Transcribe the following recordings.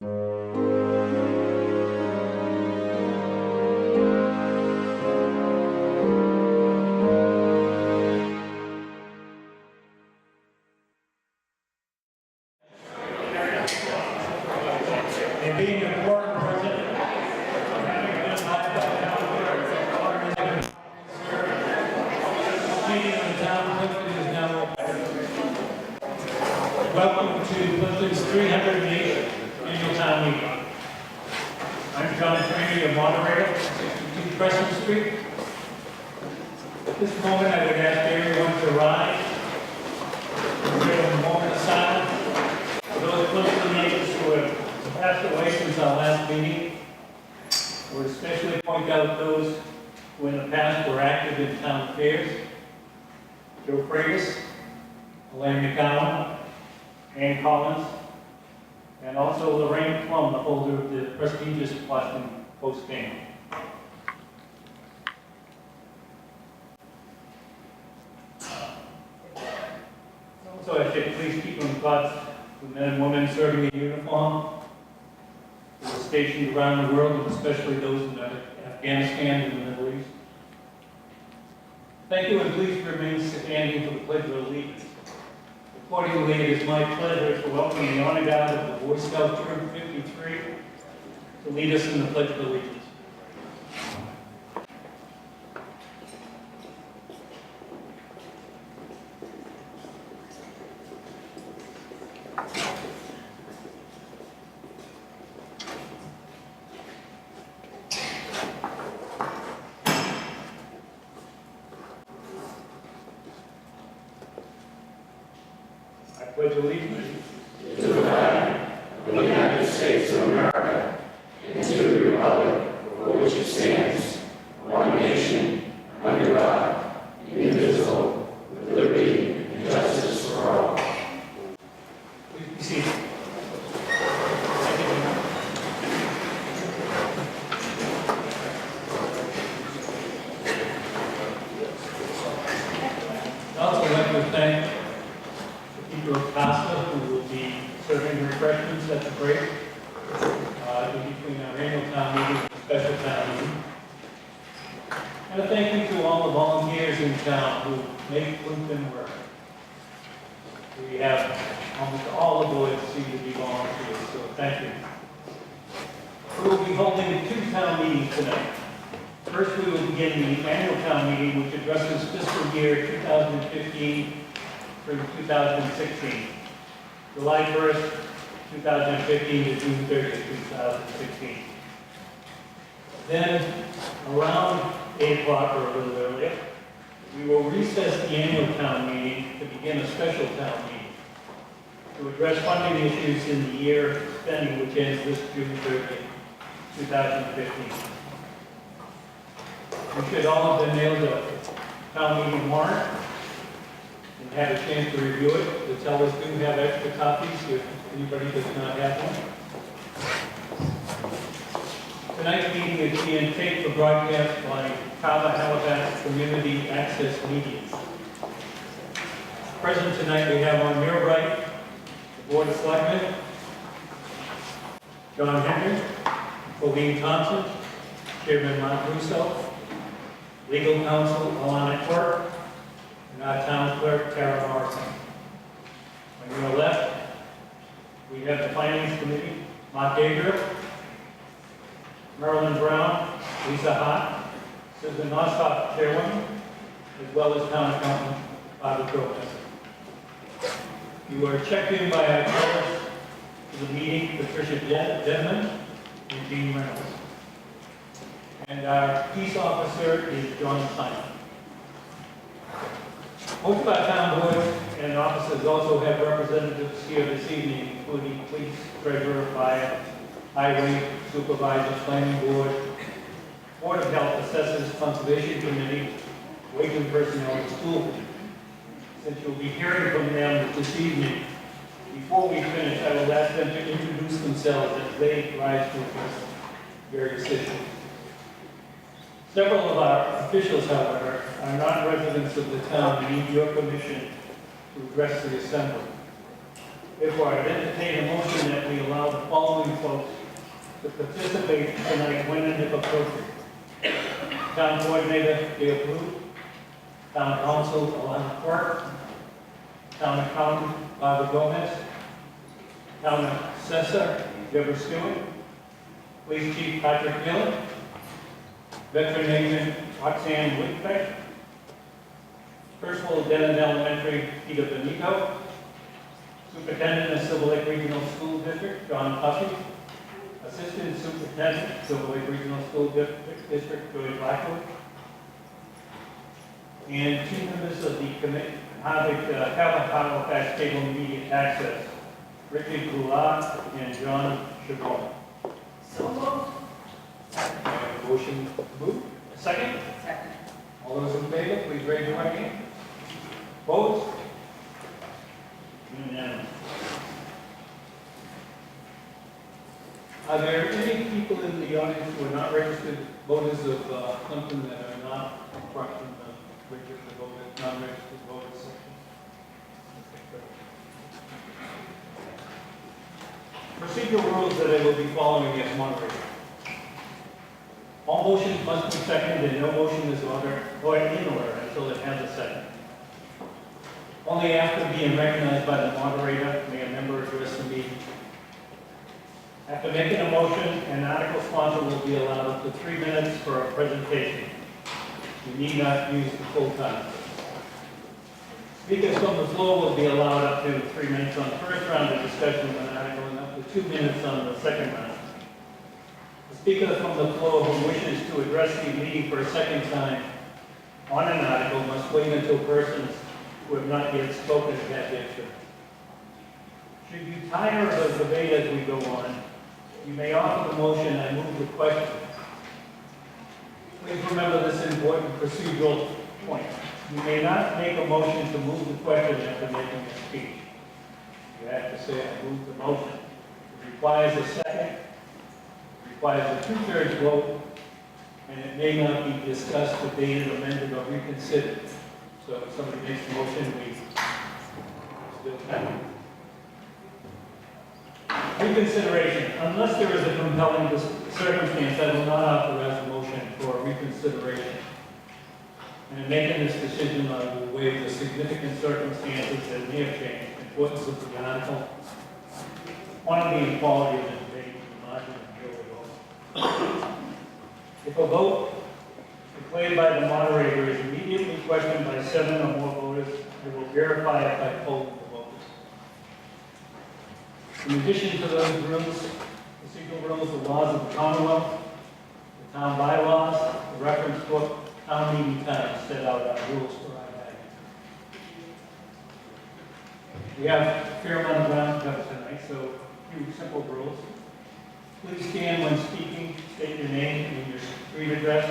And being a quorum present, meeting of the town of Plympton is now open. Welcome to Plympton's 308th annual town meeting. I'm John Trainor, your moderator, 62 Crescent Street. At this moment, I would ask everyone to rise. We'll give a moment of silence for those Plympton neighbors who have passed away since our last meeting. I would especially point out those who in the past were active in town affairs. Joe Freitas, Elaine McGowan, Ann Collins, and also Lorraine Plum, the holder of the prestigious Boston Post fame. Also, I should please keep in thoughts the men and women serving in uniform, who are stationed around the world, and especially those in Afghanistan and the Middle East. Thank you, and please remain standing for the Pledge of Allegiance. Accordingly, it is my pleasure to welcome the honor guard of the Boy Scout Troop 53 to lead us in the Pledge of Allegiance. I pledge allegiance to the flag of the United States of America and to the republic for which it stands, one nation, under God, indivisible, with liberty and justice for all. Please be seated. I'd also like to thank Costa, who will be serving refreshments at the break in between our annual town meeting and special town meeting. And a thank you to all the volunteers in town who make Plympton work. We have almost all the boards seem to be volunteers, so thank you. We will be holding 2 town meetings tonight. First, we will begin the annual town meeting, which addresses fiscal year 2015 through 2016. July 1st, 2015 to June 30th, 2016. Then, around 8 o'clock or a little earlier, we will recess the annual town meeting to begin a special town meeting to address funding issues in the year spending, which ends this June 30th, 2015. We should all have been mailed a town meeting warrant and had a chance to review it. The tellers do have extra copies if anybody does not have one. Tonight's meeting is being taped for broadcast by Carver Halifax Community Access Media. Present tonight we have on your right the Board of Selectmen, John Henry, Colleen Thompson, Chairman Mark Russo, Legal Counsel Alana Quirk, and our town clerk, Tara Morrison. On your left, we have the Finance Committee, Mark Gabriel, Marilyn Brown, Lisa Hart, Susan Nostoff, Chairwoman, as well as Town Accountant, Barbara Gomez. You are checked in by our clerks to the meeting, Patricia Denman and Jean Reynolds. And our peace officer is John Simon. Most of our town boards and officers also have representatives here this evening, including police, treasurer, fire, highway, supervisor, planning board, Board of Health, assessors, conservation committee, wage and personnel, and school committee. Since you'll be hearing from them this evening, before we finish, I will ask them to introduce themselves as they rise to address various issues. Several of our officials, however, are not residents of the town and need your permission to address the assembly. Therefore, I entertain a motion that we allow the following folks to participate tonight when and if appropriate. Town Coordinator, Dale Blue, Town Council, Alana Quirk, Town Accountant, Barbara Gomez, Town Assessor, Deborah Stewart, Police Chief Patrick Miller, Veteran Agent Roxanne Whitbeck, Principal Denton Elementary, Peter Benito, Superintendent of Silver Lake Regional School District, John Puffy, Assistant Superintendent, Silver Lake Regional School District, Joy Blackwood, and two members of the committee, Halifax Cable Media Access, Richard Goulart and John Chabot. So moved. Motion moved. Second? Second. All those in favor, please raise your right hand. Opposed? Unanimous. Are there any people in the audience who are not registered voters of Plympton that are not part of the registered voters, non-registered voters section? Procedural rules that I will be following as moderator. All motions must be seconded and no motion is in order until it has a second. Only after being recognized by the moderator may a member address the meeting. After making a motion, an article sponsor will be allowed up to 3 minutes for a presentation. You need not use the full time. Speakers from the floor will be allowed up to 3 minutes on the first round of discussion of an article and up to 2 minutes on the second round. The speaker from the floor who wishes to address the meeting for a second time on an article must wait until persons who have not yet spoken have had their turn. Should you tire of the debate as we go on, you may offer the motion, I move the question. Please remember this important procedural point. You may not make a motion to move the question after making a speech. You have to say, I move the motion. It requires a second, requires a 2/3 vote, and it may not be discussed, debated, amended, or reconsidered. So if somebody makes the motion, we still can. Reconsideration. Unless there is a compelling circumstance, I will not authorize a motion for reconsideration. And in making this decision, I will weigh the significant circumstances that may have changed, importance of the article, quantity and quality of the debate, and the margin of error. If a vote declared by the moderator is immediately questioned by 7 or more voters, I will verify it by polling the voters. In addition to those rules, procedural rules, the laws of the Commonwealth, the town bylaws, the reference book, town meeting times set out our rules for our meeting. We have a fair amount of ground to cover tonight, so a few simple rules. Please stand when speaking, state your name and your street address.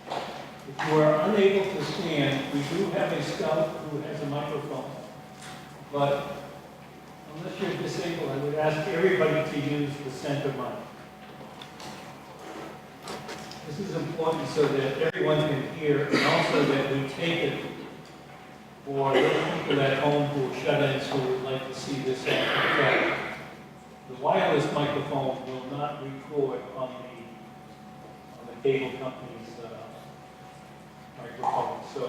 If you are unable to stand, we do have a scout who has a microphone, but unless you're disabled, I would ask everybody to use the center mic. This is important so that everyone can hear, and also that we take it for those people at home who are shut-ins who would like to see this after. The wireless microphone will not record on the cable company's microphone, so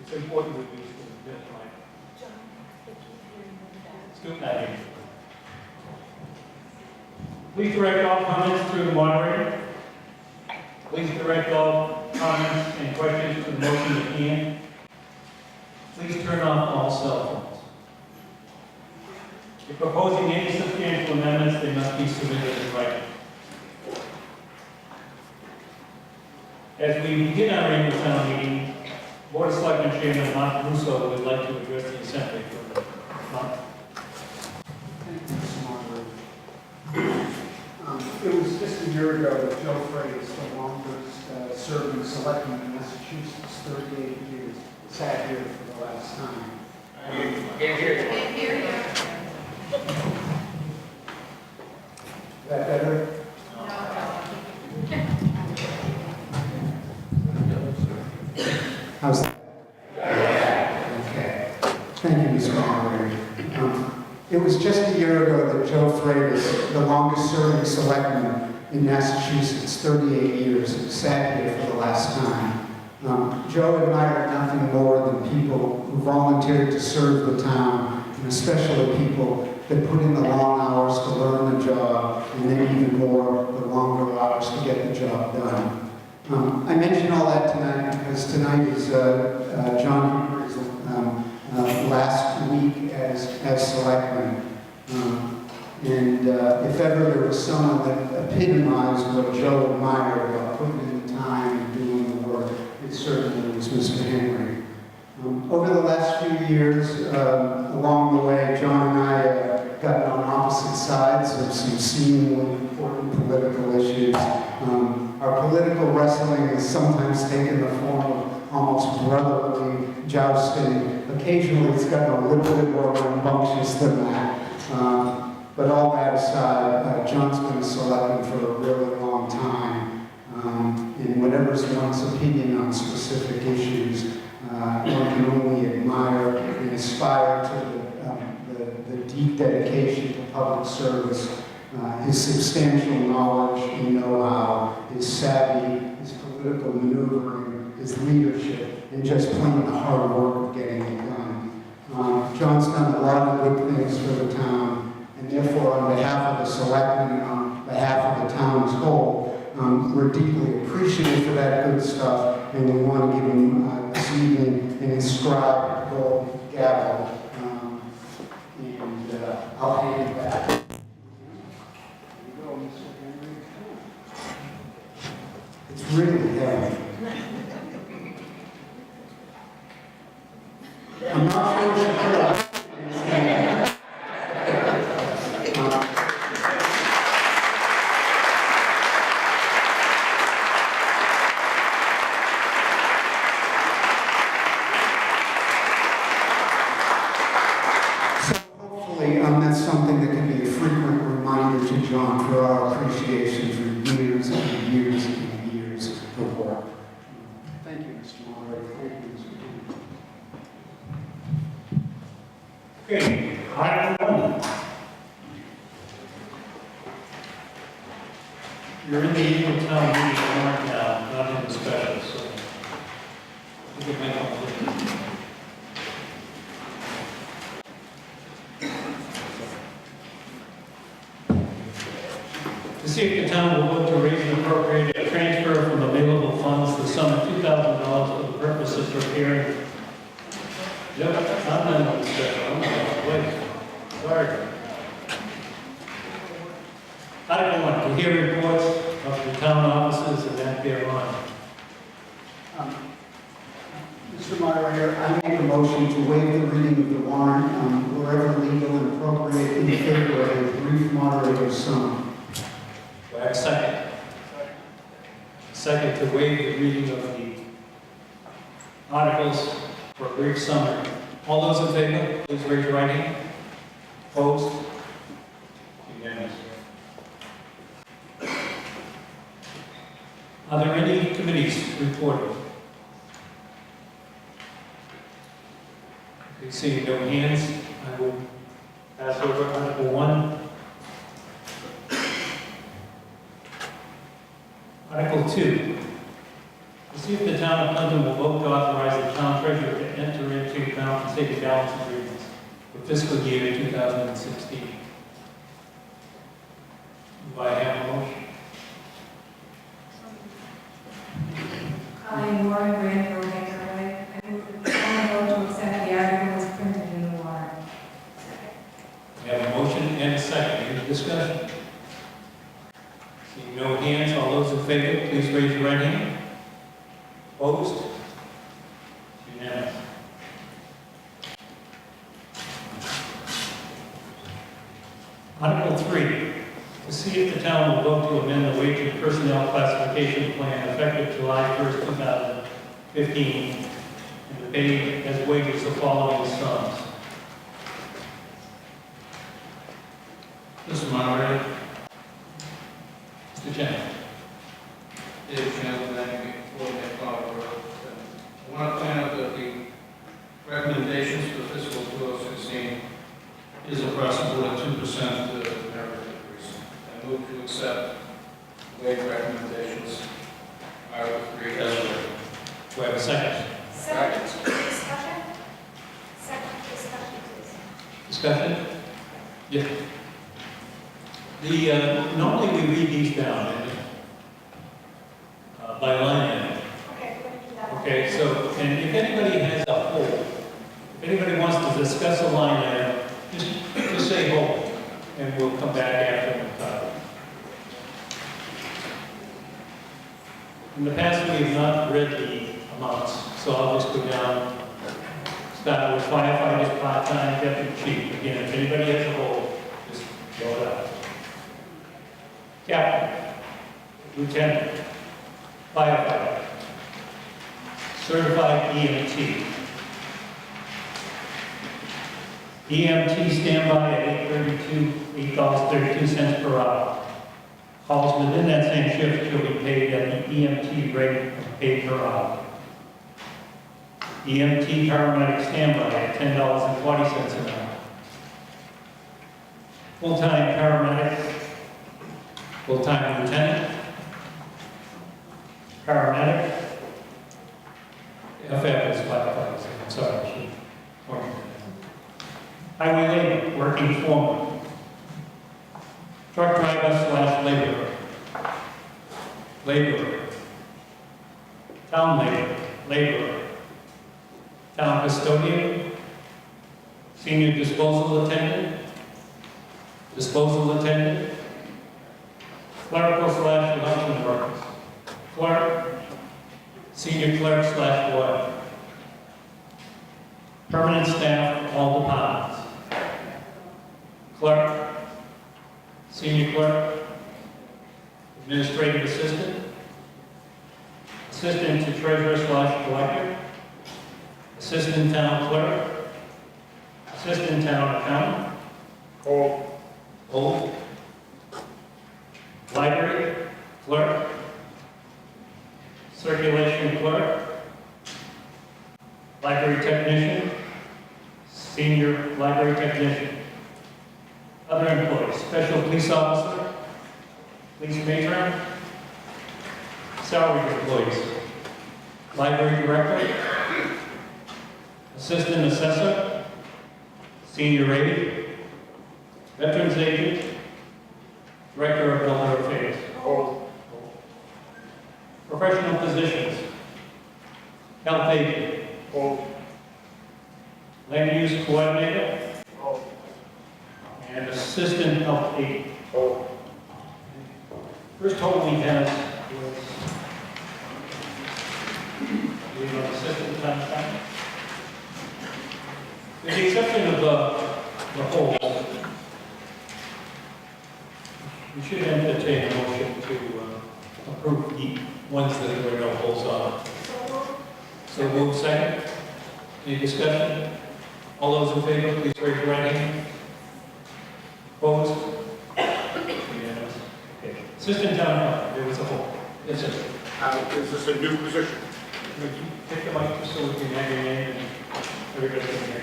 it's important to use the mic. Scoot that in. Please direct all comments through the moderator. Please direct all comments and questions to the motion at hand. Please turn off all cell phones. If proposing any substantial amendments, they must be submitted in writing. As we begin our annual town meeting, Board of Selectmen Chairman Mark Russo would like to address the assembly for a minute. Mark? It was just a year ago that Joe Frey is the longest serving selectman in Massachusetts, 38 years, sat here for the last time. Can't hear you. Can't hear you. Is that better? How's that? Okay. Thank you, Mr. Moderator. It was was just a year ago that Joe Freitas, the longest-serving selectman in Massachusetts, 38 years, sat here for the last time. Joe admired nothing more than people who volunteered to serve the town, and especially people that put in the long hours to learn the job, and then even more, the longer hours to get the job done. I mention all that tonight because tonight is John Hooper's last week as selectman. And if ever there was someone that epitomized what Joe admired about putting in the time and doing the work, it certainly was Mr. Henry. Over the last few years, along the way, John and I gotten on opposite sides of some seemingly important political issues. Our political wrestling has sometimes taken the form of almost brotherly jousting. Occasionally it's gotten a little bit more rambunctious than that. But all that aside, John's been a selectman for a really long time. And whatever's one's opinion on specific issues, one can only admire and aspire to the deep dedication to public service, his substantial knowledge and know-how, his savvy, his political maneuvering, his leadership, and just plain the hard work of getting it done. John's done a lot of good things for the town, and therefore, on behalf of the selectmen and on behalf of the town as a whole, we're deeply appreciative for that good stuff, and we want to give him this evening an inscribed gold gavel. I'll hand it back. Here you go, Mr. Henry. It's really heavy. I'm not sure what you heard. That's something that can be a frequent reminder to John for our appreciation for years and years and years of work. Thank you, Mr. Moderator. Thank you, Mr. Henry. Okay, Item 1. You're in the annual town meeting warrant now, not in the special, so you can make up with it. To see if the town will vote to raise and appropriate a transfer from available funds the sum of $2,000 for the purpose of preparing. Yep, I'm not on the special. I'm not. Wait. Sorry. Item 1, to hear reports of the town offices and that thereon. Mr. Moderator, I make a motion to waive the reading of the warrant wherever legal and appropriate in favor of a brief moderator's sum. Do I have a second? Second to waive the reading of the articles for a brief summary. All those in favor, please raise your right hand. Opposed? Unanimous. Are there any committees reported? Okay, seeing no hands, I will pass over Article 1. Article 2, to see if the town of Plympton will vote to authorize the town treasurer to enter into compensated balance agreements for fiscal year 2016. Do I have a motion? Colleen Warren, Granville, Bakerway. I move that the town vote to accept the article as printed in the warrant. We have a motion and a second. Any discussion? Seeing no hands, all those in favor, please raise your right hand. Opposed? Unanimous. Article 3, to see if the town will vote to amend the wage and personnel classification plan effective July 1st, 2015, and to pay as wages the following sums. Mr. Moderator. Mr. Chairman. Dave Chandler, Managing Coordinator, Colorado Road. I want to point out that the recommendations for fiscal 2016 is across the board the 2% merit increase. I move to accept wage recommendations, Article 3 as written. Do I have a second? Second, discussion? Second discussion, please. Discussion? Yeah. Normally we read these down by line item. Okay, we're going to do that. Okay, so, and if anybody has a hold, if anybody wants to discuss a line item, just say hold, and we'll come back after and talk. In the past, we have not read the amounts, so I'll just go down. Start with firefighters, part-time, deputy chief. Again, if anybody has a hold, just go it out. Captain, lieutenant, firefighter, certified EMT. EMT standby at $8.32 per hour. Calls within that same shift will be paid at the EMT rate of paid per hour. EMT paramedic standby at $10.40 an hour. Full-time paramedic, full-time lieutenant, paramedic, FF is firefighters, I'm sorry, I should point that out. Highway labor, working foreman, truck driver / laborer, laborer, town laborer, town custodian, senior disposal attendant, clerical / election workers, clerk, senior clerk / lawyer, permanent staff, all departments, clerk, senior clerk, administrative assistant, assistant to treasurer / collector, assistant town clerk, assistant town accountant, hold, library clerk, circulation clerk, library technician, senior library technician, other employees, special police officer, police matron, salaried employees, library director, assistant assessor, senior aide, veterans agent, director of elder affairs. Professional positions, health agent, land use coordinator, and assistant health aide. First total we had was assistant town accountant. With the exception of the whole, we should entertain a motion to approve the ones that there were no holes on. So move second. Any discussion? All those in favor, please raise your right hand. Opposed? Unanimous. Okay. Assistant town clerk, there was a hole. Yes, sir. Is this a new position? Would you take the mic just so we can have your name and everybody can hear?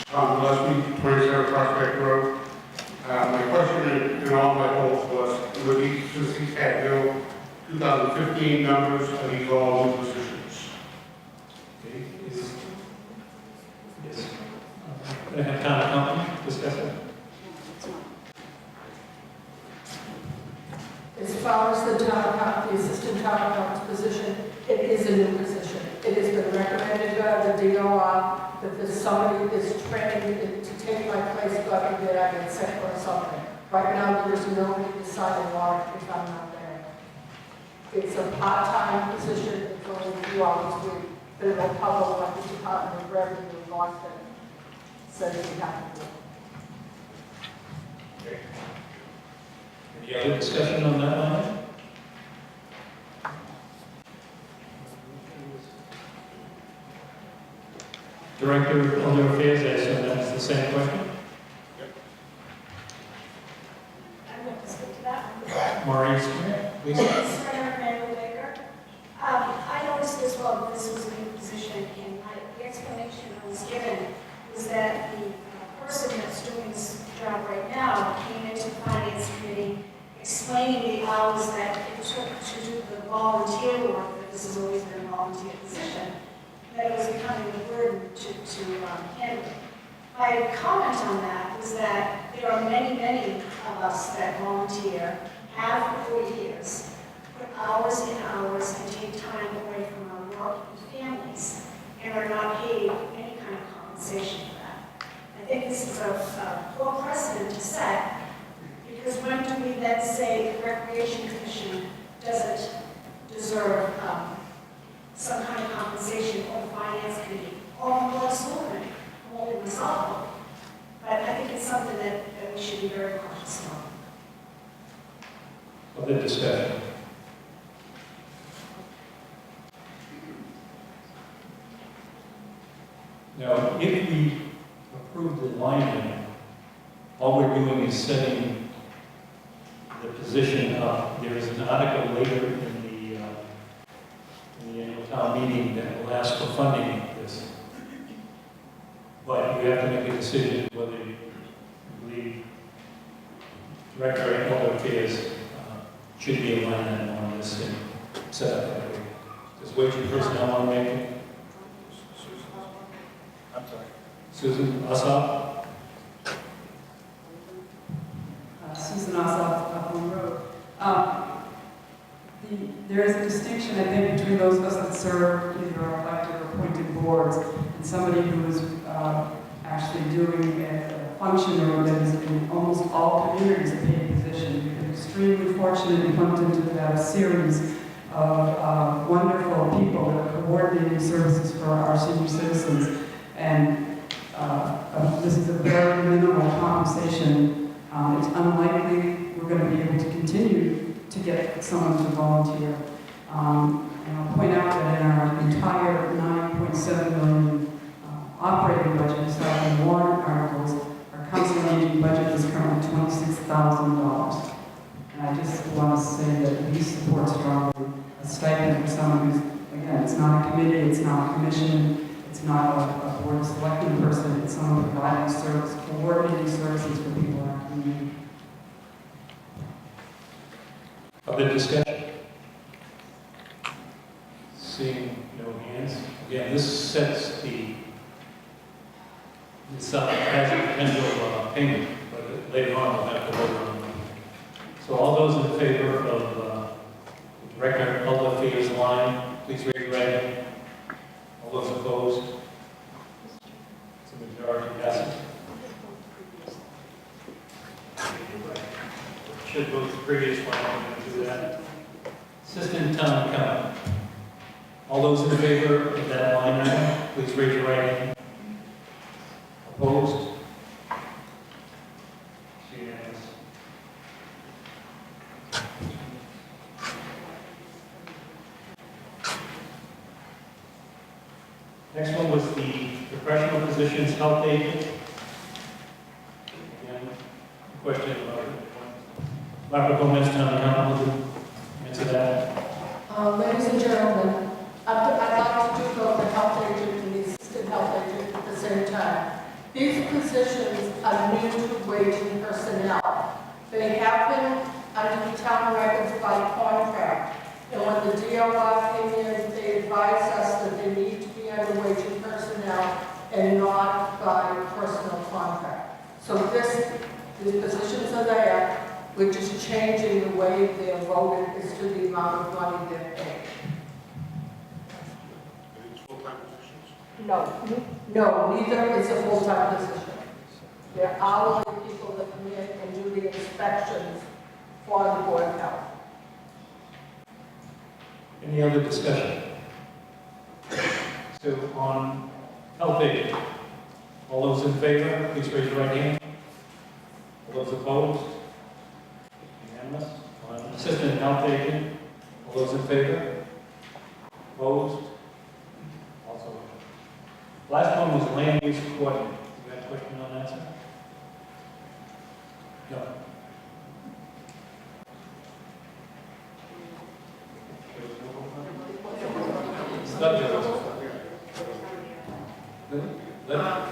Tom Gillespie, 27 Prospect Road. My question in all my holes was, were these, since these had no 2015 numbers, are these all new positions? Okay. Yes. Going to have town accountant discuss it. As far as the town accountant, the assistant town accountant's position, it is a new position. It has been recommended by the DOR that if somebody is trained to take my place, God forbid I get sick or something. Right now, there is nobody deciding warrant if I'm not there. It's a part-time position, it's only a few hours a week, but it'll cover what the Department of Revenue in Boston says we have to do. Any other discussion on that line? Director of Elder Affairs, I assume that's the same question? I'm going to speak to that. Maureen, please. Senator Mary Baker. I noticed as well that this was a new position, and explanation I was given was that the person that's doing this job right now came into the finance committee explaining the hours that it took to do the volunteer work, that this has always been a volunteer position, that it was becoming a burden to handle. My comment on that was that there are many, many of us that volunteer, have for 4 years, put hours in hours and take time away from our work and families, and are not paid any kind of compensation for that. I think this is a poor precedent to set, because when do we then say the Recreation Commission doesn't deserve some kind of compensation, or the Finance Committee, or the Board of School Committee, holding myself. But I think it's something that we should be very cautious of. Other discussion? Now, if we approve the line item, all we're doing is setting the position up. There is an article later in the annual town meeting that will ask for funding of this. But you have to make a decision whether you believe Director of Elder Affairs should be a line item on this and set up that way. Does wage and personnel want to make it? I'm sorry. Susan Ossoff? Susan Ossoff, Upland Road. There is a distinction, I think, between those of us that serve either our elected or appointed boards and somebody who is actually doing a function or that is in almost all communities a paid position. We've been extremely fortunate in Plympton to have a series of wonderful people that are coordinating services for our senior citizens. And this is a very minimal compensation. It's unlikely we're going to be able to continue to get someone to volunteer. And I'll point out that in our entire $9.7 million operating budget, aside from warrant articles, our council on aging budget is currently $26,000. And I just want to say that we support strongly a stipend for someone who's, again, it's not a committee, it's not a commission, it's not a board of selecting person, it's someone providing service, coordinating services for people in our community. Other discussion? Seeing no hands. Again, this sets this up as a potential payment, but later on we'll have to vote on it. So all those in favor of the Director of Elder Affairs line, please raise your right hand. All those opposed? It's a majority passes. Should vote the previous one, I'm going to do that. Assistant Town Accountant. All those in favor of that line item, please raise your right hand. Opposed? It's unanimous. Next one was the professional positions health agent. Again, question about it. Barbara Gomez, Town Accountant, will answer that. Ladies and gentlemen, I'd like to do both the health agent and the assistant health agent at the same time. These positions are new to wage and personnel. They have been under the town records by contract. And when the DOR came in, they advised us that they need to be under wage and personnel and not by personal contract. So these positions are there. We're just changing the way they're voted as to the amount of money they're paid. Are these full-time positions? No, neither is a full-time position. They're hourly people that come in and do the inspections for the Board of Health. Any other discussion? So on health agent, all those in favor, please raise your right hand. All those opposed? Unanimous. On assistant health agent, all those in favor? Opposed? Also. Last one was land use coordinator. You got a question on that, sir? No. Let- I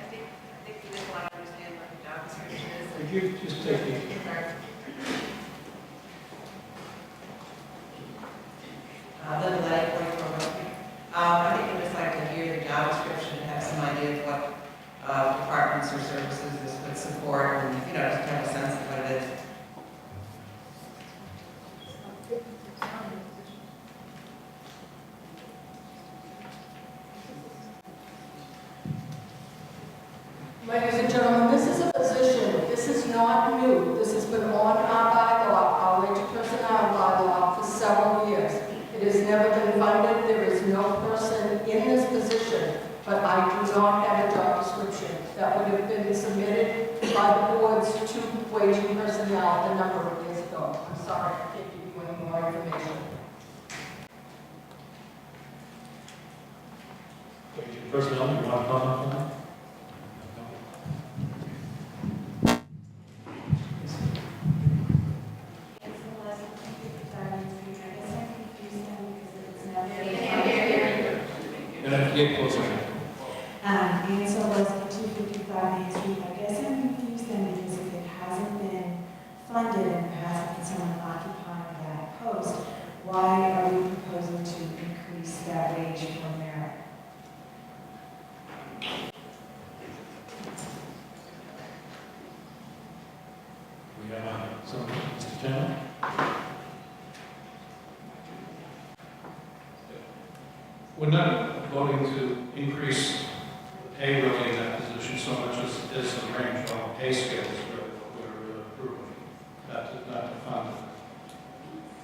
think we just want to understand what the job description is. Could you just take it? Linda Lake, 44 Wilkie. I think we'd just like to hear the job description, have some idea of what departments or services this would support, and, just have a sense of what it is. Ladies and gentlemen, this is a position, this is not new. This has been on our bylaw, our wage and personnel bylaw for several years. It has never been funded, there is no person in this position, but I do not have a job description. That would have been submitted by the boards to wage and personnel a number of years ago. I'm sorry, I can't give you any more information. Personnel, you want to comment on that? Get closer. Ansel was 255 Main Street. I guess I'm confused then because if it hasn't been funded and there hasn't been someone occupying that post, why are we proposing to increase that wage for merit? We have some, Mr. Chairman? We're not voting to increase the pay really in that position so much as the range on the pay scale is really what we're approving, not to fund it.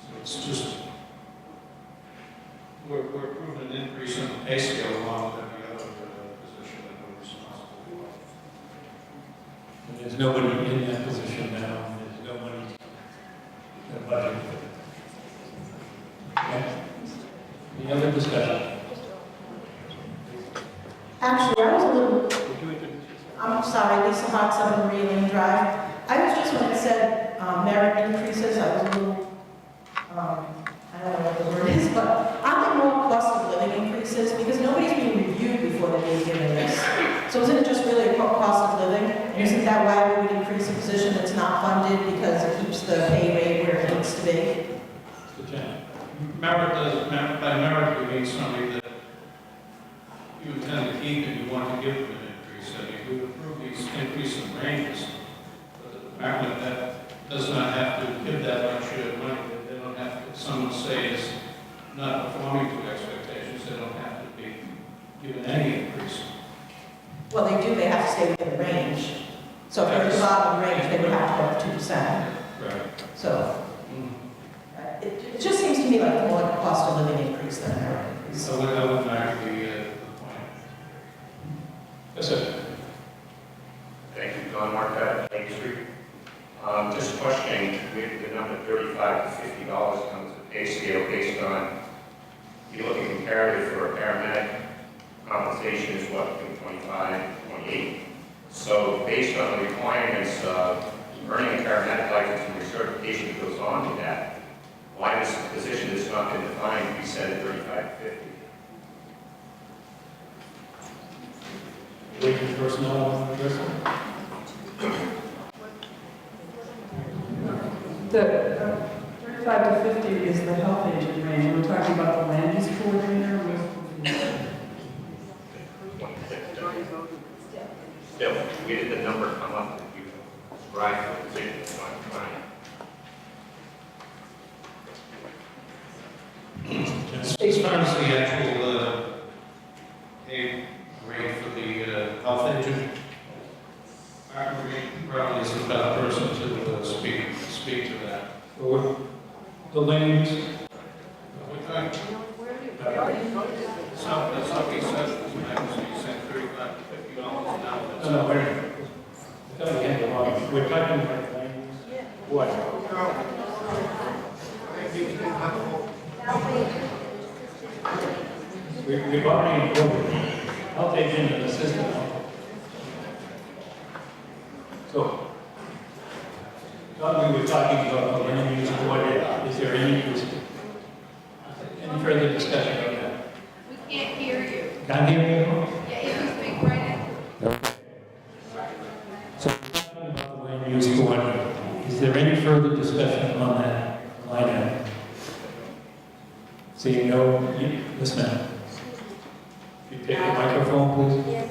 So it's just, we're approving an increase in the pay scale along with every other position that we're responsible for. And there's nobody in that position now, and there's no money in the budget. Okay. Any other discussion? Actually, I was a little, I'm sorry, Lisa Hart, 7 Maria Lane Drive. I was just, when it said merit increases, I was a little, I don't know what the word is, but are there more cost of living increases? Because nobody's being reviewed before they're being given this. So isn't it just really a cost of living? And isn't that why we would increase a position that's not funded because it keeps the pay rate where it needs to be? Mr. Chairman? By merit, we mean somebody that you intend to keep and you want to give them an increase. I mean, we approve these increase in ranges, but the department that does not have to give that much money. They don't have to, if someone says not performing to expectations, they don't have to be given any increase. Well, they do, they have to stay within the range. So if they're at the bottom of the range, they would have to go up 2%. Right. So it just seems to me like more like a cost of living increase than a merit increase. So that would not be the point. Yes, sir. Thank you, John Marquette, Main Street. Just questioning, with the number $35 to $50 comes the pay scale based on, you look at comparative for a paramedic, compensation is what, between 25 and 28. So based on the requirements of earning a paramedic license and the certification that goes on to that, why does the position that's not been defined be set at 35 to 50? Wage and personnel, address The 35 to 50 is the health agent range. We're talking about the land use coordinator. Still, where did the number come up that you described for the position that's not defined? As far as the actual pay rate for the health agent, our rate probably is the better person to speak to that. or the lanes? That's not what he said. He said $35 to $50 an hour. No, wait a minute. I thought we had the wrong, we're talking about lanes. What? We've already included health agent and assistant. So, thought we were talking about the land use coordinator. Is there any further discussion on that? We can't hear you. Can't hear me? Yeah, if you speak Okay. So, we're talking about the land use coordinator. Is there any further discussion on that line item? Seeing no, yes, ma'am. If you take the microphone, please.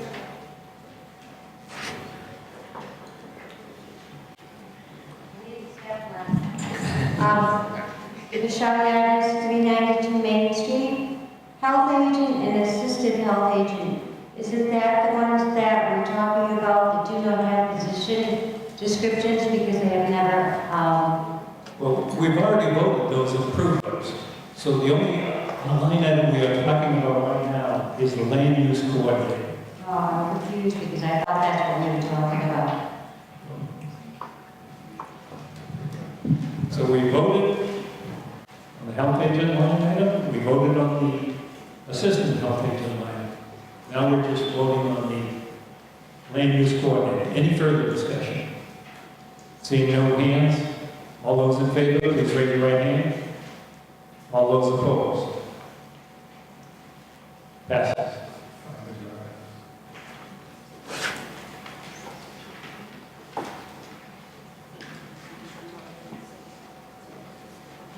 Michelle Yagas, 392 Main Street. Health agent and assistant health agent. Isn't that the ones that we're talking about that do not have position descriptions because they have never, Well, we've already voted those and approved those. So the only line item we are talking about right now is the land use coordinator. I'm confused because I thought that's what we were talking about. So we voted on the health agent line item, we voted on the assistant health agent line item. Now we're just voting on the land use coordinator. Any further discussion? Seeing no hands, all those in favor, please raise your right hand. All those opposed? Passes.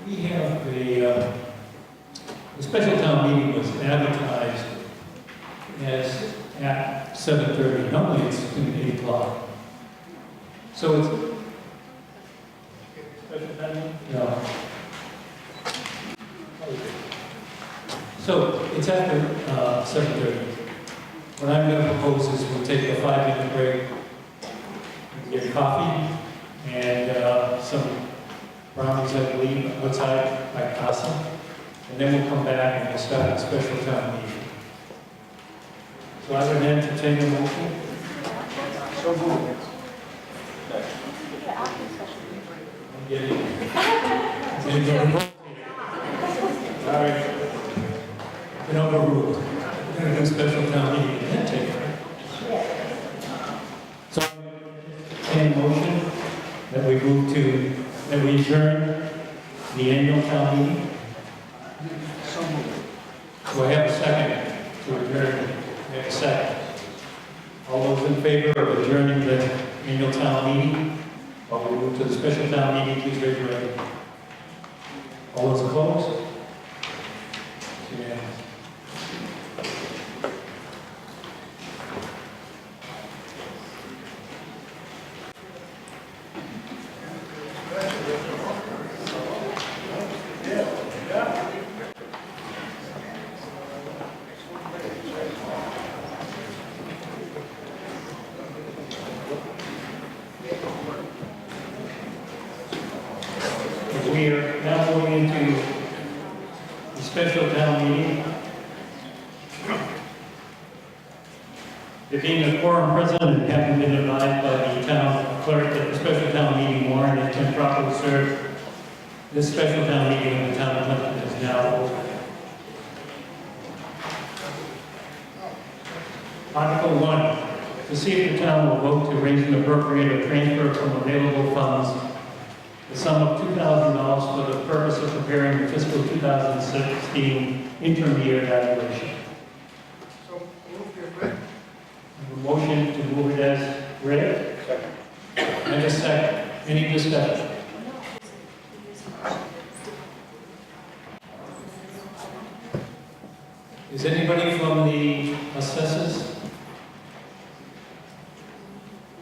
We have the special town meeting was advertised as at 7:30. Normally it's 8 o'clock. So it's special town meeting? No. So it's after 7:30. What I'm going to propose is we'll take a 5-minute break, get coffee and some brownies, I believe, outside by Casa, and then we'll come back and we'll start a special town meeting. So I would entertain a motion. So moved. I'm getting it. All right. Been overruled. We're going to do a special town meeting and then take it. So I'm motion that we move to, that we adjourn the annual town meeting. Do I have a second to adjourn? I have a second. All those in favor of adjourning the annual town meeting, while we move to the special town meeting, please raise your hand. All those opposed? Unanimous. We are now going into the special town meeting. There being a quorum present and having been advised by the town clerk that the special town meeting warrant has been properly served, this special town meeting of the town of Plympton is now open. Article 1, to see if the town will vote to raise and appropriate or transfer from available funds the sum of $2,000 for the purpose of preparing the fiscal 2016 interim year evaluation. So, move your bid. A motion to move it as read. Second. And a second. Any discussion? Is anybody from the assessors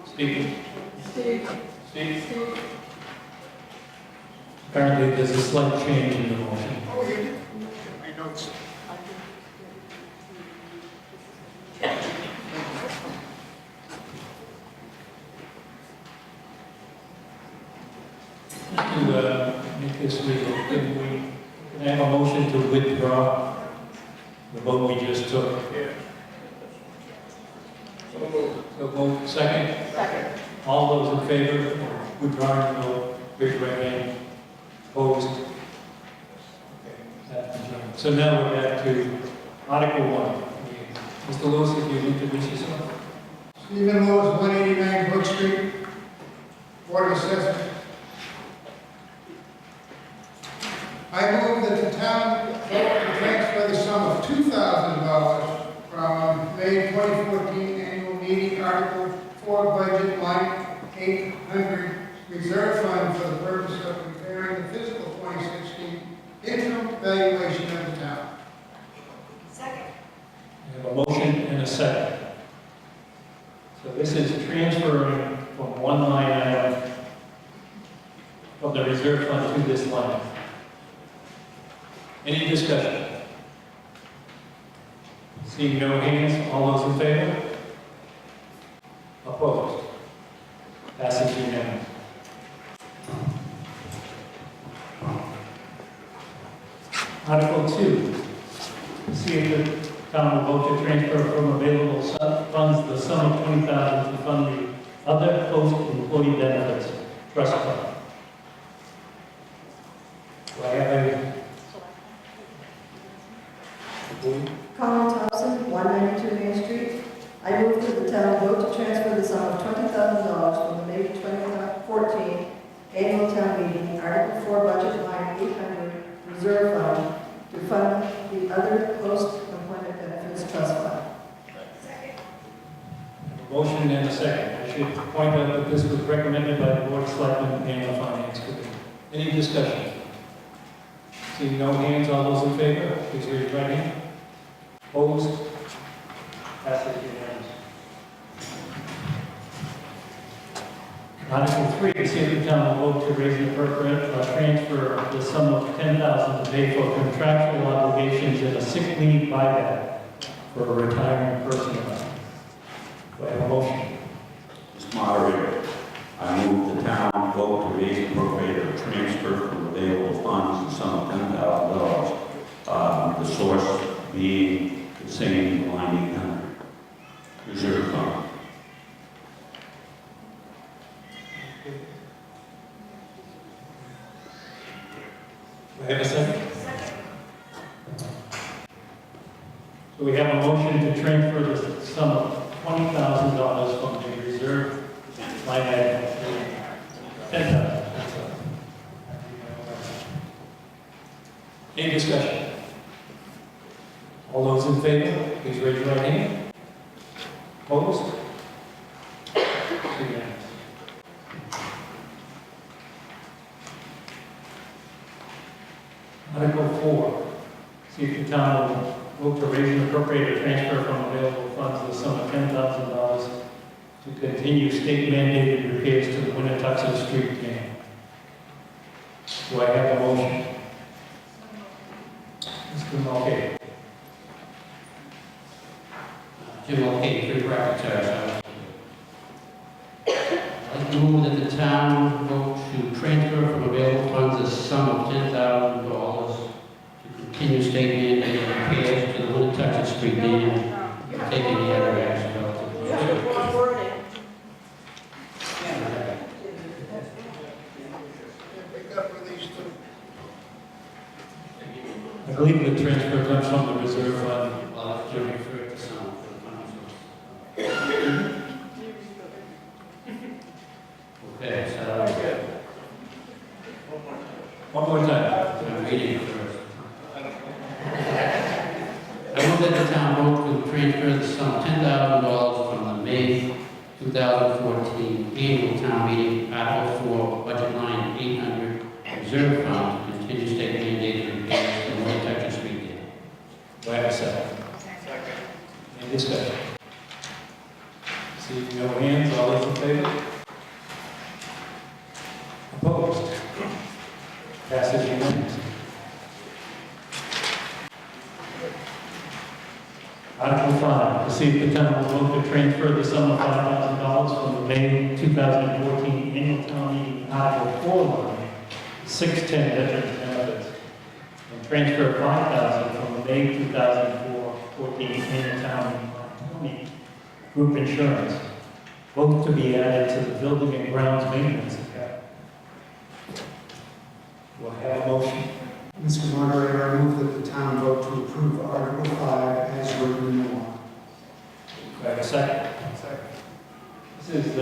speaking? Steve? Apparently, there's a slight change in the motion. Oh, you did? My notes. To make this legal, can I have a motion to withdraw the vote we just took? Yeah. So moved. So vote second. Second. All those in favor of withdrawing the vote, raise your right hand. Opposed? Okay, that's adjourned. So now we're back to Article 1. Mr. Lewis, if you introduce yourself. Stephen Lewis, 189 Brook Street, Board of Assessors. I move that the town vote to transfer the sum of $2,000 from May 2014 annual meeting meeting, Article 4, budget line 800, reserve fund for the purpose of preparing the fiscal 2016 interim valuation of the town. Second. We have a motion and a second. So this is transferring from one line item from the reserve fund to this line. Any discussion? Seeing no hands, all those in favor? Opposed? Passes unanimously. Article 2, see if the town will vote to transfer from available funds the sum of $20,000 to fund the other post-employee benefits trust fund. Do I have Colin Thompson, 192 Main Street. I move that the town vote to transfer the sum of $20,000 from the May 2014 annual town meeting, Article 4, budget line 800, reserve fund, to fund the other post-employment benefits trust fund. a motion and a second? I should point out that this was recommended by the Board of Selectmen and the Finance Committee. Any discussion? Seeing no hands, all those in favor, please raise your right hand. Opposed? Passes unanimously. Article 3, to see if the town will vote to raise and appropriate transfer the sum of $10,000 to pay for contractual obligations and a sick leave buyback for a retiring personnel. Do I have a motion? Mr. Moderator, I move the town vote to raise and appropriate a transfer from available funds the sum of $10,000, the source being the same line 800, reserve fund. Do I have a second? So we have a motion to transfer the sum of $20,000 from the reserve line item to $10,000. Any discussion? All those in favor, please raise your right hand. Opposed? Unanimous. Article 4, see if the town will vote to raise and appropriate a transfer from available funds the sum of $10,000 to continue state mandated repairs to the Winnetoxet Street Dam. Do I have a motion? Mr. Mulcahy. Jim Mulcahy, 3 Brackett Terrace. I'd like to move that the town vote to transfer from available funds a sum of $10,000 to continue state mandated repairs to the Winnetoxet Street Dam, taking the other action relative. You have the wrong wording. Pick up with these two. I believe the transfer comes from the reserve fund. Well, to refer to some for the funds. Okay, so One more time. I'm reading it first. I move that the town vote to transfer the sum of $10,000 from the May 2014 annual town meeting, Article 4, budget line 800, reserve fund to continue state mandated repairs to the Winnetoxet Street Dam. Do I have a second? Second. Any discussion? See no hands, all those in favor? Opposed? Passes unanimously. Article 5, to see if the town will vote to transfer the sum of $5,000 from the May 2014 annual town meeting Article 4 line 610 veterans benefits, and transfer $5,000 from the May 2014 annual town meeting line 20 group insurance, both to be added to the building and grounds maintenance account. Do I have a motion? Mr. Moderator, I move that the town vote to approve Article 5 as written in the law. Do I have a second? Second. This is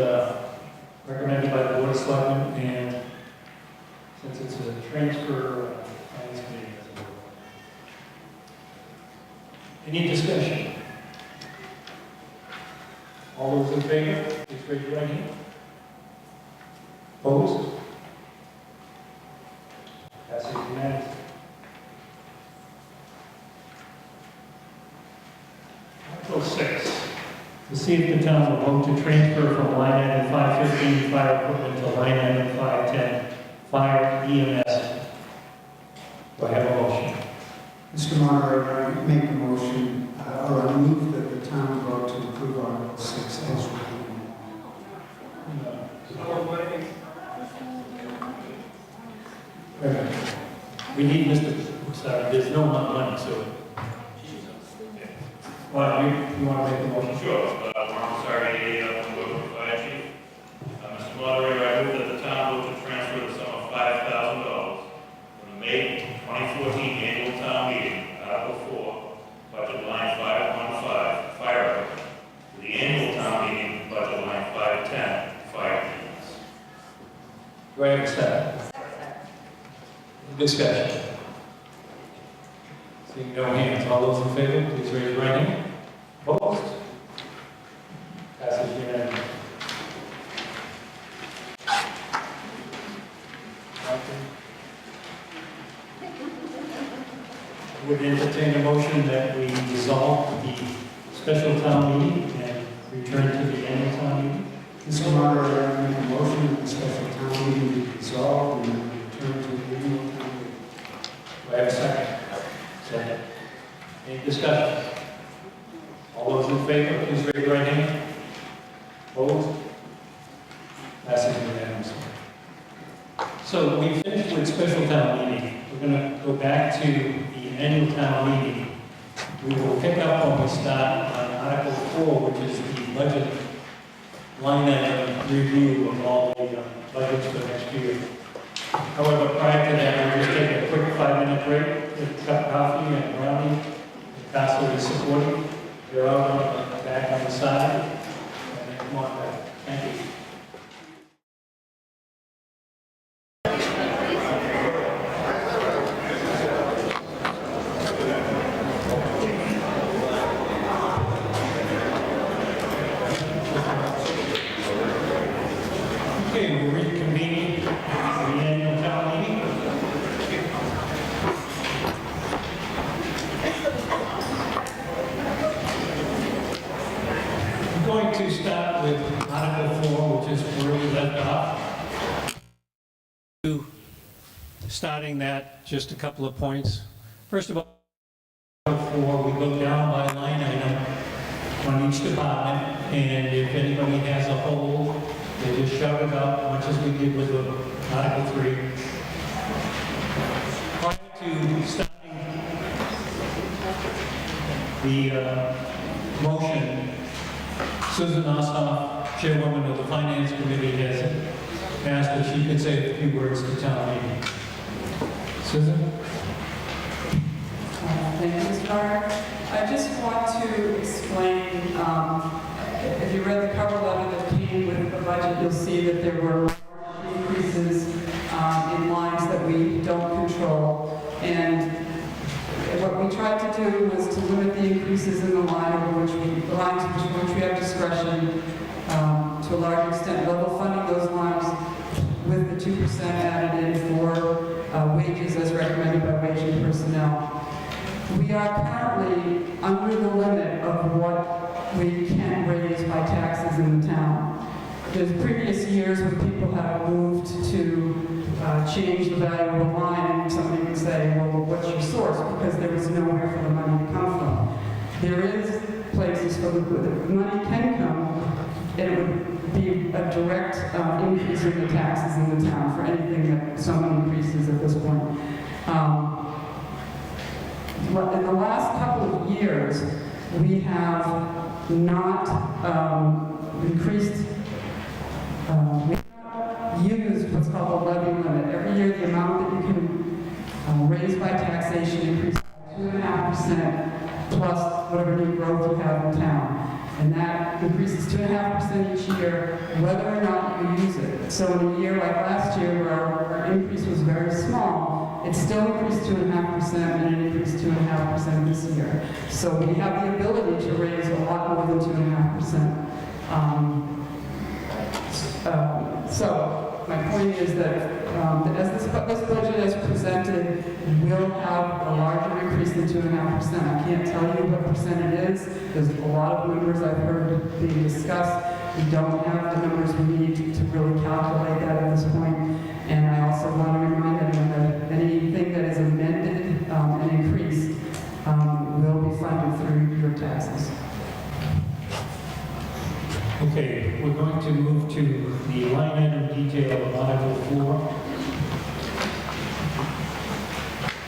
recommended by the Board of Selectmen, and since it's a transfer, Finance Committee has a vote. Any discussion? All those in favor, please raise your right hand. Opposed? Passes unanimously. Article 6. To see if the town will vote to transfer from line item 515 fire equipment to line item 510 fire EMS. Do I have a motion? Mr. Moderator, I make a motion, or I move that the town vote to approve Article 6 as written. We need Mr. Sorry, there's no money, so. Well, you want to make the motion? Sure. Ron Sardi, Fire Chief. Mr. Moderator, I move that the town vote to transfer the sum of $5,000 from the May 2014 annual town meeting, Article 4, budget line 515, fire equipment, to the annual town meeting, budget line 510, fire units. Do I have a second? Discussion. Seeing no hands, all those in favor, please raise your right hand. Opposed? Passes unanimously. I would entertain a motion that we dissolve the special town meeting and return to the annual town meeting. Mr. Moderator, I make a motion that the special town meeting be dissolved and return to the annual town meeting. Do I have a second? Second. Any discussion? All those in favor, please raise your right hand. Opposed? Passes unanimously. So we finished with special town meeting. We're going to go back to the annual town meeting. We will pick up when we start on Article 4, which is the budget line item review of all the budgets for next year. However, prior to that, we'll just take a quick 5-minute break, get a cup of coffee and a brownie. The council is supporting. They're out on the back on the side. And then come on back. Thank you. Okay, we're reconvening the annual town meeting. I'm going to start with Article 4, which is where we left off. Starting that, just a couple of points. First of all, Article 4, we go down by line item on each department, and if anybody has a hole, they just shout it out, much as we did with Article 3. Prior to starting the motion, Susan Ossoff, Chairwoman of the Finance Committee, has asked if she could say a few words to town meeting. Susan? Thank you, Mr. Hart. I just want to explain, if you read the cover letter that came with the budget, you'll see that there were increases in lines that we don't control. And what we tried to do was to limit the increases in the lines over which we have discretion to a large extent, level funding those lines with the 2% added in for wages as recommended by wage and personnel. We are currently under the limit of what we can raise by taxes in the town. There's previous years when people have moved to change the value of the line, and somebody would say, well, what's your source? Because there was nowhere for the money to come from. There is places where the money can come, and it would be a direct increase in the taxes in the town for anything that someone increases at this point. In the last couple of years, we have not increased, we have used what's called the levy limit. Every year, the amount that you can raise by taxation increases by 2.5% plus whatever new growth you have in town. And that increases 2.5% each year, whether or not you use it. So in a year like last year, where our increase was very small, it still increased 2.5% and it increased 2.5% this year. So we have the ability to raise a lot more than 2.5%. is that as this budget is presented, will have a larger increase than 2.5%. I can't tell you what percent it is. There's a lot of numbers I've heard being discussed. We don't have the numbers we need to really calculate that at this point. And I also want to remind everyone that anything that is amended and increased will be funded through your taxes. Okay, we're going to move to the line item detail of Article 4.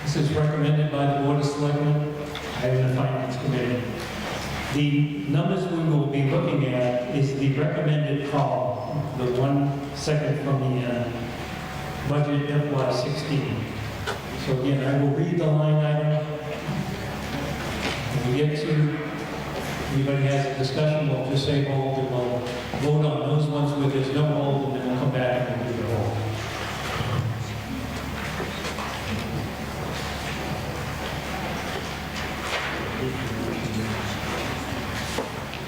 This is recommended by the Board of Selectmen and the Finance Committee. The numbers we will be looking at is the recommended column, the one second from the end, budget FY16. So again, I will read the line item. When we get to anybody has a discussion, we'll just say hold, and we'll vote on those ones where there's no hold, and then we'll come back and we'll do the hold.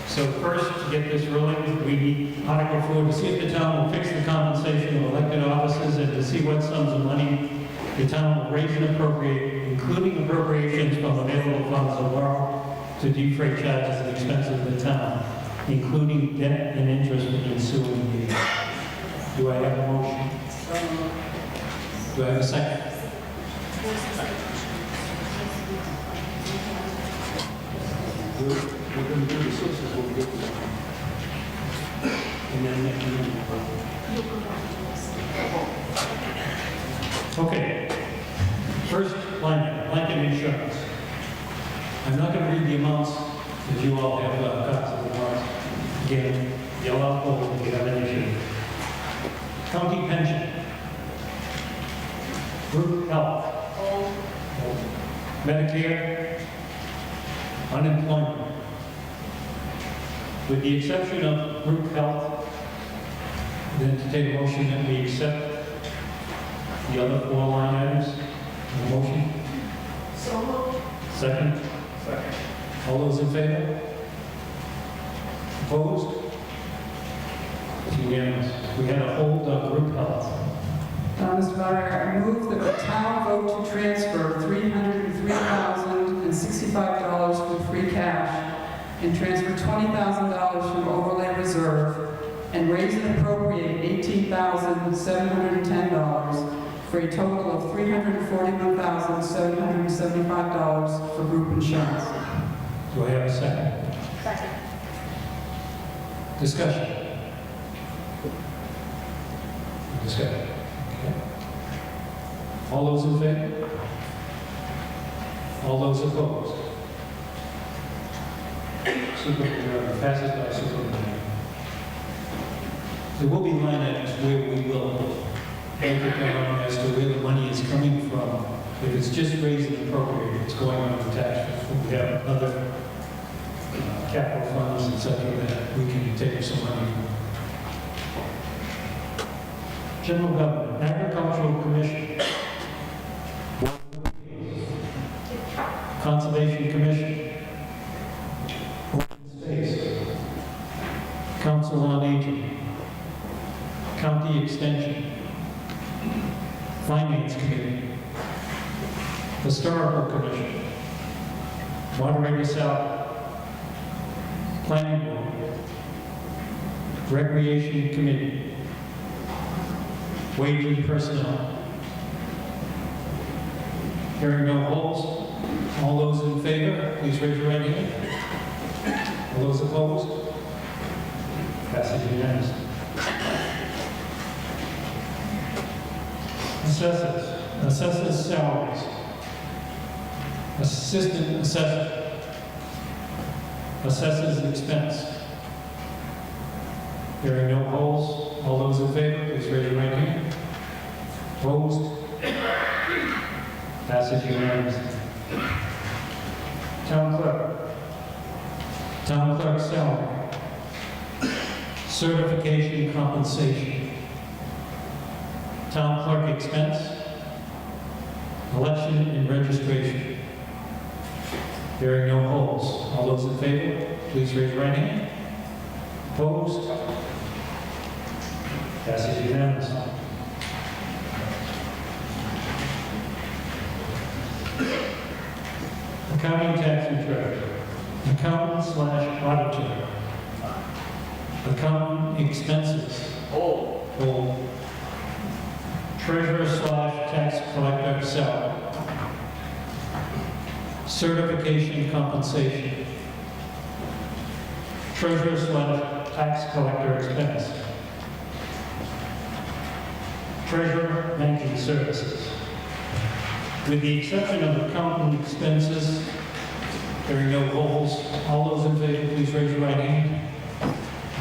So first, to get this rolling, we need Article 4 to see if the town will fix the compensation of elected officers and to see what sums of money the town will raise and appropriate, including appropriations from available funds or borrow to defray charges and expenses of the town, including debt and interest in ensuing years. Do I have a motion? Do I have a second? We're going to do the sources when we get to that. And then okay. First line, blanket insurance. I'm not going to read the amounts, because you all have copies of the warrants. Again, yell out hold if you have an issue. County pension. Group health. Medicare. Unemployment. With the exception of group health, then to take a motion that we accept the other 4 line items. A motion? So moved. Second? Second. All those in favor? Opposed? It's unanimous. We had a hold on group health. Mr. Moderator, I move that the town vote to transfer $303,065 from free cash and transfer $20,000 from overlay reserve and raise and appropriate $18,710 for a total of $341,775 for group insurance. Do I have a second? Second. Discussion. Discussion. Okay. All those in favor? All those opposed? Passes by supermajority. There will be line items where we will break it down as to where the money is coming from. If it's just raised and appropriated, it's going on the tax. We have other capital funds, etc., that we can take some money from. General Government, Agricultural Commission, Conservation Commission, Open Space, Council on Aging, County Extension, Finance Committee, Historical Commission, Moderator Salary, Planning Board, Recreation Committee, Wage and Personnel. Hearing no holds, all those in favor, please raise your right hand. All those opposed? Passes unanimously. Assessors. Assessors' salaries. Assistant assessor. Assessors' expense. Hearing no holds, all those in favor, please raise your right hand. Opposed? Passes unanimously. Town clerk. Town clerk's salary. Certification compensation. Town clerk expense. Election and registration. Hearing no holds. All those in favor, please raise your right hand. Opposed? Passes unanimously. Accounting, tax, and treasurer. Accountant/auditor. Accountant expenses. Hold. Treasurer/tax collector salary. Certification compensation. Treasurer/tax collector expense. Treasurer banking services. With the exception of accountant expenses, there are no holds. All those in favor, please raise your right hand.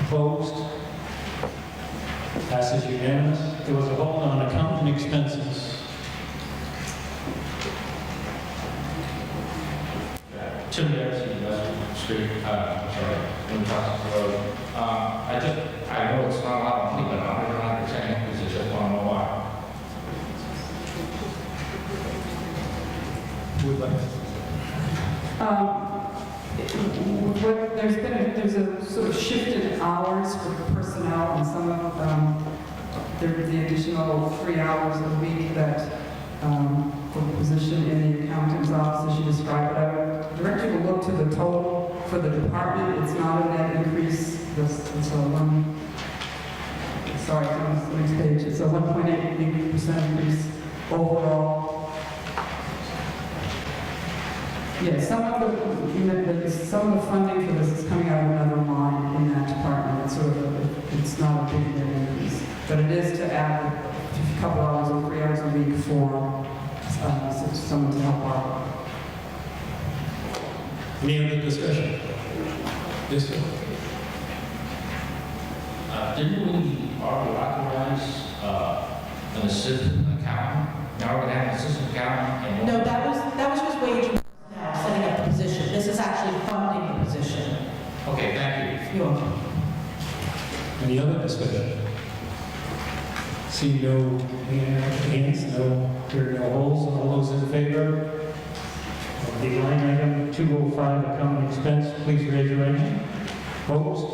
Opposed? Passes unanimous. There was a hold on accountant expenses. 2 years in West Street, in Johnson Road. I know it's not a lot of money, but 100% increase, I just want to know why. Who would like There's a sort of shift in hours for personnel, and some of the additional 3 hours a week that for the position in the accountant's office, as you described it. I would direct you to look to the total for the department. It's not a net increase. It's a sorry, on the next page. It's a 1.8% increase overall. Yeah, some of the funding for this is coming out of another line in that department. It's not a big net increase, but it is to add a couple hours or 3 hours a week for someone to help out. Any other discussion? Yes, sir. Didn't we already authorize an assistant accountant? Now we're going to have an assistant accountant? No, that was just wage and personnel, setting up the position. This is actually funding the position. Okay, thank you. You're welcome. Any other discussion? See no hands, there are no holds. All those in favor of the line item 205 accounting expense, please raise your right hand. Opposed?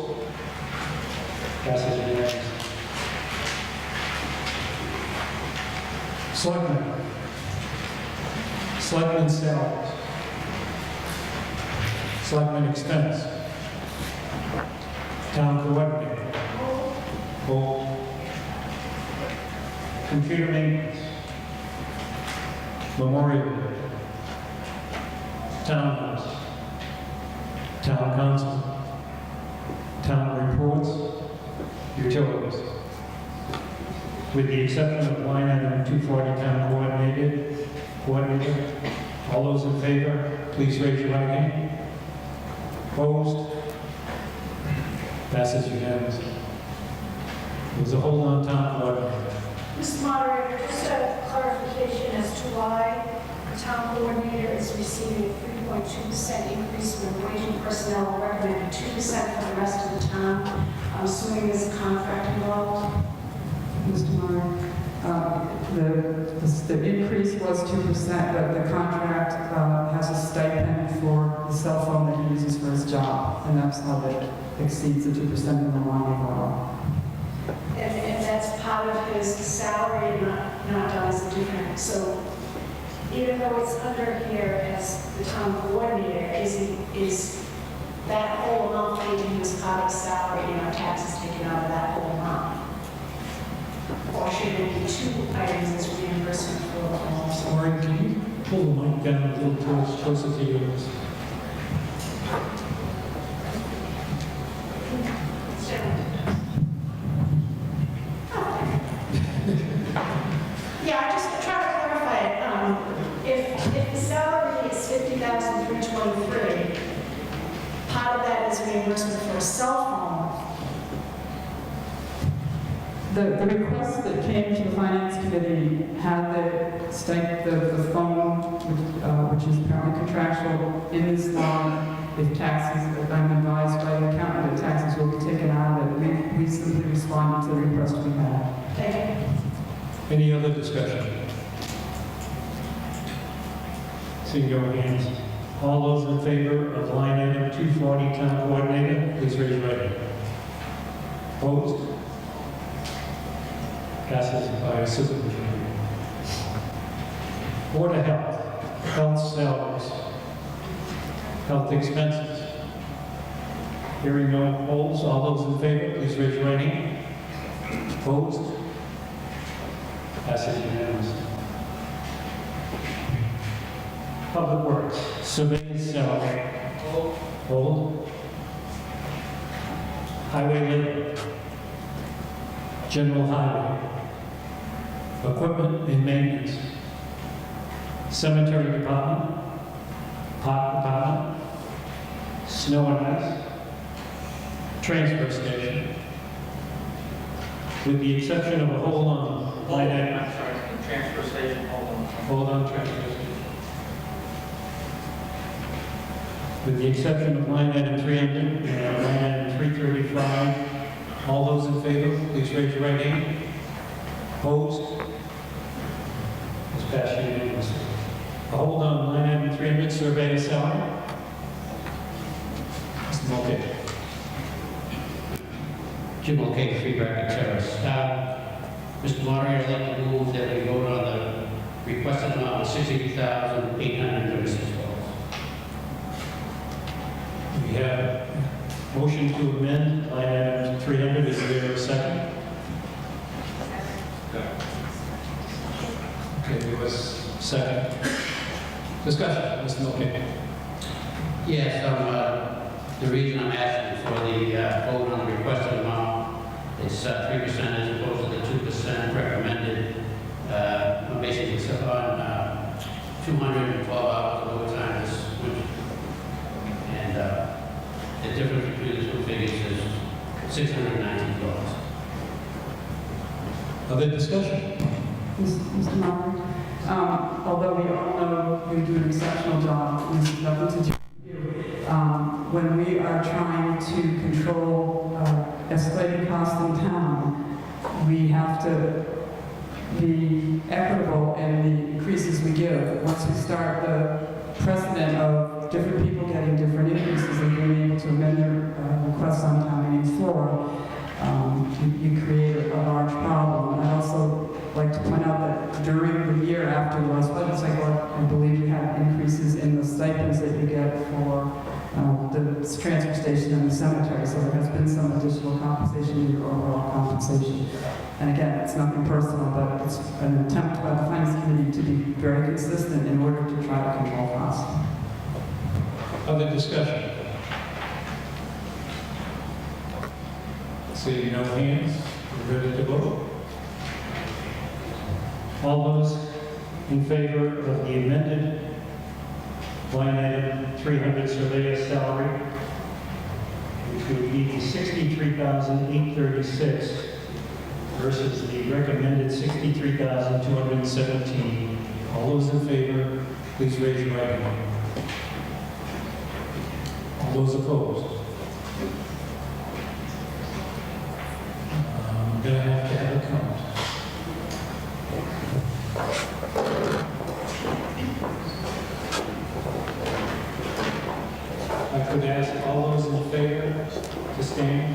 Passes unanimously. Selectmen salaries. Selectmen expense. Town coordinator. Hold. Computer maintenance. Memorial Day. Townhouse. Town council. Town reports. Utilities. With the exception of line item 240, town coordinator. All those in favor, please raise your right hand. Opposed? Passes unanimously. There's a hold on town coordinator. Mr. Moderator, just a clarification as to why the town coordinator is receiving a 3.2% increase when wage and personnel recommended 2% for the rest of the town. I'm assuming there's a contract involved. Mr. Murray, the increase was 2%, but the contract has a stipend for the cell phone that he uses for his job, and that's how that exceeds the 2% in the line overall. And that's part of his salary, not done as a different. So even though it's under here as the town coordinator, is that whole amount paid to him as part of salary and our taxes taken out of that whole amount? Or should there be 2 items as reimbursement for all? Sorry, can you pull the mic down a little closer to yours? Yeah, I just try to clarify it. If the salary is $50,323, part of that is reimbursement for a cell phone. The request that came to the Finance Committee had the phone, which is apparently contractual, in this line. If taxes, I'm advised by the accountant that taxes will be taken out of it. We simply responded to the request we had. Thank you. Any other discussion? Seeing no hands. All those in favor of line item 240, town coordinator, please raise your right hand. Opposed? Passes by a supermajority. Board of Health. health salaries, health expenses. Hearing no opposed, all those in favor, please raise your right hand. Opposed? Passes unanimously. Public Works, surveyor's salary. Hold. Highway labor. General highway. Equipment and maintenance. Cemetery department. Park department. Snow and ice. Transfer station. With the exception of a hold on line item. I'm sorry, transfer station, hold on. Hold on, transfer station. With the exception of line item 300 and line item 335, all those in favor, please raise your right hand. Opposed? It's passed unanimously. A hold on line item 300, surveyor salary. Mr. Mulcahy. Jim Mulcahy, 3 Bracket Terrace. Mr. Moderator, I'd like to move that we vote on the requested amount of $62,836. We have a motion to amend line item 300. Is there a second? Okay, there was second. Discussion, Mr. Mulcahy. Yes, the reason I'm asking for the vote on the requested amount is 3% as opposed to the 2% recommended. Basically, it's on 212 hours of overtime this winter. And the difference between the two figures is $619. Other discussion? Mr. Martin, although we all know you do an exceptional job, and this is nothing to do with you, when we are trying to control escalating costs in town, we have to be equitable in the increases we give. Once we start the precedent of different people getting different increases and being able to amend their requests on town meeting floor, you create a large problem. And I'd also like to point out that during the year after the last budget cycle, I believe we had increases in the stipends that you get for the transfer station and the cemetery. So there has been some additional compensation in your overall compensation. And again, it's nothing personal, but it's an attempt by the Finance Committee to be very consistent in order to try to control costs. Other discussion? Seeing no hands, we're ready to vote. All those in favor of the amended line item 300 surveyor salary, which would be $63,836 versus the recommended $63,217. All those in favor, please raise your right hand. All those opposed? I'm going to have a count. I could ask all those in favor to stand.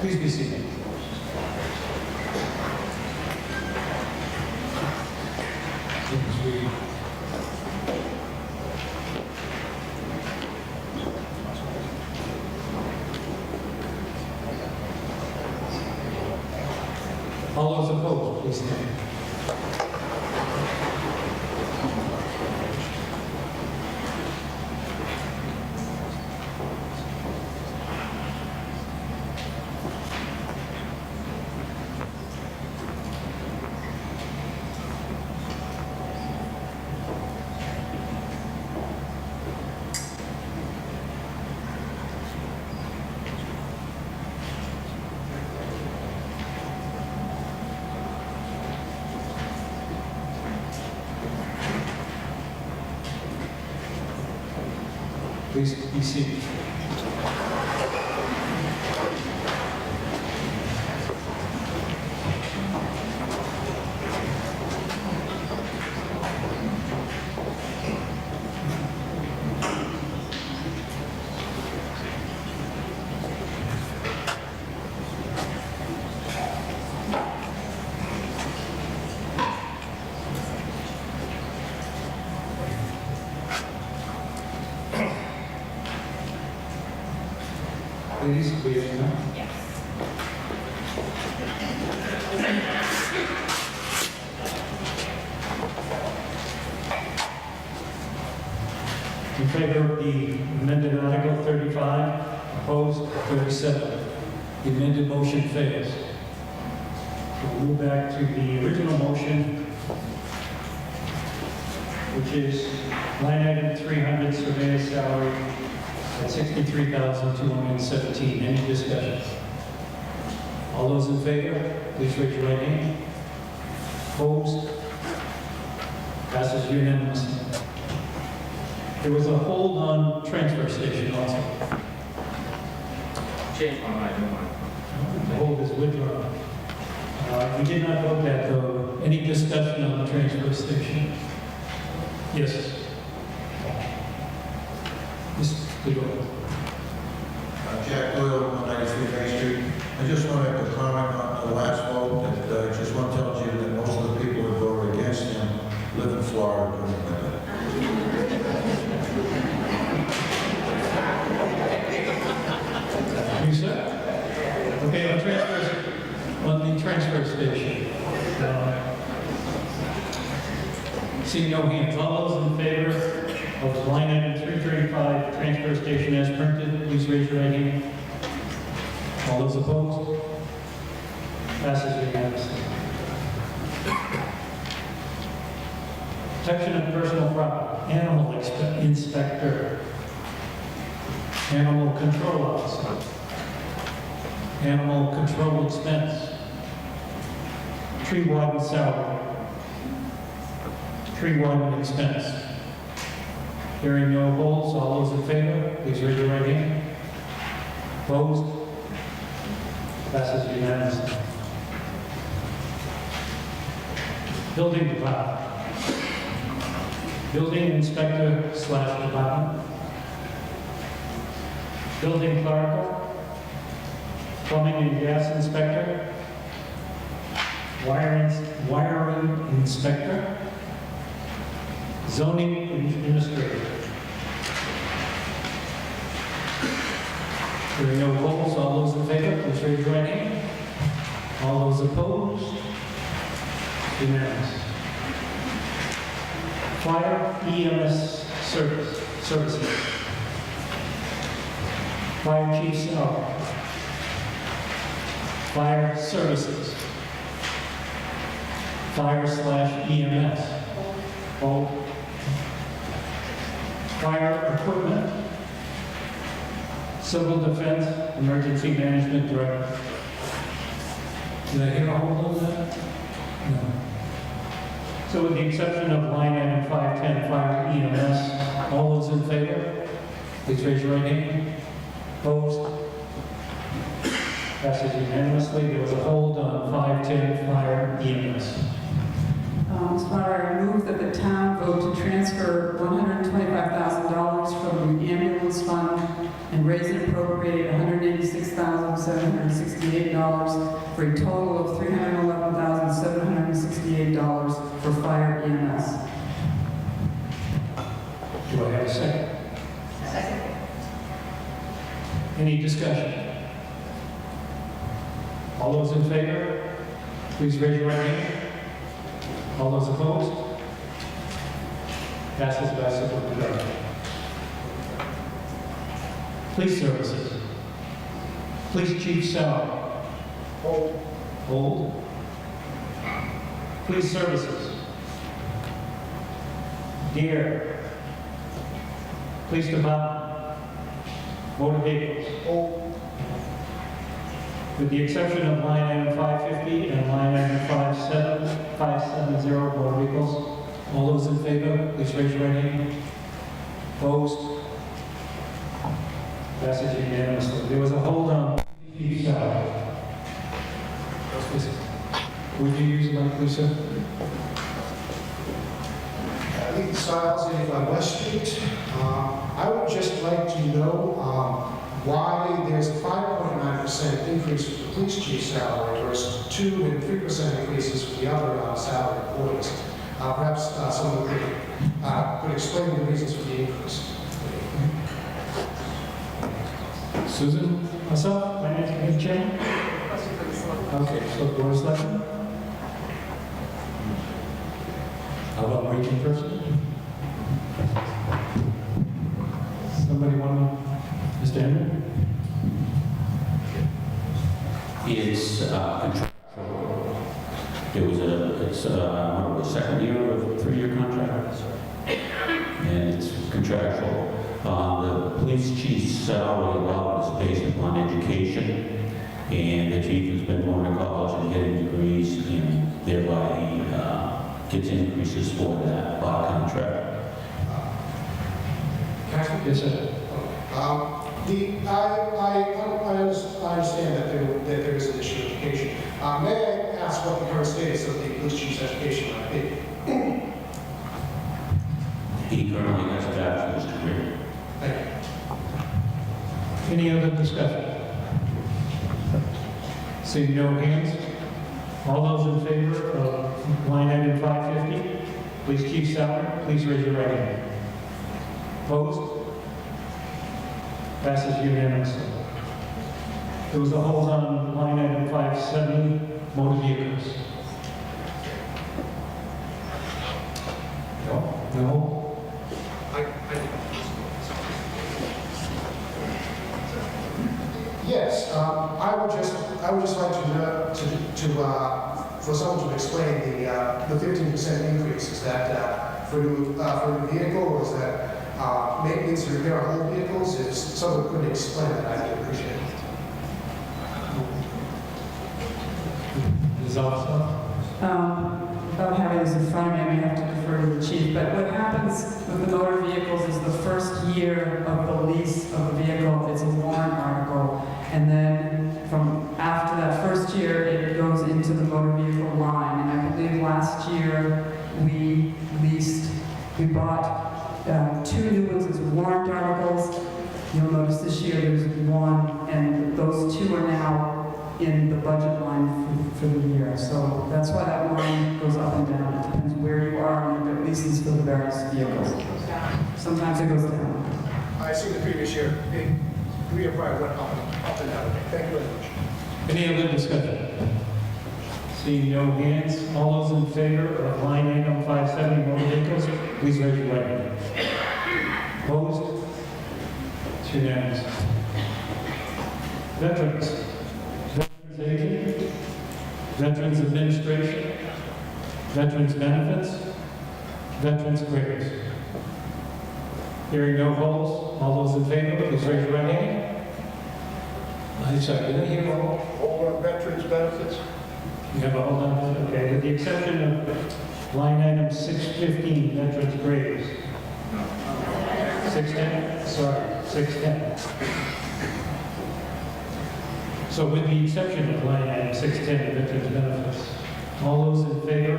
Please be seated. All those opposed, please stand. Please be seated. Ladies, please come. In favor of the amended Article 35, opposed 37. The amended motion fails. We'll move back to the original motion, which is line item 300, surveyor's salary at $63,217. Any discussion? All those in favor, please raise your right hand. Opposed? Passes unanimously. There was a hold on transfer station also. Change my mind, don't mind. The hold is withdrawn. We did not vote that though. Any discussion on the transfer station? Yes. Mr. Doyle. Jack Doyle, 193 Main Street. I just wanted to comment on the last vote that I just want to tell you that most of the people that voted against him live in Florida. You said? Okay, on the transfer station. Seeing no hands, all those in favor of line item 335, transfer station as printed, please raise your right hand. All those opposed? Passes unanimously. Protection of personal property, animal inspector, animal control officer, animal control expense, tree warden salary, tree warden expense. Hearing no holds, all those in favor, please raise your right hand. Opposed? Passes unanimously. Building department. Building inspector / department. Building clerical. Plumbing and gas inspector. Wiring inspector. Zoning administrator. There are no holds, all those in favor, please raise your right hand. All those opposed? Unanimous. Fire EMS services. Fire chief salary. Fire services. Fire / EMS. Hold. Fire equipment. Civil defense, emergency management director. Did I hear a hold on that? No. So with the exception of line item 510, fire EMS, all those in favor, please raise your right hand. Opposed? Passes unanimously. There was a hold on 510, fire EMS. Mr. Moderator, I move that the town vote to transfer $125,000 from the ambulance fund and raise and appropriate $186,768 for a total of $311,768 for fire EMS. Do I have a second? Second. Any discussion? All those in favor, please raise your right hand. All those opposed? Passes by simple majority. Police services. Police chief salary. Hold. Hold. Police services. Deer. Police department. Motor vehicles. Hold. With the exception of line item 550 and line item 570, motor vehicles. All those in favor, please raise your right hand. Opposed? Passes unanimously. There was a hold on chief salary. Would you use the mic, Lisa? Lee Stiles, 85 West Street. I would just like to know why there's a 5.9% increase for the police chief salary versus 2 and 3% increases for the other salary employees. Perhaps someone could explain the reasons for the increase. Susan? Myself? Finance Chairman? Okay, so Board of Selectmen? How about ranking person? Somebody want to, Mr. Henry? It's contractual. It's the second year of a 3-year contract. And it's contractual. The police chief's salary level is based upon education. And the chief has been going to college and getting degrees, and thereby he gets increases for that by contract. Yes, sir. I understand that there is an issue of education. May I ask what the current status of the police chief's education might be? He currently has a bachelor's degree. Thank you. Any other discussion? Seeing no hands, all those in favor of line item 550, police chief salary, please raise your right hand. Opposed? Passes unanimously. There was a hold on line item 570, motor vehicles. No? Yes, I would just like for someone to explain the 15% increase. Is that for a vehicle, or is that maintenance and repair of old vehicles? If someone could explain that, I'd appreciate it. Ms. Officer? Without having this in front of me, I may have to defer to the chief, but what happens with the motor vehicles is the first year of the lease of the vehicle, it's a warrant article, and then from after that first year, it goes into the motor vehicle line, and I believe last year we bought 2 new ones as warrant articles. You'll notice this year there's 1, and those 2 are now in the budget line for the year. So that's why that line goes up and down. It depends where you are and the leases for the various vehicles. Sometimes it goes down. I see the previous year. We have probably went up and down. Thank you very much. Any other discussion? Seeing no hands, all those in favor of line item 570, motor vehicles, please raise your right hand. Opposed? It's unanimous. Veterans. Veterans Agent, Veterans Administration, Veterans Benefits, Veterans Graves. Hearing no holds, all those in favor, please raise your right hand. I'm sorry, did I hear all? Hold on veterans benefits. You have a hold on, okay, with the exception of line item 615, Veterans Graves. 610, sorry, 610. So with the exception of line item 610, Veterans Benefits, all those in favor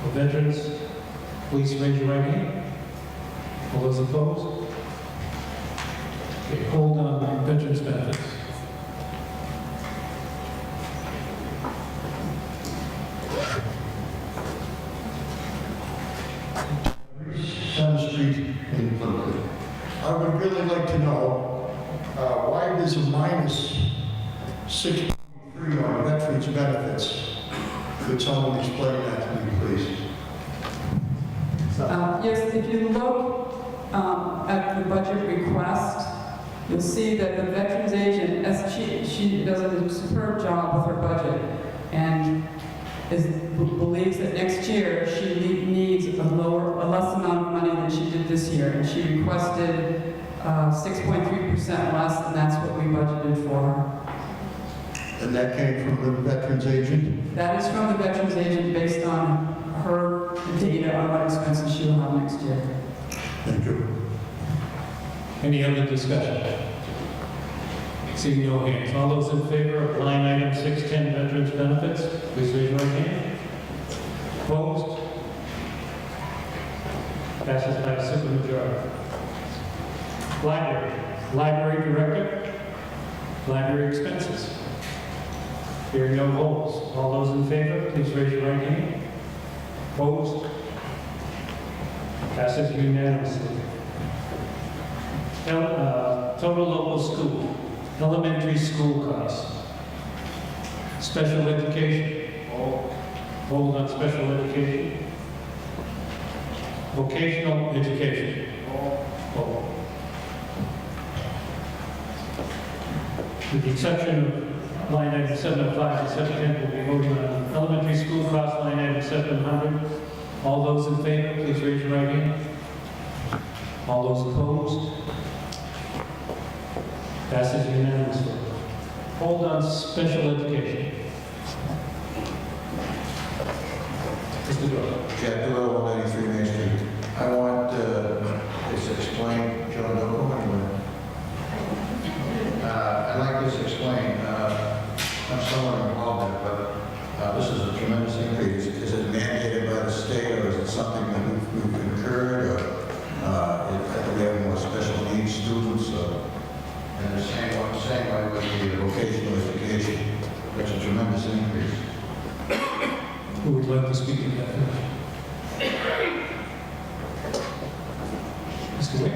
of veterans, please raise your right hand. All those opposed? Okay, hold on Veterans Benefits. Center Street in Plympton. I would really like to know why there's a minus 6.3 on veterans benefits. Could someone explain that to me, please? Yes, if you look at the budget request, you'll see that the veterans agent, as she does a superb job with her budget, and believes that next year she needs a less amount of money than she did this year, and she requested 6.3% less, and that's what we budgeted for her. And that came from the veterans agent? That is from the veterans agent based on her data on what expenses she will have next year. Thank you. Any other discussion? Seeing no hands. All those in favor of line item 610, veterans benefits, please raise your right hand. Opposed? Passes by a simple majority. Library director, library expenses. Hearing no holds. All those in favor, please raise your right hand. Opposed? Passes unanimously. Total local school, elementary school costs. Special education, hold on special education. Vocational education, hold. With the exception of line item 705 and 710, will be voting on elementary school cost line item 700. All those in favor, please raise your right hand. All those opposed? Passes unanimously. Hold on special education. Mr. Doyle. Jack Doyle, 193 Main Street. I want this explained, John Doyle, anyway. I'd like this explained. I'm somewhat involved in it, but this is a tremendous increase. Is it mandated by the state, or is it something that we've incurred, or do we have more special needs students? And the same way with the vocational education, that's a tremendous increase. Who would like to speak to that? Mr. Wick?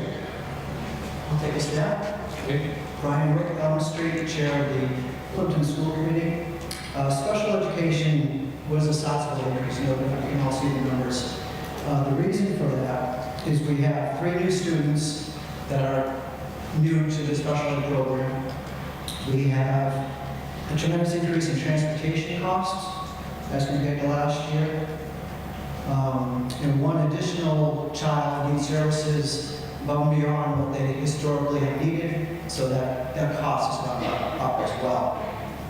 I'll take a stab. Okay. Brian Wick, Elm Street, Chair of the Plympton School Committee. Special education was a sizable increase. You can all see the numbers. The reason for that is we have 3 new students that are new to the special ed program. We have a tremendous increase in transportation costs as compared to last year. And 1 additional child needs services above and beyond what they historically have needed, so that cost has gone up as well.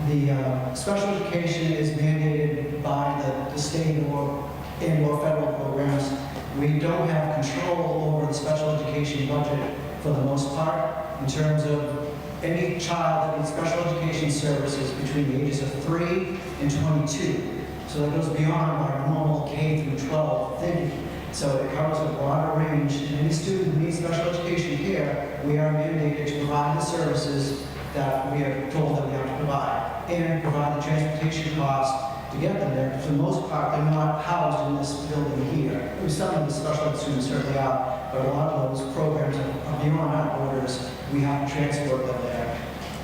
The special education is mandated by the state and/or federal programs. We don't have control over the special education budget for the most part, in terms of any child that needs special education services between the ages of 3 and 22. So that goes beyond our normal K through 12 thinking. So it covers a broader range. And any student who needs special education care, we are mandated to provide the services that we are told that we have to provide, and provide the transportation costs to get them there. For the most part, they're not housed in this building here. Some of the special ed students certainly are, but a lot of those programs are beyond our borders. We have to transport them there.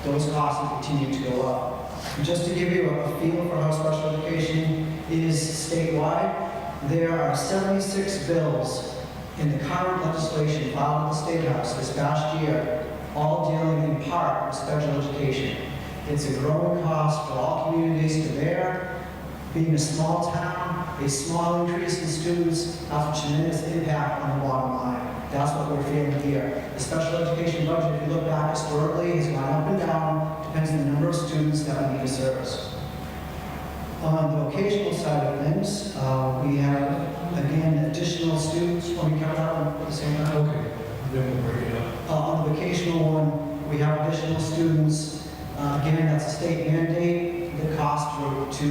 Those costs will continue to go up. Just to give you a feel for how special education is statewide, there are 76 bills in the current legislation filed in the State House this past year, all dealing in part with special education. It's a growing cost for all communities to bear. Being a small town, a small increase in students has a tremendous impact on the bottom line. That's what we're feeling here. The special education budget, if you look back historically, has gone up and down, depends on the number of students that we need to service. On the vocational side of things, we have, again, additional students. When we cover that one at the same time? Okay, then we'll break it up. On the vocational one, we have additional students. Again, that's a state mandate. The cost to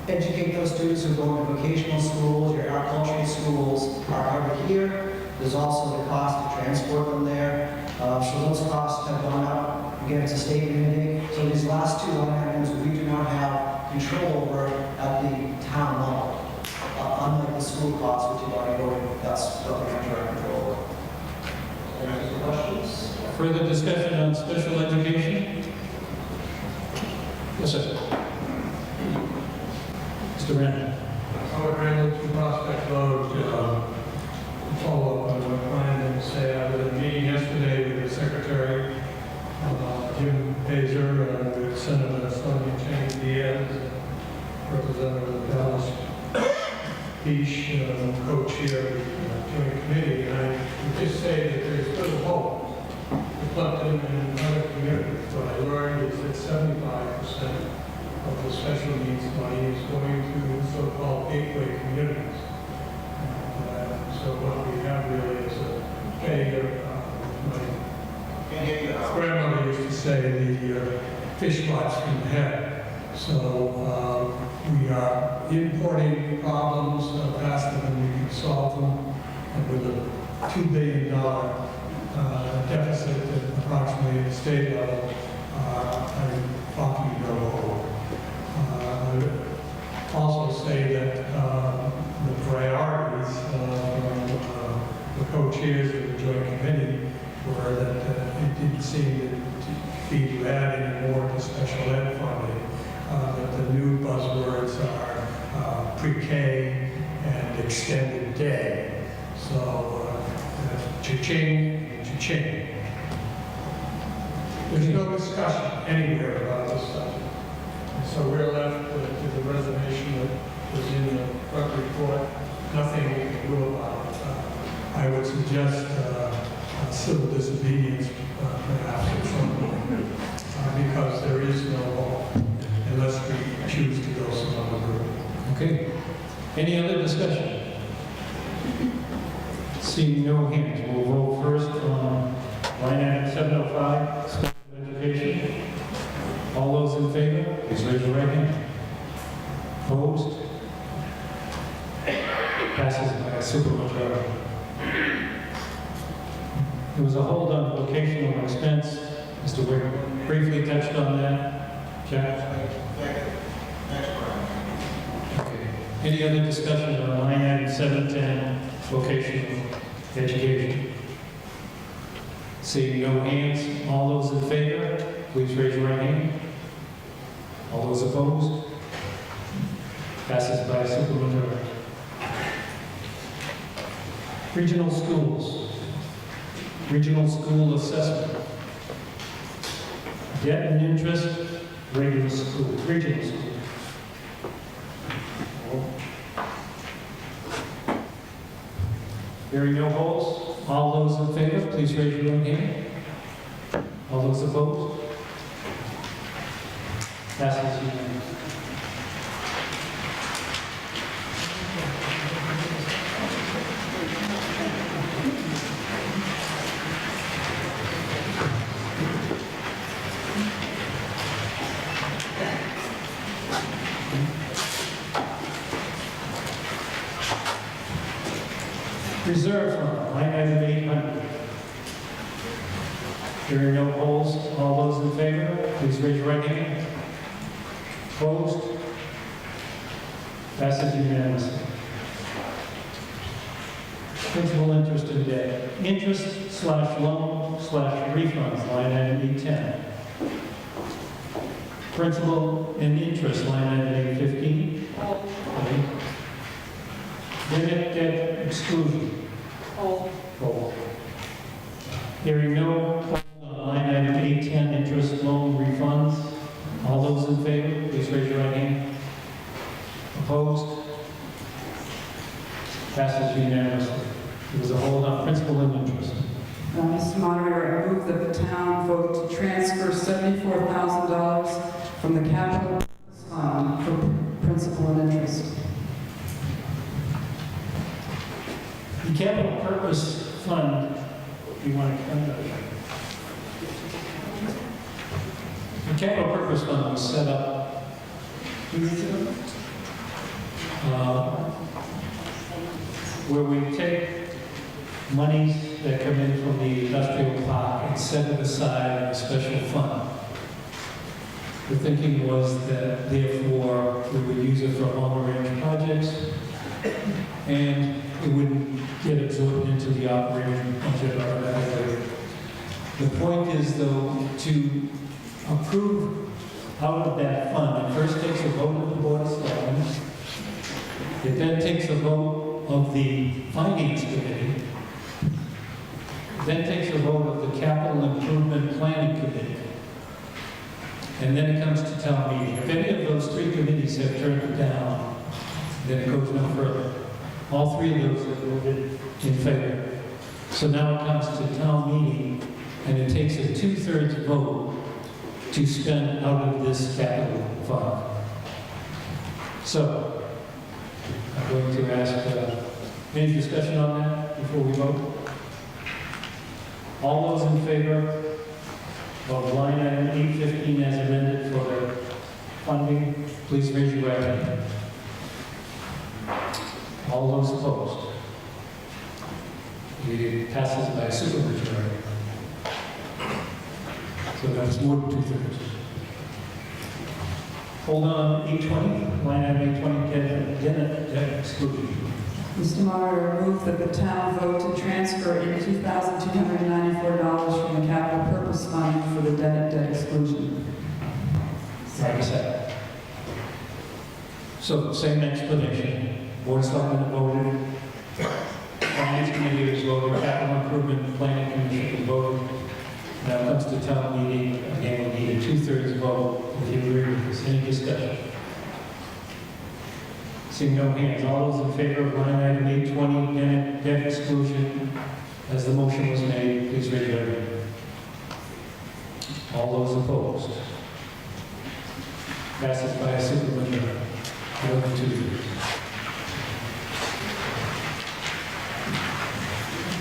educate those students who go to vocational schools, your agricultural schools are covered here. There's also the cost to transport them there. So those costs have gone up. Again, it's a state mandate. So these last 2 line items we do not have control over at the town level. Unlike the school costs, which you've already voted, that's what we have direct control over. Any questions? Further discussion on special education? Yes, sir. Mr. Randall. Howard Randall, 2 Prospect Road, follow up on what Brian said. I was at a meeting yesterday with the Secretary, Jim Hazer, with Senator Sonia Chang Diaz, Representative Dallas Beach, co-chair of the Joint Committee. And I would just say that there's little hope for Plympton and other communities. What I learned is that 75% of the special needs money is going to so-called gateway communities. So what we have really is a failure. My grandmother used to say, the fish rots from the head. So we are importing problems faster than we can solve them, and with a $2 billion deficit approximately at the state level, I'm talking to go. I would also say that the priorities from the co-chairs of the joint committee were that it didn't seem to be to add any more to special ed funding. That the new buzzwords are pre-K and extended day. So, cha-ching, cha-ching. There's no discussion anywhere about this stuff. So we're left to the resignation that was in the front report. Nothing we can do about it. I would suggest civil disobedience perhaps at some point, because there is no law unless we choose to go some other route. Okay. Any other discussion? Seeing no hands, we'll vote first on line item 705, special education. All those in favor, please raise your right hand. Opposed? Passes by a supermajority. There was a hold on vocational expense. Mr. Wick briefly touched on that. Jack? Okay. Any other discussion on line item 710, vocational education? Seeing no hands, all those in favor, please raise your right hand. All those opposed? Passes by a supermajority. Regional schools. Regional school assessment. Debt and interest, regular school, regional school. Hearing no holds, all those in favor, please raise your right hand. All those opposed? Passes unanimously. Reserve fund, line item 800. Hearing no holds, all those in favor, please raise your right hand. Opposed? Passes unanimously. Principal interest and debt. Interest slash loan slash refunds, line item 810. Principal and interest, line item 815. Okay. Debt exclusion. Hold. Hearing no hold on line item 810, interest loan refunds. All those in favor, please raise your right hand. Opposed? Passes unanimously. There was a hold on principal and interest. Mr. Moderator, I move that the town vote to transfer $74,000 from the capital fund for principal and interest. The capital purpose fund, you want to come up? The capital purpose fund was set up 2 years ago, where we take monies that come in from the industrial park and set it aside in a special fund. The thinking was that therefore we would use it for long-range projects and it wouldn't get absorbed into the operating budget automatically. The point is, though, to approve out of that fund, it first takes a vote of the Board of Selectmen. It then takes a vote of the Finance Committee. Then takes a vote of the Capital Improvement Planning Committee. And then it comes to town meeting. If any of those 3 committees have turned it down, then it goes no further. All 3 of those have voted in favor. So now it comes to town meeting, and it takes a 2/3 vote to spend out of this capital fund. So, I'm going to ask, any discussion on that before we vote? All those in favor, Of line item 815 as amended for the funding, please raise your right hand. All those opposed? It passes by a supermajority. So that's more than 2/3. Hold on, 820, line item 820, debt exclusion. Mr. Moderator, I move that the town vote to transfer $82,294 from the capital purpose fund for the debt exclusion. Like I said. So, same explanation. Board of Selectmen voted. Finance Committee was voted. Capital Improvement Planning Commission was voted. Now it comes to town meeting. Again, we need a 2/3 vote. If you agree with this, any discussion? Seeing no hands, all those in favor of line item 820, debt exclusion, as the motion was made, please raise your hand. All those opposed? Passes by a supermajority. 11-2.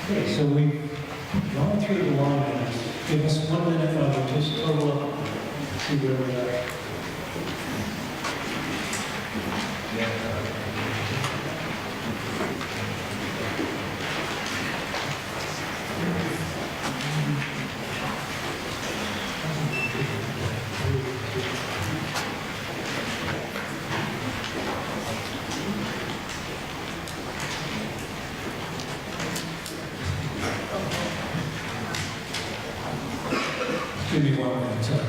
Okay, so we've gone through the line items. Give us 1 minute, we'll just total up, see where we are. Give me 1 minute, sorry.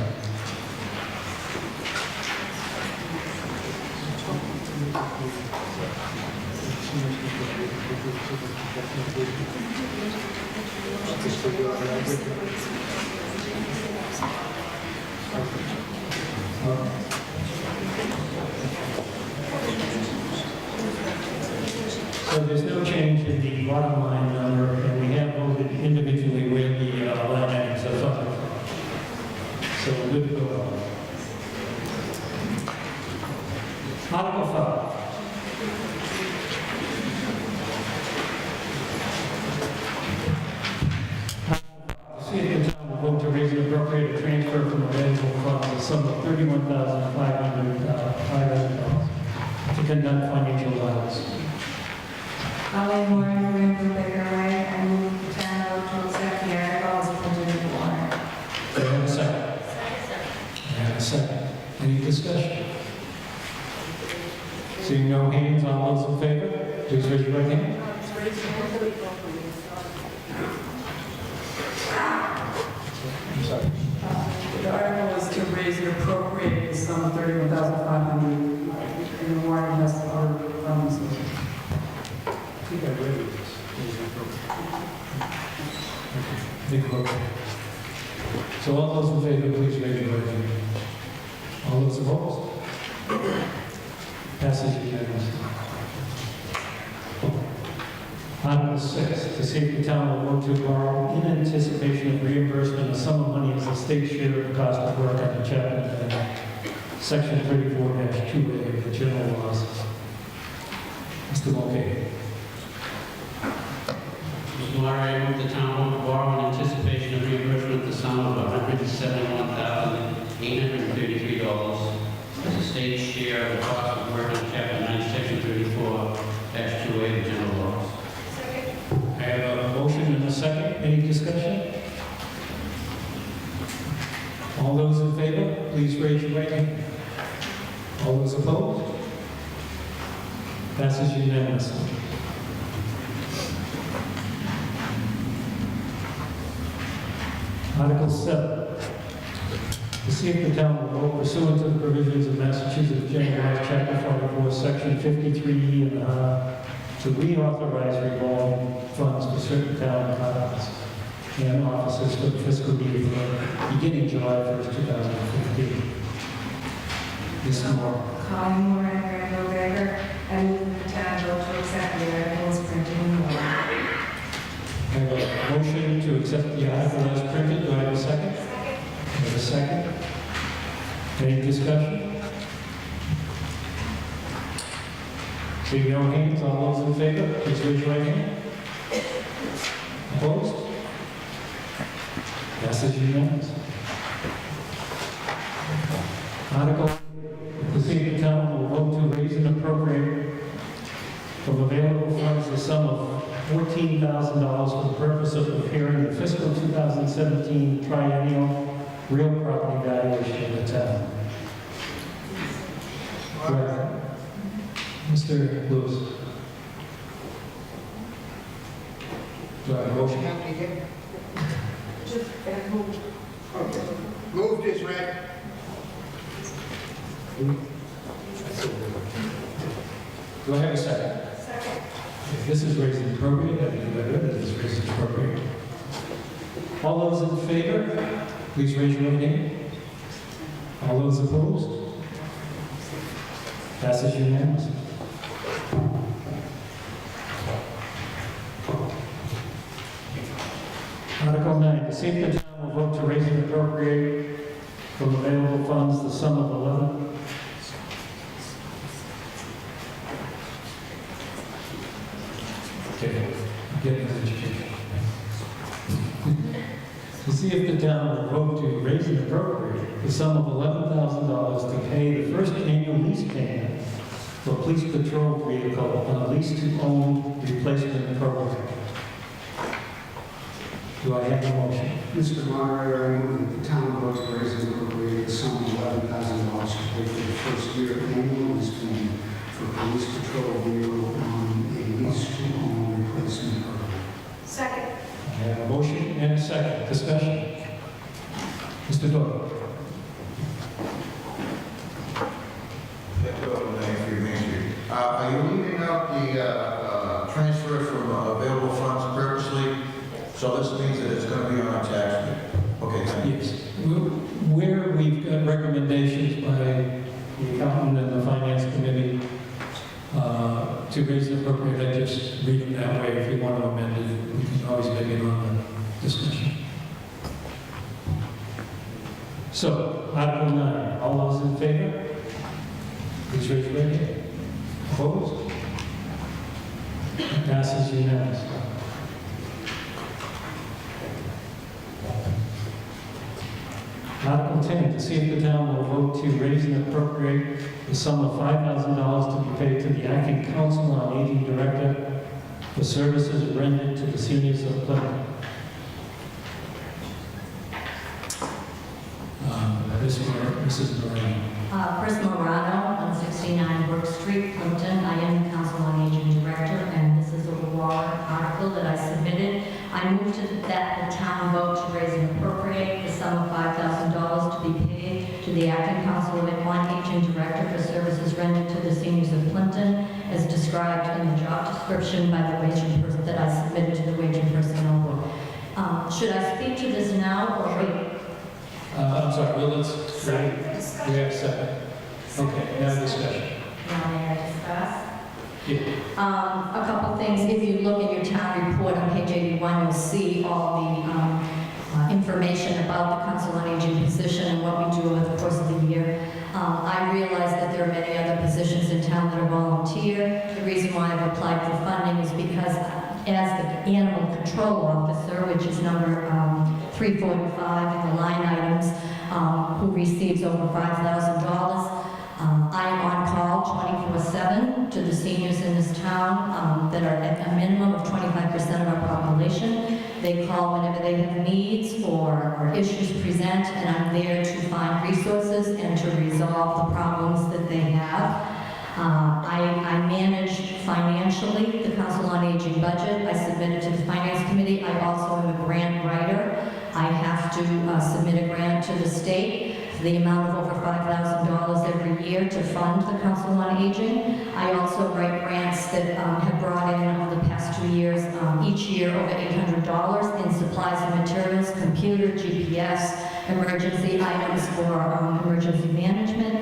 So there's no change in the bottom line number, and we have voted individually where the line items are funded from. So we're good to go on. Article 5. See if the town will vote to raise and appropriate a transfer from available funds the sum of $31,500 to conduct financial audits. Colleen Moore, November Baker Way, I move the town vote to accept the article as printed in the warrant. Do I have a second? I have a second. Any discussion? Seeing no hands, all those in favor, please raise your right hand. I'm sorry. The article is to raise and appropriate the sum of $31,500, and the warrant has other funds. I think I read this. Big vote. So all those in favor, please raise your right hand. All those opposed? Passes unanimously. Article 6, to see if the town will vote to borrow in anticipation of reimbursement of sum of money as the state share of the cost of work under Chapter 9, Section 34-2A of the general laws. Mr. Mulcahy. Mr. Moderator, I move the town vote to borrow in anticipation of reimbursement of the sum of $171,833 as the state's share of the cost of work on Chapter 9, Section 34-2A of the general laws. I have a motion and a second. Any discussion? All those in favor, please raise your right hand. All those opposed? Passes unanimously. Article 7. To see if the town will vote pursuant to the provisions of Massachusetts General Laws, Chapter 44, Section 53E and to reauthorize revolving funds for certain town departments and offices for the fiscal year beginning July 1st, 2015. Ms. Moore. Colleen Moore, November Baker, I move the town vote to accept the article as printed in the warrant. I have a motion to accept the article as printed. Do I have a second? I have a second. Any discussion? Seeing no hands, all those in favor, please raise your right hand. Opposed? Passes unanimously. Article to see if the town will vote to raise and appropriate from available funds the sum of $14,000 for the purpose of preparing the fiscal 2017 triennial real property valuation of the town. Right. Mr. Lewis. Do I have a motion? Moved is read. Do I have a second? Second. If this is raised and appropriate, I believe I read that this is raised and appropriate. All those in favor, please raise your right hand. All those opposed? Passes unanimously. Article 9, to see if the town will vote to raise and appropriate from available funds the sum of 11. Okay, getting an education. To see if the town will vote to raise and appropriate the sum of $11,000 to pay the first annual lease payment for a police patrol vehicle on a lease-to-own replacement program. Do I have a motion? Mr. Moderator, I move that the town vote to raise and appropriate the sum of $11,000 to pay for the first year annual lease payment for police patrol vehicle on a lease-to-own replacement program. Second. I have a motion and a second. Discussion. Mr. Doyle. Are you leaving out the transfer from available funds purposely? So this means that it's going to be on our tax bill? Okay, thank you. Yes. Where we've got recommendations by the accountant and the finance committee to raise and appropriate, I just read them that way. If you want to amend it, we can always make it on the discussion. So, Article 9, all those in favor? Please raise your right hand. Opposed? It passes unanimously. Article 10, to see if the town will vote to raise and appropriate the sum of $5,000 to be paid to the acting council on aging director for services rendered to the seniors of Plympton. Mrs. Moreno. Chris Morano, 169 Brook Street, Plympton. I am the Council on Aging Director, and this is a warrant article that I submitted. I move that the town vote to raise and appropriate the sum of $5,000 to be paid to the Acting Council on Aging Director for services rendered to the seniors of Plympton, as described in the job description by the wage and that I submitted to the Wage and Personnel Board. Should I speak to this now or wait? I'm sorry, well, let's, we have a second. Okay, now discussion. Now may I discuss? Yeah. A couple things. If you look at your town report on page 81, you'll see all the information about the Council on Aging position and what we do over the course of the year. I realize that there are many other positions in town that are volunteer. The reason why I've applied for funding is because as the Animal Control Officer, which is number 345 in the line items, who receives over $5,000, I am on call 24/7 to the seniors in this town that are at a minimum of 25% of our population. They call whenever they have needs or issues present, and I'm there to find resources and to resolve the problems that they have. I manage financially the Council on Aging budget. I submit it to the Finance Committee. I also am a grant writer. I have to submit a grant to the state for the amount of over $5,000 every year to fund the Council on Aging. I also write grants that have brought in over the past 2 years, each year over $800 in supplies and materials, computer, GPS, emergency items for emergency management.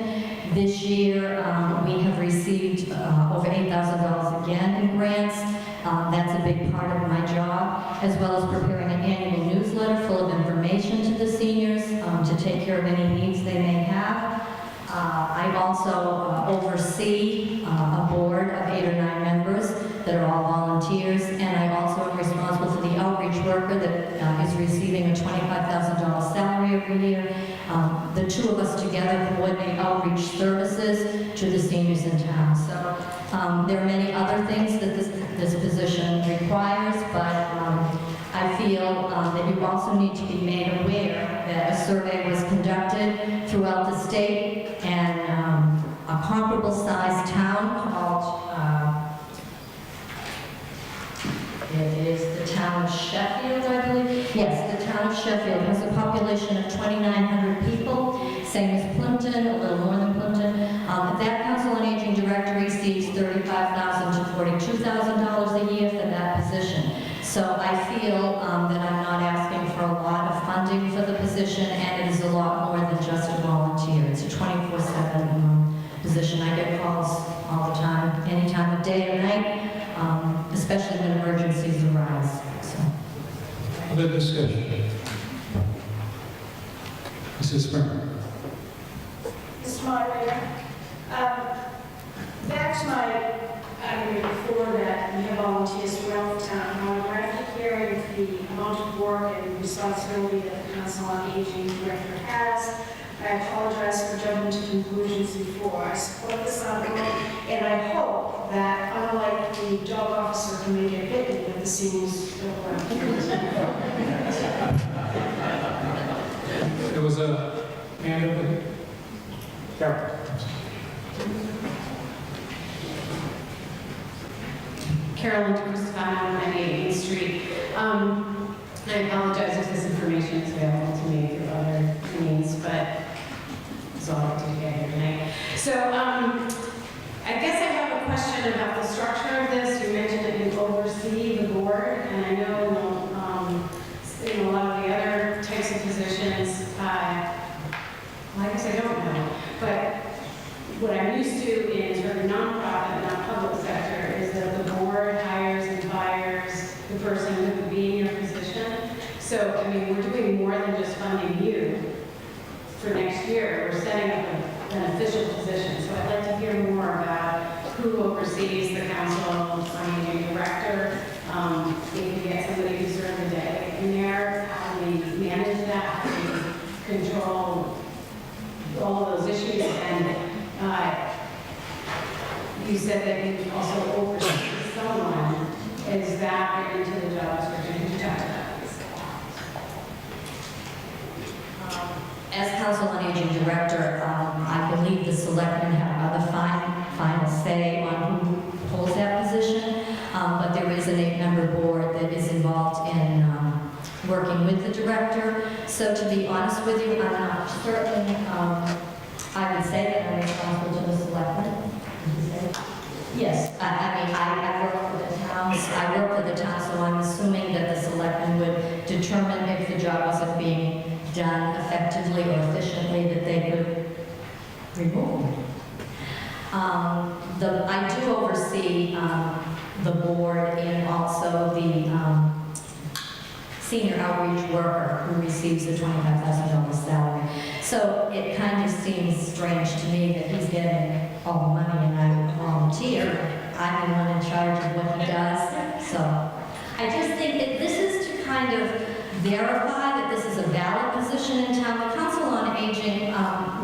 This year, we have received over $8,000 again in grants. That's a big part of my job, as well as preparing an annual newsletter full of information to the seniors to take care of any needs they may have. I also oversee a board of 8 or 9 members that are all volunteers, and I also am responsible for the outreach work worker that is receiving a $25,000 salary every year. The two of us together coordinate outreach services to the seniors in town. So there are many other things that this position requires, but I feel that you also need to be made aware that a survey was conducted throughout the state, and a comparable sized town called, it is the town of Sheffield, I believe. Yes, the town of Sheffield has a population of 2,900 people, same as Plympton, a little more than Plympton. That Council on Aging Director receives $35,000 to $42,000 a year for that position. So I feel that I'm not asking for a lot of funding for the position, and it is a lot more than just a volunteer. It's a 24/7 position. I get calls all the time, any time of day or night, especially when emergencies arise. So. Other discussion? Mrs. Springer. Mr. Moderator, back to my argument before that we have volunteers throughout the town. However, after hearing the amount of work and responsibility that the Council on Aging Director has, I apologize for jumping to conclusions before. I support this article, and I hope that, unlike the dog officer who may get bitten with the seniors program. There was a hand over here. Carol. Carolyn Cristofano, 98 Main Street. I apologize if this information is available to me through other means, but it's all I did get here tonight. So I guess I have a question about the structure of this. You mentioned that you oversee the board, and I know in a lot of the other types of positions, well, I guess I don't know, but what I'm used to in sort of nonprofit, non-public sector is that the board hires and fires the person who would be in your position. So, I mean, we're doing more than just funding you for next year. We're setting up an official position. So I'd like to hear more about who oversees the Council on Aging Director. If you get somebody who served a day in there, how do we manage that? How do we control all of those issues? And you said that you also oversee someone. Is that written into the job description? Could you talk to that, please? As Council on Aging Director, I believe the selectmen have the final say on who holds that position, but there is an 8-member board that is involved in working with the director. So to be honest with you, I'm not certain. I would say that I'm responsible to the selectmen. Yes, I mean, I work for the towns. I work for the town, so I'm assuming that the selectmen would determine if the job wasn't being done effectively or efficiently, that they could remove me. I do oversee the board and also the senior outreach worker who receives a $25,000 salary. So it kind of seems strange to me that he's getting all the money and I volunteer. I'm the one in charge of what he does. So I just think that this is to kind of verify that this is a valid position in town. The Council on Aging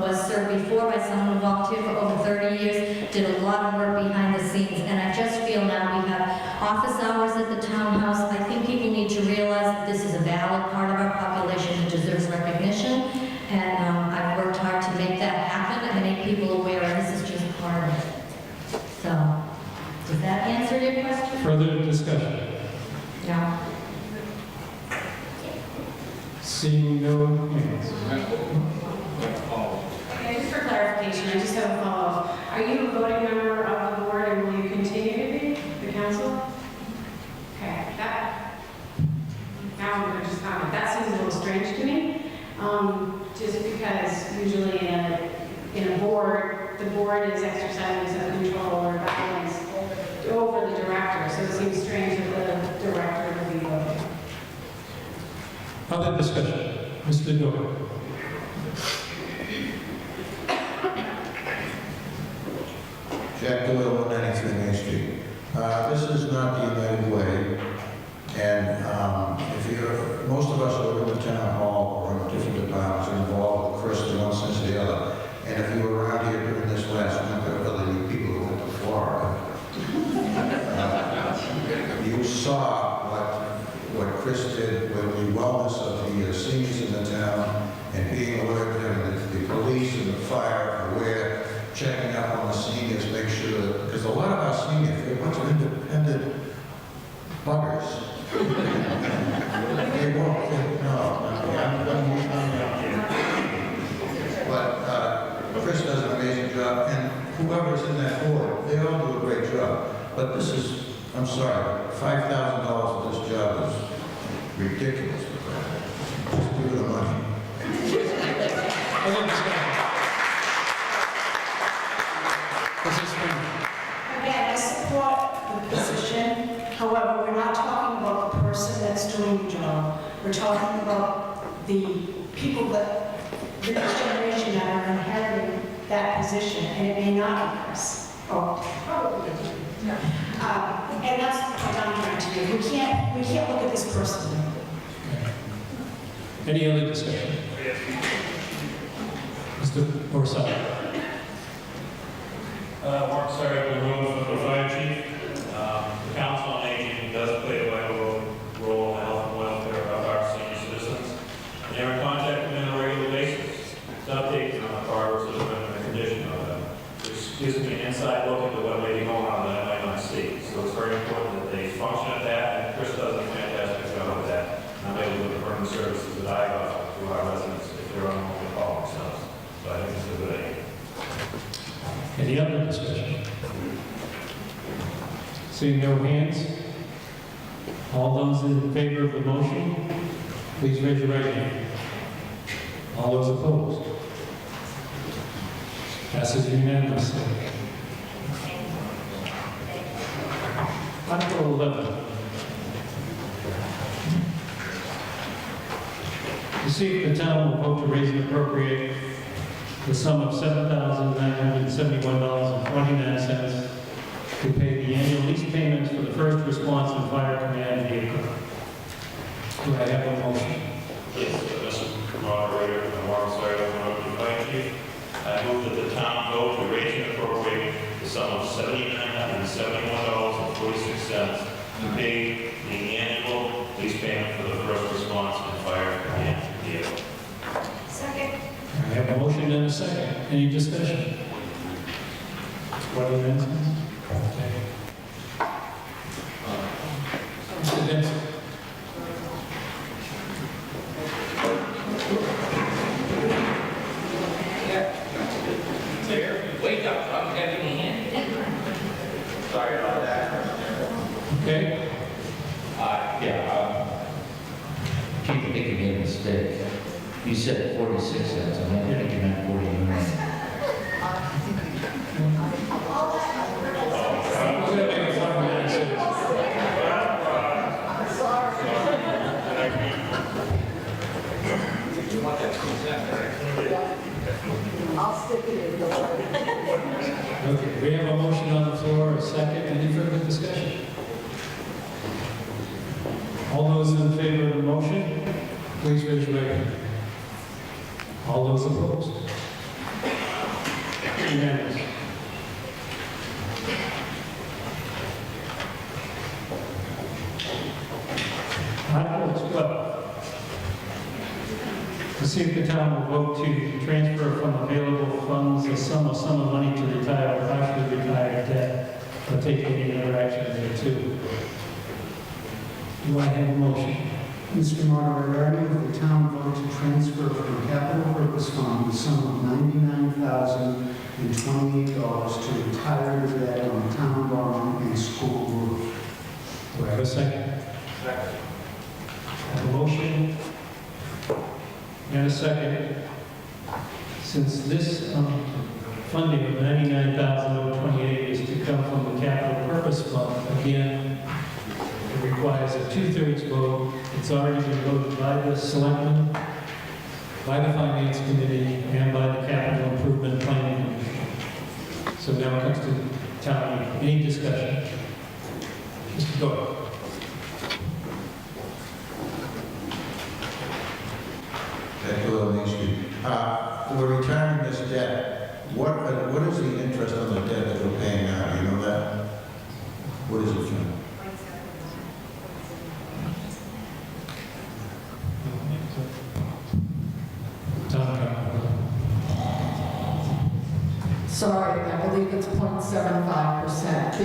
was served before by someone who volunteered for over 30 years, did a lot of work behind the scenes, and I just feel now we have office hours at the townhouse. I think people need to realize that this is a valid part of our population that deserves recognition, and I've worked hard to make that happen and make people aware, and this is just part of it. So, does that answer your question? Further discussion? Yeah. Seeing no hands. Okay, just for clarification, I just have a follow-up. Are you a voting member of the board and will you continue to be, the council? Okay, now I'm going to just comment. That seems a little strange to me, just because usually in a board, the board is exercising some control or guidance over the director, so it seems strange that the director would be voting. Other discussion? Mr. Doyle. Jack Doyle, 193 Main Street. This is not the United Way, and if you're most of us who are in the town hall or in different departments are involved with Chris in one sense or the other. And if you were around here during this last winter, other you people who went to Florida, you saw what Chris did with the wellness of the seniors in the town and being alert to them, the police and the fire are aware, checking up on the seniors, make sure that, because a lot of our seniors, they're a bunch of independent buggers. They won't, but Chris does an amazing job, and whoever's in that board, they all do a great job. But this is, I'm sorry, $5,000 for this job is ridiculous. Just give it the money. Again, I support the position. However, we're not talking about the person that's doing the job. We're talking about the people that, the next generation that are inheriting that position, and it may not be Chris. Oh, probably. And that's what I'm trying to do. We can't look at this personally. Any other discussion? Mr. Orsatti. Mark Sarah, the room for the fire chief. The council on aging does play a vital role in the health and welfare of our senior citizens. And they're in contact with them on a regular basis. It's updates on the progress of them and the condition of them, which gives me an inside look into what may be going on that I might not see. So it's very important that they function at that, and Chris does a fantastic job with that. And I'm able to confirm the services that I offer to our residents if they're unable to call themselves. So I think it's a good idea. Any other discussion? Seeing no hands, all those in favor of the motion, please raise your right hand. All those opposed? Passes unanimously. Article 11. To see if the town will vote to raise and appropriate the sum of $7,971.29 to pay the annual lease payments for the first response and fire command vehicle. Do I have a motion? Yes, Mr. Moderator, and Mark Sarah, the fire chief. I move that the town vote to raise and appropriate the sum of $7,971.46 to pay the annual lease payment for the first response and fire command vehicle. Second. I have a motion and a second. Any discussion? What amendments? Okay. Mr. Dempsey. Wake up, I'm having a hand. Sorry about that. Okay. Chief, I think you made a mistake. You said 46 cents, and I think you meant 49. I'll stick it in. Okay, we have a motion on the floor, a second. Any further discussion? All those in favor of the motion, please raise your right hand. All those opposed? Unanimous. Article 12. To see if the town will vote to transfer from available funds a sum of money to retire or partially retire debt, or take any other action thereto. Do I have a motion? Mr. Moderator, I move the town vote to transfer from capital purpose fund the sum of $99,028 to retire the debt on the town barn and school roof. Do I have a second? Second. I have a motion and a second. Since this funding of $99,028 is to come from the capital purpose fund, again, it requires a 2/3 vote. It's already been voted by the selectmen, by the finance committee, and by the capital improvement planning commission. So now it comes to town meeting. Any discussion? Mr. Doyle. on Main Street. We're retiring this debt. What is the interest on the debt that we're paying now? Do you know that? What is it, Jim? Sorry, I believe it's 0.75%.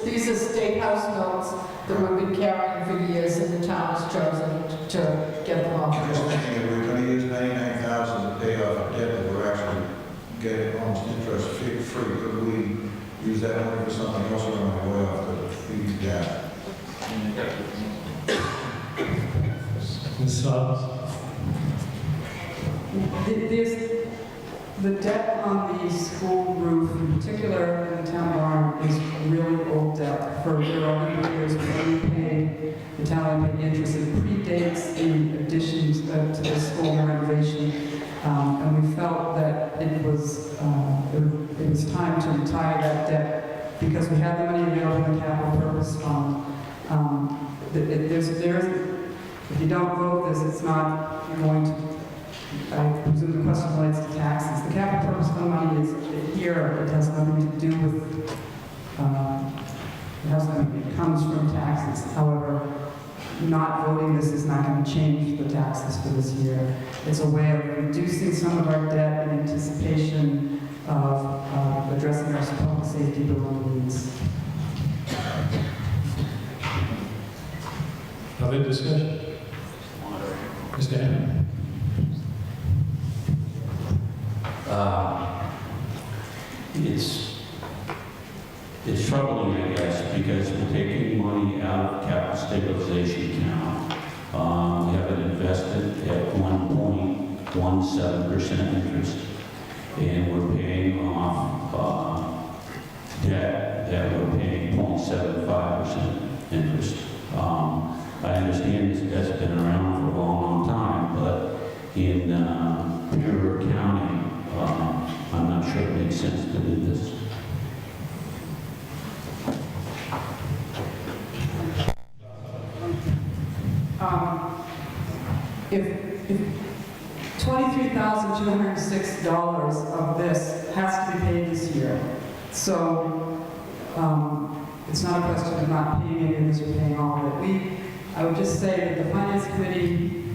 These are State House notes that we've been carrying for years, and the town has chosen to get them off. I'm just thinking, if we're going to use $99,000 to pay off a debt that we're actually getting almost interest free, could we use that money for something else or am I way off the feed gap? Ms. Stubbs? The debt on the school roof, in particular in the town barn, is really old debt. For there are many years when we paid, the town paid interest. It predates the additions to the school renovation. And we felt that it was time to retire that debt because we had the money available in the capital purpose fund. If you don't vote this, it's not going to. I presume the question relates to taxes. The capital purpose fund money is here. It has nothing to do with. It comes from taxes. However, not voting this is not going to change the taxes for this year. It's a way of reducing some of our debt in anticipation of addressing our public safety building needs. Other discussion? Mr. Hammond? It's troubling, I guess, because we're taking money out of capital stabilization account. We have it invested at 1.17% interest, and we're paying off debt that we're paying 0.75% interest. I understand this debt's been around for a long, long time, but in pure accounting, I'm not sure it makes sense to do this. If $23,206 of this has to be paid this year, so it's not a question of not paying it because you're paying all of it. I would just say that the Finance Committee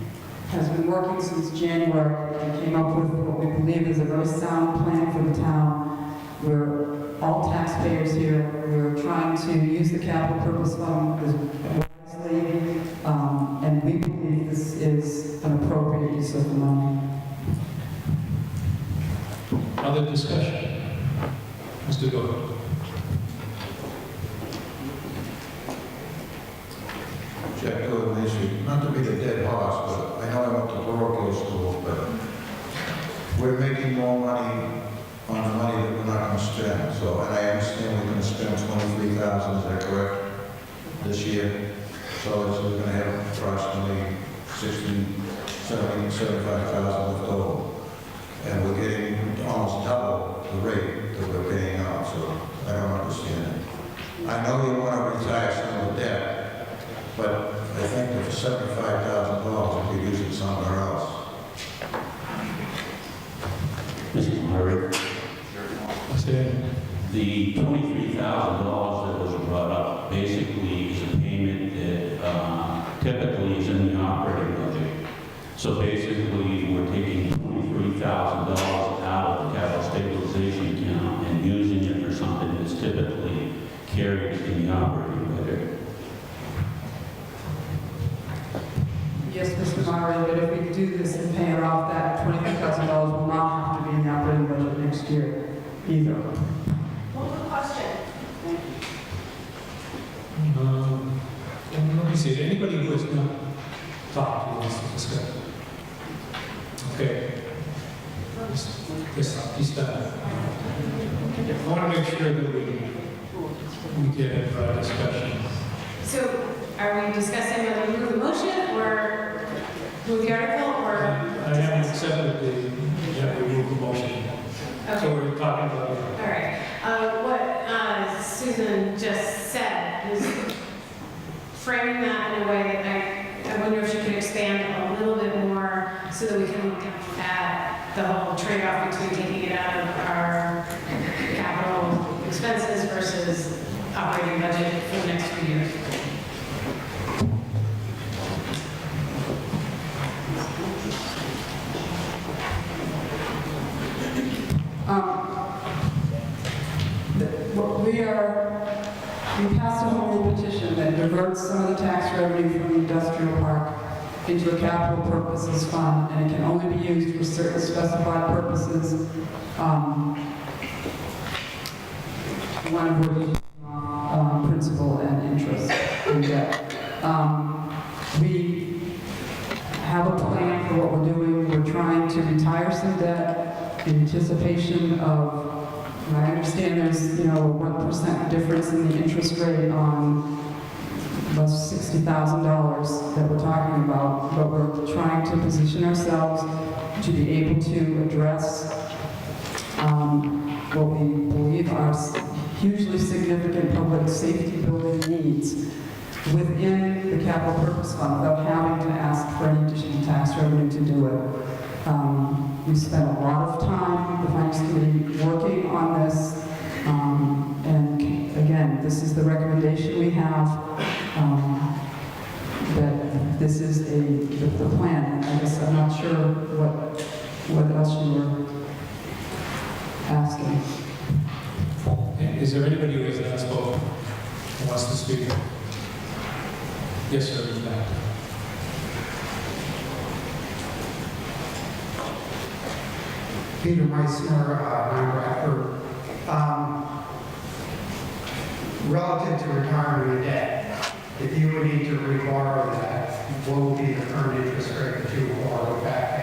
has been working since January and came up with what we believe is a very sound plan for the town. We're all taxpayers here. We're trying to use the capital purpose fund wisely, and we believe this is an appropriate use of the money. Other discussion? Mr. Gold. Jack Gold, Main Street. Not to be the dead horse, but I know I went to parochial school, but we're making more money on the money that we're not going to spend. So, and I understand we're going to spend $23,000, is that correct, this year? So we're going to have approximately $75,000 left over. And we're getting almost double the rate that we're paying out, so I don't understand it. I know you want to retire some of the debt, but I think that for $75,000, we could use it somewhere else. Mr. Murray, the $23,000 that was brought up basically is a payment that typically is in the operating budget. So basically, we're taking $23,000 out of the capital stabilization account and using it for something that's typically carried in the operating budget. Yes, Mr. Murray, but if we do this and pay it off, that $23,000 will not have to be in the operating budget next year either. What was the question? Let me see, anybody who has not talked who wants to discuss? Okay. He's done. I want to make sure that we get a discussion. So are we discussing whether we move the motion or move the article or? I haven't accepted the move the motion. Okay. So we're talking about it. All right. What Susan just said was framing that in a way that I wonder if she could expand a little bit more so that we can look at trade-off between taking it out of our capital expenses versus operating budget for the next few years. We passed a home rule petition that diverts some of the tax revenue from the industrial park into a capital purposes fund, and it can only be used for certain specified purposes. One of which is principal and interest and debt. We have a plan for what we're doing. We're trying to retire some debt in anticipation of, and I understand there's, a 1% difference in the interest rate on less $60,000 that we're talking about, but we're trying to position ourselves to be able to address what we believe are hugely significant public safety building needs within the capital purpose fund without having to ask for any additional tax revenue to do it. We spent a lot of time, the Finance Committee, working on this, and again, this is the recommendation we have, that this is the plan. I guess I'm not sure what else you were asking. Is there anybody who has not spoken who wants to speak? Yes, sir, in fact. Peter Meissner, Mount Bradford. Relative to retirement debt, if you would need to reborrow that, what would be the current interest rate that you would borrow back at?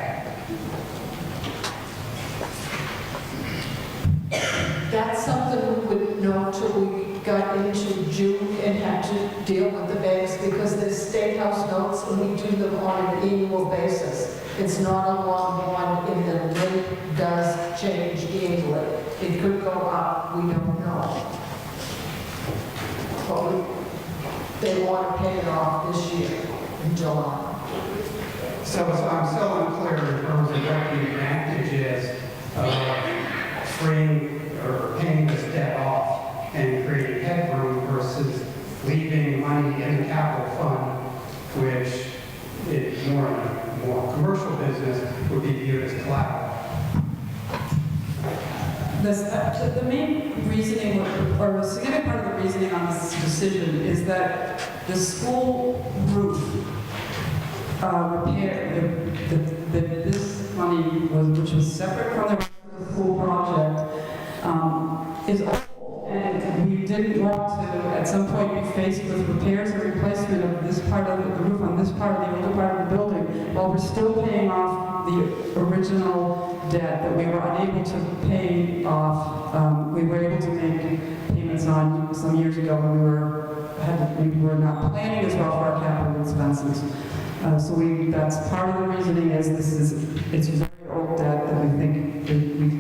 That's something we would know till we got into June and had to deal with the banks because there's state house notes and we do them on an annual basis. It's not a long one, and the rate does change annually. It could go up, we don't know. But they want to pay it off this year in July. So I'm still unclear in terms of what the advantage is of freeing or paying this debt off and creating headroom versus leaving money in the capital fund, which is more commercial business would be viewed as collateral. The main reasoning, or a significant part of the reasoning on this decision is that the school roof repair, that this money was, which was separate from the rest of the school project, is old. And we didn't want to, at some point, be faced with repairs and replacement of this part of the roof on this part of the older part of the building, while we're still paying off the original debt that we were unable to pay off. We were able to make payments on some years ago when we were not planning as well for our capital expenses. That's part of the reasoning is it's very old debt that we think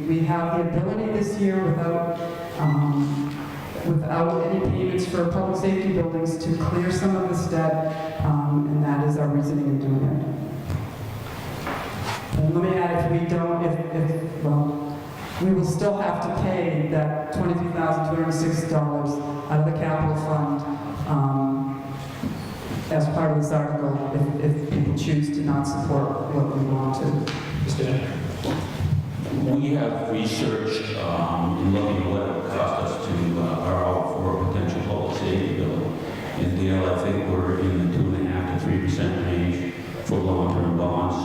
we have the ability this year without any payments for public safety buildings to clear some of this debt, and that is our reasoning in doing it. And let me add, if we don't, we will still have to pay that $23,260 out of the capital fund as part of this article if people choose to not support what we want to. We have researched in looking at what it would cost us to borrow for a potential public safety bill. And Dale, I think we're in the 2.5% to 3% range for long-term bonds.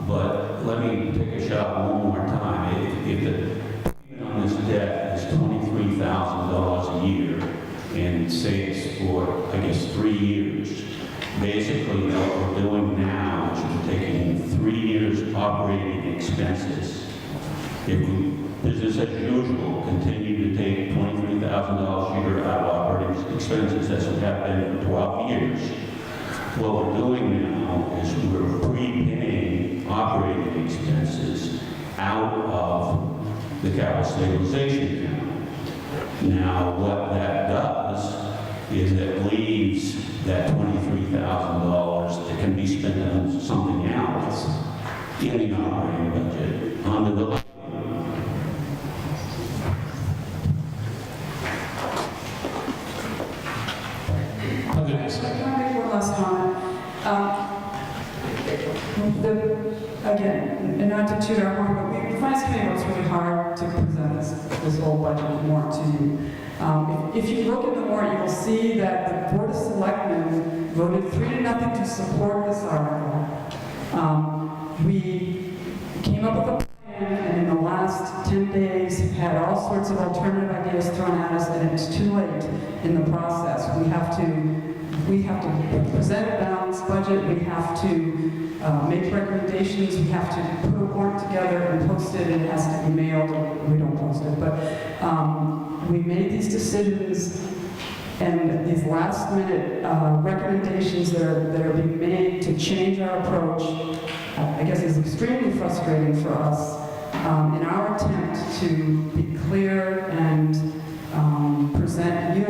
But let me take a shot one more time. If the payment on this debt is $23,000 a year and say it's for, I guess, 3 years, basically what we're doing now is we're taking 3 years operating expenses. If we, business as usual, continue to take $23,000 a year out of operating expenses, that's what happened for 12 years. What we're doing now is we're prepaying operating expenses out of the capital stabilization account. Now, what that does is it leaves that $23,000 that can be spent on something else in the operating budget under the levy. Can I make one last comment? Again, and not to toot our horn, but the Finance Committee works really hard to present this whole budget warrant to you. If you look at the warrant, you will see that the Board of Selectmen voted 3-0 to support this article. We came up with a plan, and in the last 10 days have had all sorts of alternative ideas thrown at us, and it's too late in the process. We have to present a balanced budget. We have to make recommendations. We have to put a warrant together and post it, and it has to be mailed. We don't post it, but we made these decisions, and these last-minute recommendations that are being made to change our approach, I guess, is extremely frustrating for us in our attempt to be clear and present you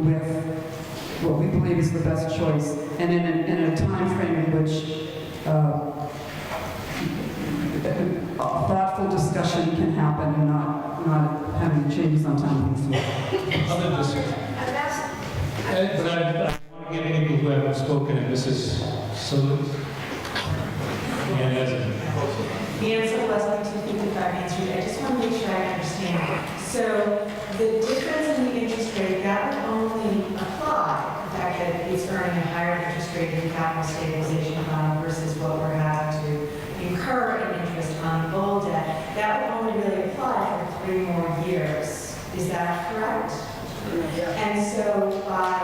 with what we believe is the best choice, and in a time frame in which thoughtful discussion can happen and not having changes on time. Other discussion. But I want to get people who haven't spoken, and Mrs. Sullivan. Answer Leslie 255 Main Street. I just want to make sure I understand. So the difference in the interest rate, that would only apply, the fact that it's earning a higher interest rate in the capital stabilization fund versus what we're having to incur in interest on the old debt. That would only really apply for 3 more years. Is that correct? And so by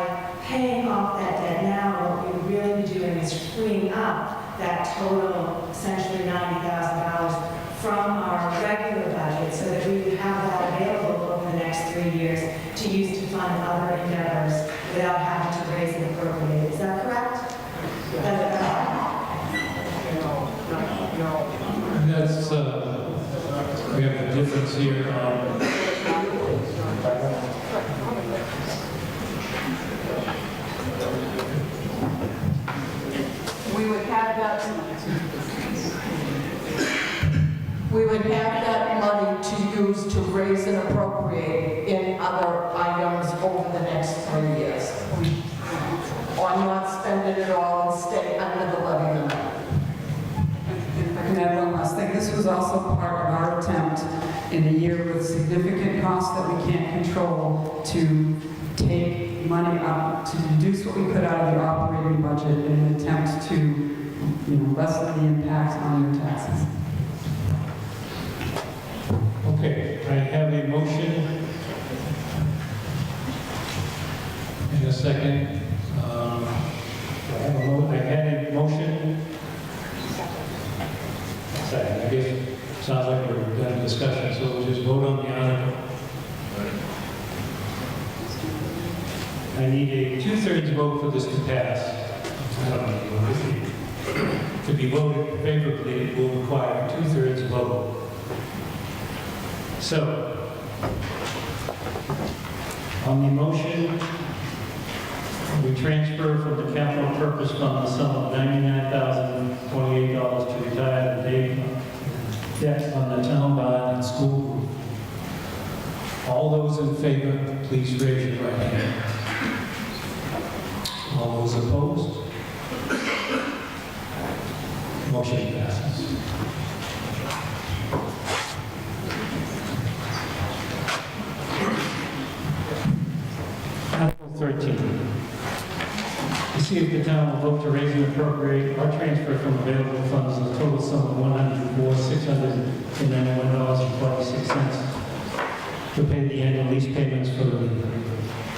paying off that debt now, what we would really be doing is freeing up that total, essentially $90,000 from our regular budget so that we would have that available over the next 3 years to use to fund other endeavors without having to raise and appropriate. Is that correct? That's, we have a difference here. We would have that money to use to raise and appropriate in other items over the next 3 years. Or not spend it at all and stay under the levy limit. If I can add one last thing, this was also part of our attempt in a year with significant costs that we can't control to take money out, to deduce what we could out of the operating budget in an attempt to lessen the impact on your taxes. Okay, I have a motion in a second. I had a motion. Second, I guess it sounds like we're done discussion, so we'll just vote on the article. I need a 2/3 vote for this to pass. To be voted favorably, it will require a 2/3 vote. So, on the motion, we transfer from the capital purpose fund the sum of $99,028 to retire the debt on the town bond and school roof. All those in favor, please raise your right hand. All those opposed? Motion passes. Article 13. To see if the town will vote to raise and appropriate or transfer from available funds the total sum of $104,691.46 to pay the annual lease payments for the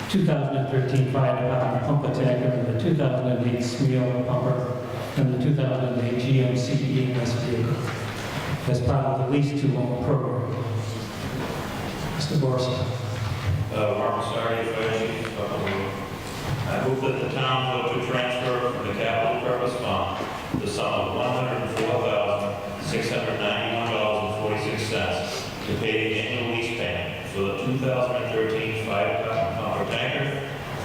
2013 fire department pumper tanker and the 2008 Smeel pumper and the 2008 GMC EMS vehicle as part of the lease to own program. Mr. Borson. Mark Sardi, Fire Chief. I move that the town vote to transfer from the capital purpose fund the sum of $104,691.46 to pay the annual lease payment for the 2013 fire department pumper tanker,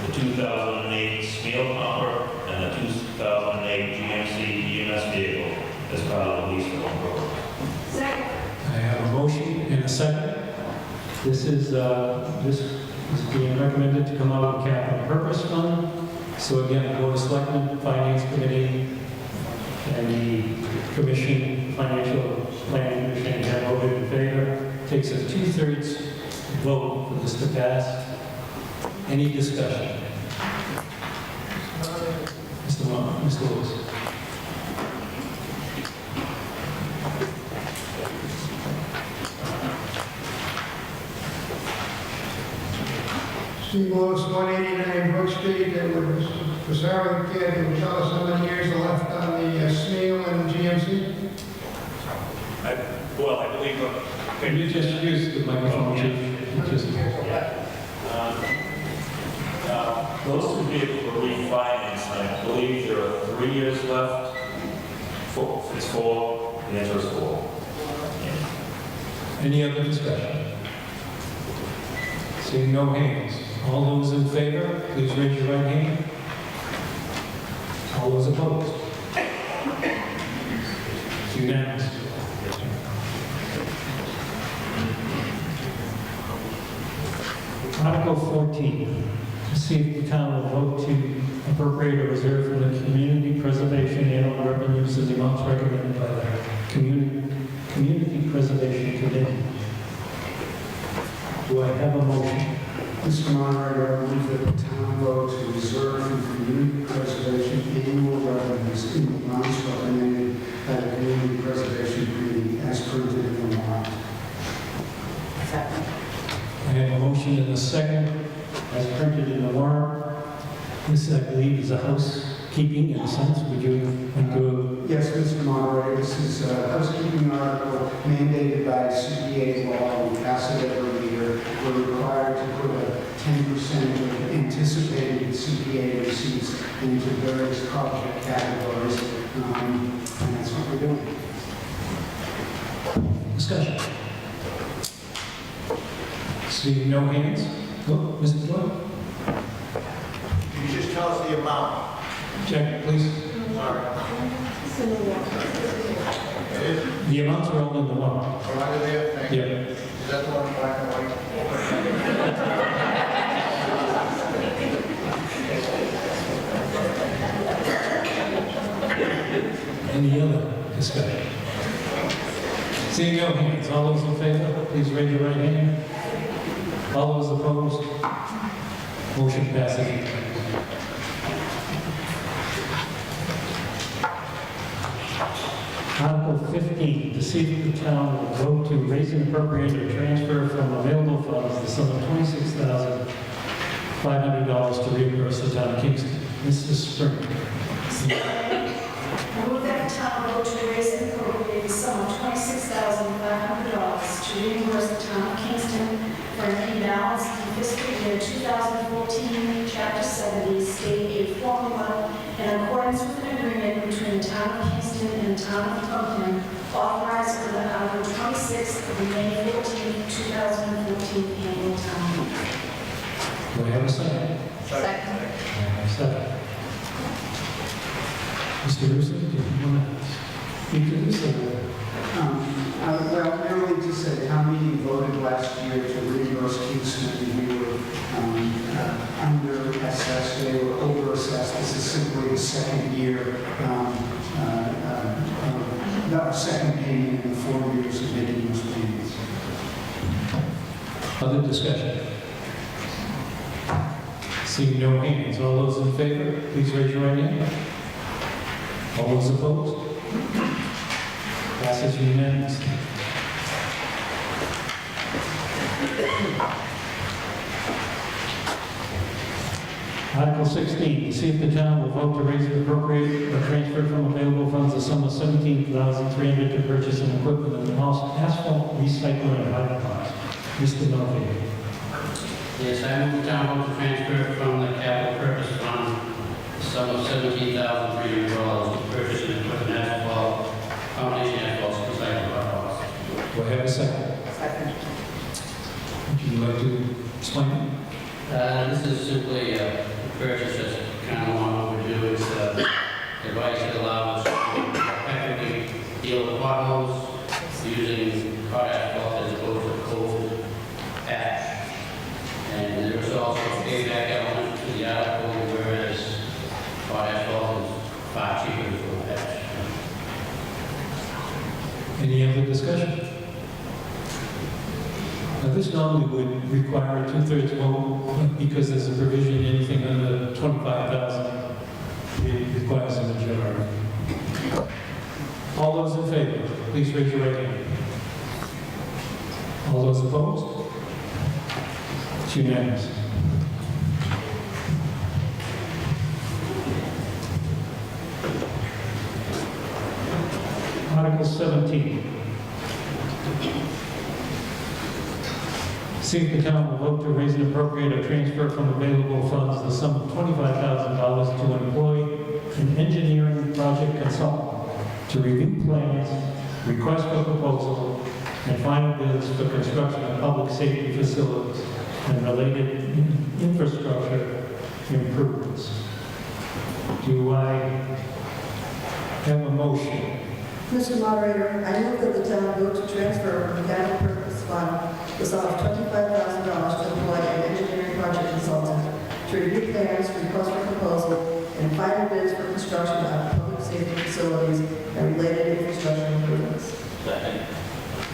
the 2008 Smeel pumper, and the 2008 GMC EMS vehicle as part of the lease to own program. second. This is being recommended to come out of capital purpose fund. So again, the Board of Selectmen, Finance Committee, and the Commission, Financial Planning Commission have voted in favor. Takes a 2/3 vote for this to pass. Any discussion? Mr. Lewis. Steve Lewis, 189 Brook Street, that was for Sarah Kid, who tell us how many years are left on the SNEAL and GMC? I believe, Can you just use the microphone, Chief? Those two vehicles were refinanced, and I believe there are 3 years left. It's 4, the answer is 4. Any other discussion? Seeing no hands. All those in favor, please raise your right hand. All those opposed? It's unanimous. Article 14, to see if the town will vote to appropriate a reserve from the Community Preservation Annual Revenues in the amounts recommended by the Community Preservation Committee. Do I have a motion? Mr. Moderator, I move that the town vote to reserve from community preservation annual revenues in the amounts recommended by the Community Preservation Committee as printed in the warrant. Second. I have a motion and a second, as printed in the warrant. This, I believe, is a housekeeping in a sense. Would you like to? Yes, Mr. Moderator, this is a housekeeping article mandated by CPA law. We pass it every year. We're required to put a 10% of anticipated CPA receipts into various project categories, and that's what we're doing. Discussion. Seeing no hands. Oh, Mr. Floyd? Can you just tell us the amount? Check, please. Sorry. The amounts are all in the warrant. Right there, thank you. Yeah. Is that the one in black and white? Any other discussion? Seeing no hands, all those in favor, please raise your right hand. All those opposed? Motion passes. Article 15, to see if the town will vote to raise and appropriate or transfer from available funds the sum of $26,500 to reimburse the town of Kingston. Mrs. Spring. I move that the town vote to raise and appropriate the sum of $26,500 to reimburse the town of Kingston for an imbalance in fiscal year 2014, Chapter 70, State 841, in accordance with an agreement between the town of Kingston and the town of Plympton, authorized for the Article 26 of the May 14, 2014 annual town meeting. Do I have a second? Second. Second. Mr. Russo, do you want to speak to this? Well, merely to say, town meeting voted last year to reimburse Kingston. We were under-assessed, they were over-assessed. This is simply the second year, second payment in the 4 years of making those payments. Other discussion? Seeing no hands, all those in favor, please raise your right hand. All those opposed? Passes unanimously. Article 16, to see if the town will vote to raise and appropriate or transfer from available funds the sum of $17,300 to purchase an equipment and asphalt recycler and hydro plant. Mr. Murphy. Yes, I move the town vote to transfer from the capital purpose fund the sum of $17,300 to purchase an equipment asphalt, combination asphalt, recycled products. Do I have a second? Second. Would you like to explain it? This is simply a purchase that's kind of long overdue. It's a device that allows us to effectively deal with potholes using hot asphalt as opposed to payback element to the article, whereas potash salt is far cheaper for that. Any other discussion? Now, this normally would require a 2/3 vote because there's a provision, anything under 25,000, it requires a majority. All those in favor, please raise your right hand. All those opposed? It's unanimous. Article 17. See if the town will vote to raise and appropriate or transfer from available funds the sum of $25,000 to employ an engineering project consultant to review plans, request for proposal, and final bids for construction of public safety facilities and related infrastructure improvements. Do I have a motion? Mr. Moderator, I move that the town vote to transfer from the capital purpose fund the sum of $25,000 to employ an engineering project consultant to review plans, request for proposal, and final bids for construction of public safety facilities and related infrastructure improvements. Second.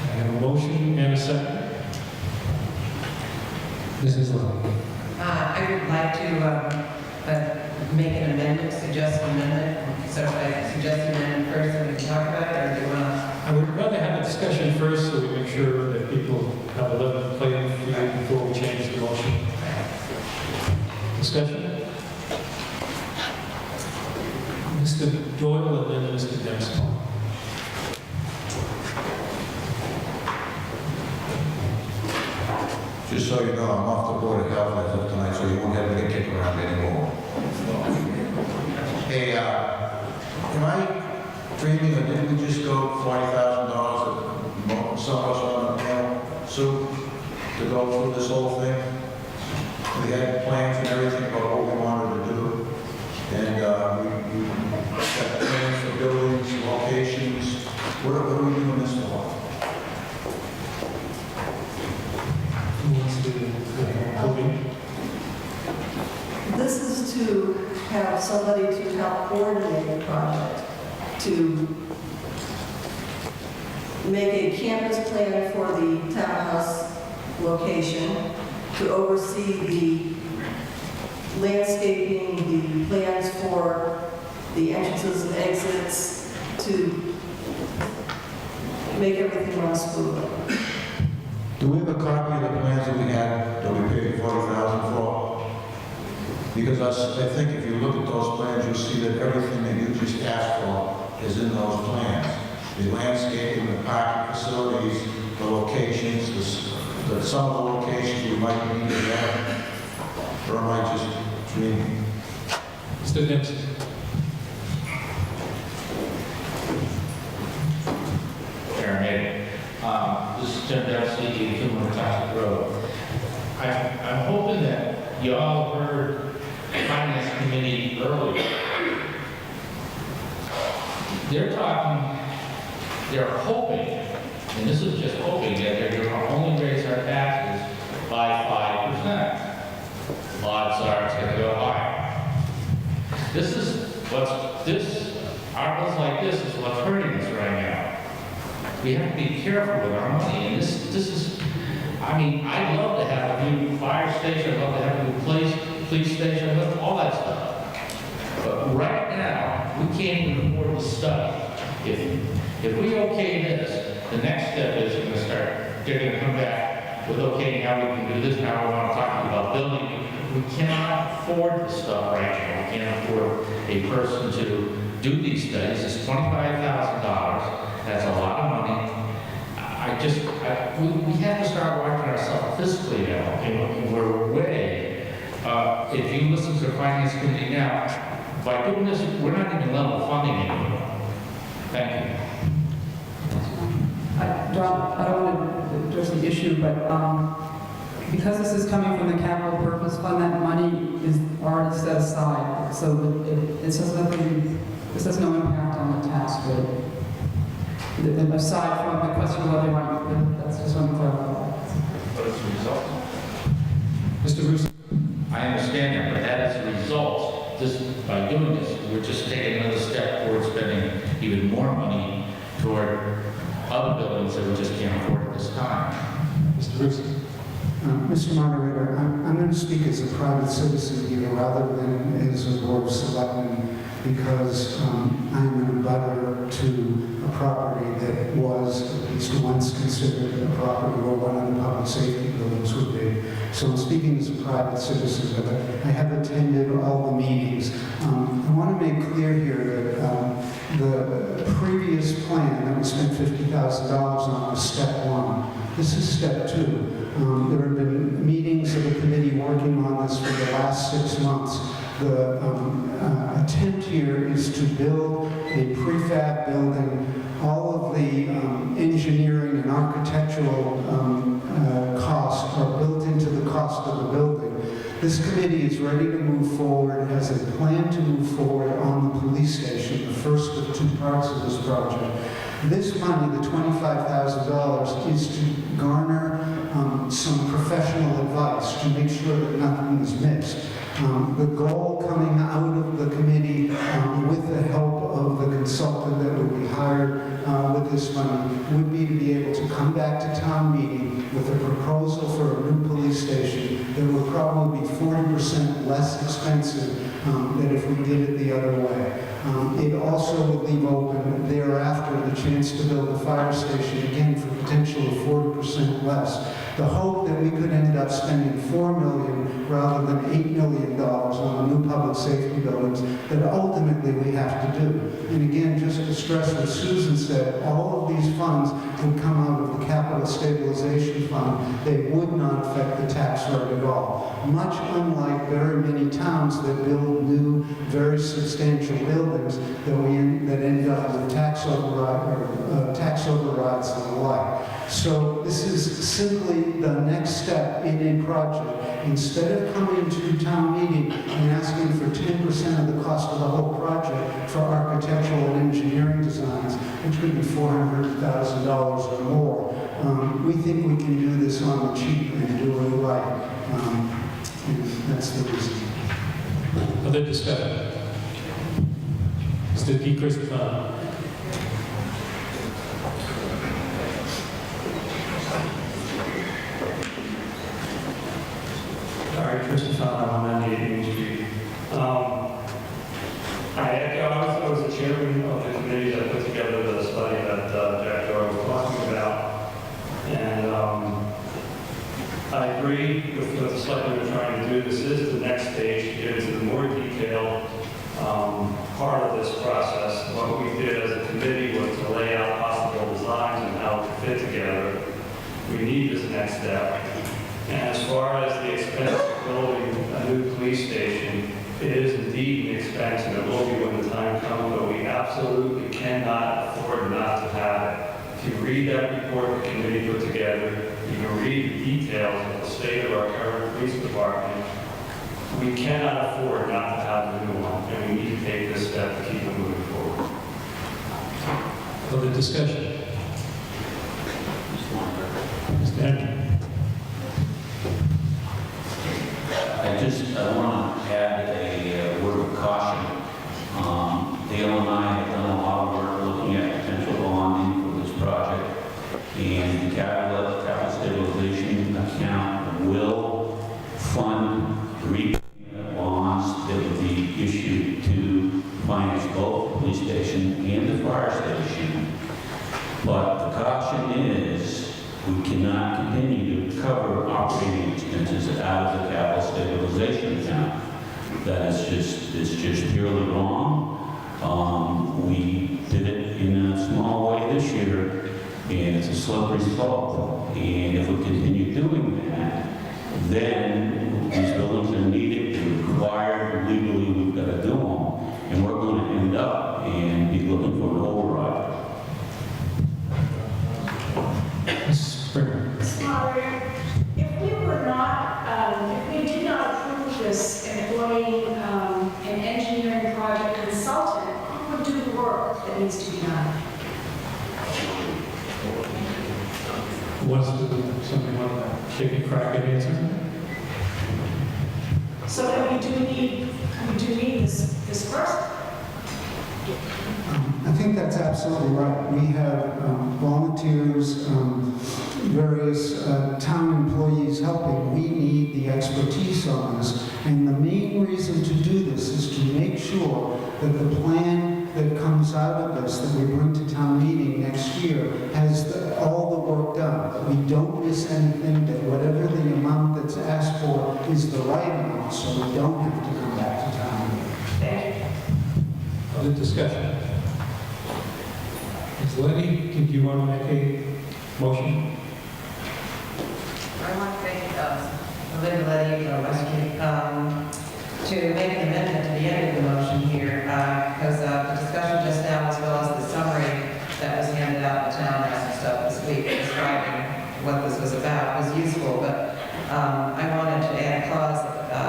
I have a motion and a second. Mrs. Lowe. I would like to make an amendment, suggest an amendment. So if I suggest an amendment first, then we can talk about it, or do you want to? I would rather have a discussion first so we make sure that people have a level playing field before we change the motion. Discussion? Mr. Doyle and then Mr. Dempsey. Just so you know, I'm off the Board of Health as of tonight, so you won't have me to kick around anymore. Hey, am I dreaming, or didn't we just go $40,000 at some of us on the panel, Sue, to go through this whole thing? We had plans and everything about what we wanted to do, and we got plans for buildings, locations. What are we doing this for? Who wants to vote? This is to have somebody to help coordinate the project, to make a campus plan for the townhouse location, to oversee the landscaping, the plans for the entrances and exits, to make everything run smoothly. Do we have a copy of the plans that we had, that we paid $40,000 for? Because I think if you look at those plans, you'll see that everything that you just asked for is in those plans. The landscaping, the parking facilities, the locations, some of the locations we might need to have, or am I just dreaming? Mr. Dempsey. Chairman, this is Tim Dempsey, 200 Township Road. I'm hoping that you all heard the Finance Committee earlier. They're hoping, and this is just hoping, that they're going to only raise our taxes by 5%. Odds are it's going to go higher. Articles like this is what's hurting us right now. We have to be careful with our money, and this is, I mean, I'd love to have a new fire station, I'd love to have a new police station, I'd love all that stuff. But right now, we can't even afford to study. If we okay this, the next step is going to start, they're going to come back with okay, how we can do this, now we want to talk about building. We cannot afford this stuff right now. We can't afford a person to do these studies. It's $25,000. That's a lot of money. We have to start watching ourselves fiscally now, and we're way. If you listen to the Finance Committee now, by doing this, we're not even level funding anymore. Thank you. I don't want to address the issue, but because this is coming from the capital purpose fund, that money is already set aside. So this has no impact on the tax rate. Aside from the question whether that's just one clarify. What is the result? Mr. Russo. I am buildings that we just can't afford at this time. Mr. Russo. Mr. Moderator, I'm going to speak as a private citizen here rather than as a board of selectmen because I'm an abutter to a property that was at least once considered a property where one of the public safety buildings would be. So I'm speaking as a private citizen, but I have attended all the meetings. I want to make clear here that the previous plan that we spent $50,000 on was step one. This is step two. There have been meetings of the committee working on this for the last 6 months. The attempt here is to build a prefab building. All of the engineering and architectural costs are built into the cost of the building. This committee is ready to move forward, has a plan to move forward on the police station, the first of two parts of this project. This money, the $25,000, is to garner some professional advice to make sure that nothing is missed. The goal coming out of the committee with the help of the consultant that would be hired with this money would be to be able to come back to town meeting with a proposal for a new police station that would probably be 40% less expensive than if we did it the other way. It also would leave open thereafter the chance to build a fire station, again, for potentially 40% less. The hope that we could end up spending $4 million rather than $8 million on the new public safety buildings that ultimately we have to do. And again, just to stress what Susan said, all of these funds would come out of the capital stabilization fund. They would not affect the tax rate at all. Much unlike very many towns that build new, very substantial buildings that end up with tax overrides and the like. So this is simply the next step in a project. Instead of coming to town meeting and asking for 10% of the cost of the whole project for architectural and engineering designs, which could be $400,000 or more, we think we can do this on the cheap and do it right. And that's the reason. Other discussion? Mr. DeCristofano. Christopher on 98 Main Street. I was the chairman of the committee that put together the study that Jack Doyle was talking about. And I agree with what the selectmen are trying to do. This is the next stage to get into the more detailed part of this process. What we did as a committee was to lay out possible designs and how to fit together. We need this next step. And as far as the expense of building a new police station, it is indeed an expense, and it will be when the time comes, but we absolutely cannot afford not to have it. If you read that report the committee put together, you can read the details of the state of our current police department. We cannot afford not to have a new one, and we need to take this step to keep it moving forward. Other discussion? Mr. Henry. I want to add a word of caution. Dale and I have done a lot of work looking at potential bonding for this project, and the capital stabilization account will fund repayment bonds that would be issued to finance both the police station and the fire station. But the caution is, we cannot continue to cover operating expenses out of the capital stabilization account. That is just purely wrong. We did it in a small way this year, and it's a slippery slope. And if we continue doing that, then these buildings are needed, they're required, legally we've got to do them, and we're going to end up and be looking for an override. Moderator, if we were not, if we did not approve this employing an engineering project consultant, who would do the work that needs to be done? Who wants to, somebody want to take a crack at answering? So that we do need this person. I think that's absolutely right. We have volunteers was various town employees helping. We need the expertise on this. And the main reason to do this is to make sure that the plan that comes out of this, that we bring to town meeting next year, has all the work done. That we don't miss anything, that whatever the amount that's asked for is the right amount, so we don't have to come back to town meeting. Other discussion? Ms. Lenny, did you want to make a motion? I want to thank Linda Letty from Westgate to make an amendment to the end of the motion here, because the discussion just now, as well as the summary that was handed out in the townhouse and stuff this week describing what this was about, was useful. But I wanted to add a clause that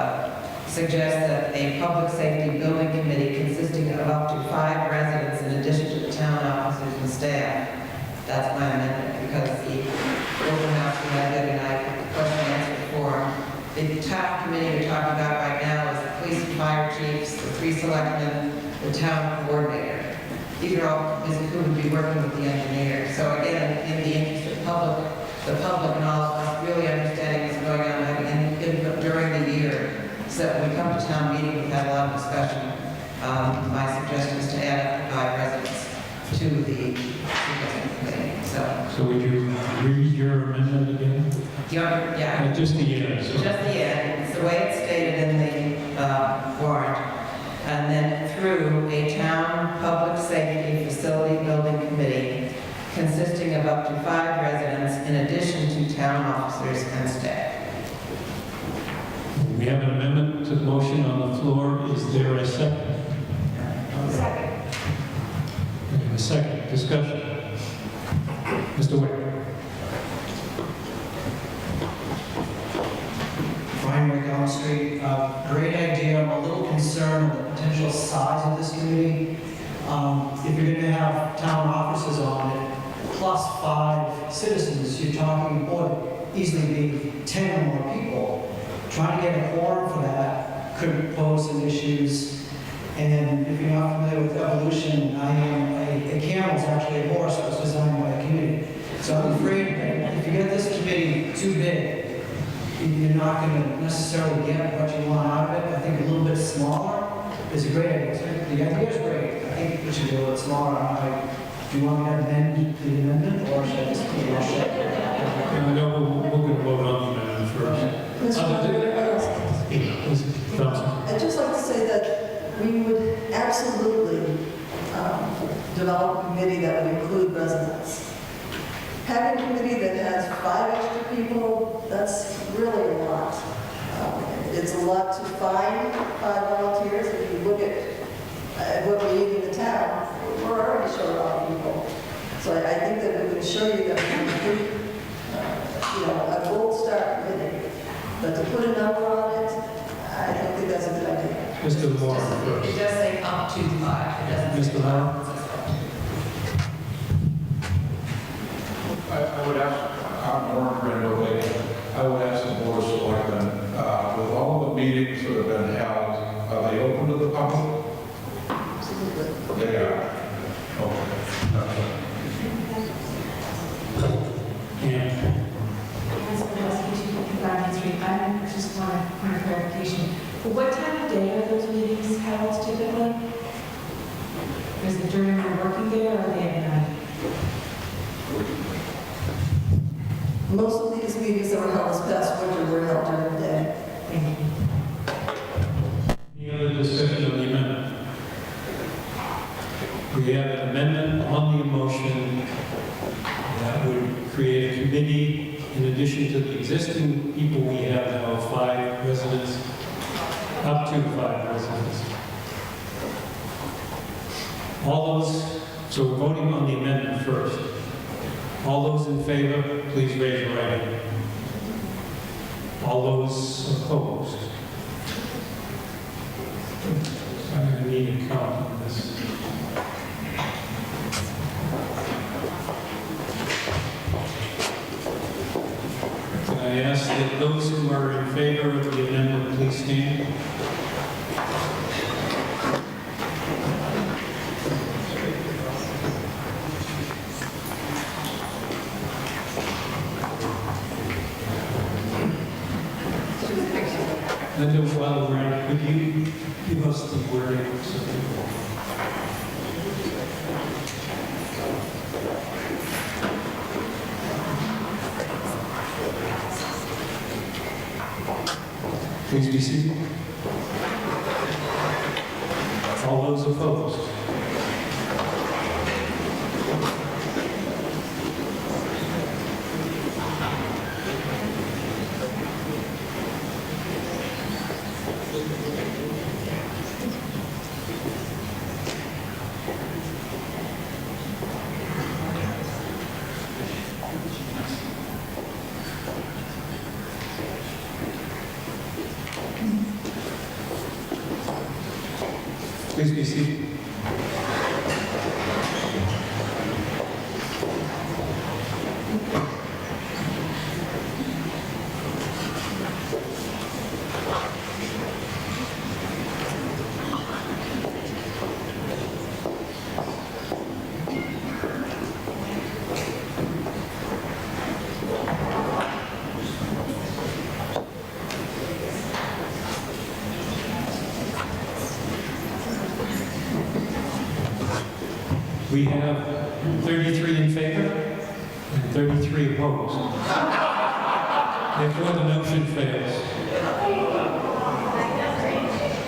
suggests that a public safety building committee consisting of up to 5 residents in addition to the town officers and staff. That's my amendment, because the open house we had the other night, question and answer forum, the town committee we're talking about right now is the police and fire chiefs, the 3 selectmen, the town coordinator. These are all who would be working with the engineer. So again, in the interest of the public and all of us really understanding what's going on having input during the year, so that when we come to town meeting, we've had a lot of discussion. My suggestion is to add up to 5 residents to the committee. So would you read your amendment again? Yeah. Just the end. Just the end. It's the way it's stated in the warrant. And then through a town public safety facility building committee consisting of up to 5 residents in addition to town officers and staff. We have an amendment to the motion on the floor. Is there a second? Second. We have a second. Discussion. Mr. Wick. Brian Wick, Elm Street. Great idea. I'm a little concerned with the potential size of this committee. If you're going to have town officers on it, plus 5 citizens, you're talking, or easily be 10 or more people. Trying to get a quorum for that could pose some issues. And if you're not familiar with evolution, a camel is actually a horse that was designed by a committee. So I'm afraid that if you get this committee too big, you're not going to necessarily get what you want out of it. I think a little bit smaller is a great idea. The idea is great. I think we should do a little smaller. Do you want me to amend the amendment, or should I just keep it all shut? No, we're going to vote on the amendment first. I'd just like to say that we would absolutely develop a committee that would include residents. Having a committee that has 5 extra people, that's really a lot. It's a lot to find 5 volunteers. If you look at what we need in the town, we're already short on people. So I think that we can show you that we can do, a gold star committee. But to put a number on it, I don't think that's a good idea. Mr. Moore. It does say up to 5. It doesn't Mr. Moore. I would ask, I'm Warren Brindley, I would ask the Board of Selectmen, with all the meetings that have been held, are they open to the public? Absolutely. They are. Okay. I just want a point of clarification. What time of day are those meetings held typically? Is it during the working day or are they at night? Most of these meetings that were held this past winter were held during the day. Any other discussion on the amendment? We have an amendment on the motion that would create a committee in addition to the existing people we have now, 5 residents, up to 5 residents. All those, so we're voting on the amendment first. All those in favor, please raise your right hand. All those opposed? I'm going to need a count on this. Can I ask that those who are in favor of the amendment please stand? Linda, while we're at it, could you give us the wording? Please be seated. All those opposed? Please be seated. We have 33 in favor and 33 opposed. Therefore, the motion fails.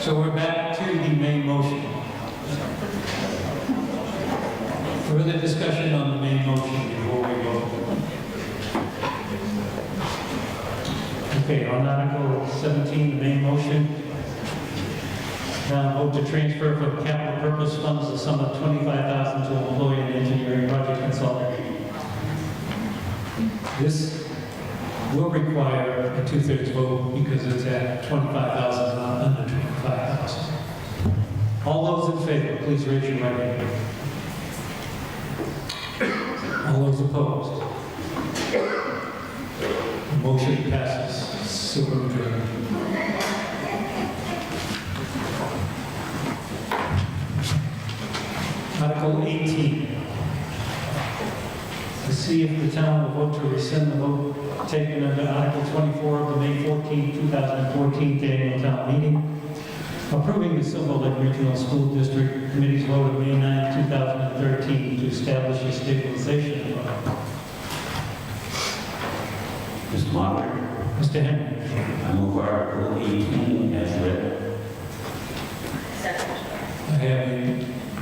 So we're back to the main motion. Further discussion on the main motion before we vote. Okay, on Article 17, the main motion. Now vote to transfer from capital purpose funds the sum of $25,000 to employ an engineering project consultant. This will require a 2/3 vote because it's at $25,000, not under $25,000. All those in favor, please raise your right hand. All those opposed? The motion passes. Supermajority. Article 18. To see if the town will vote to rescind the vote taken under Article 24 of the May 14, 2014 annual town meeting, approving the Silver Lake Regional School District Committee's vote of May 9, 2013 to establish a stabilization fund. Mr. Moderator. Mr. Henry. I move Article 18 as read. I have a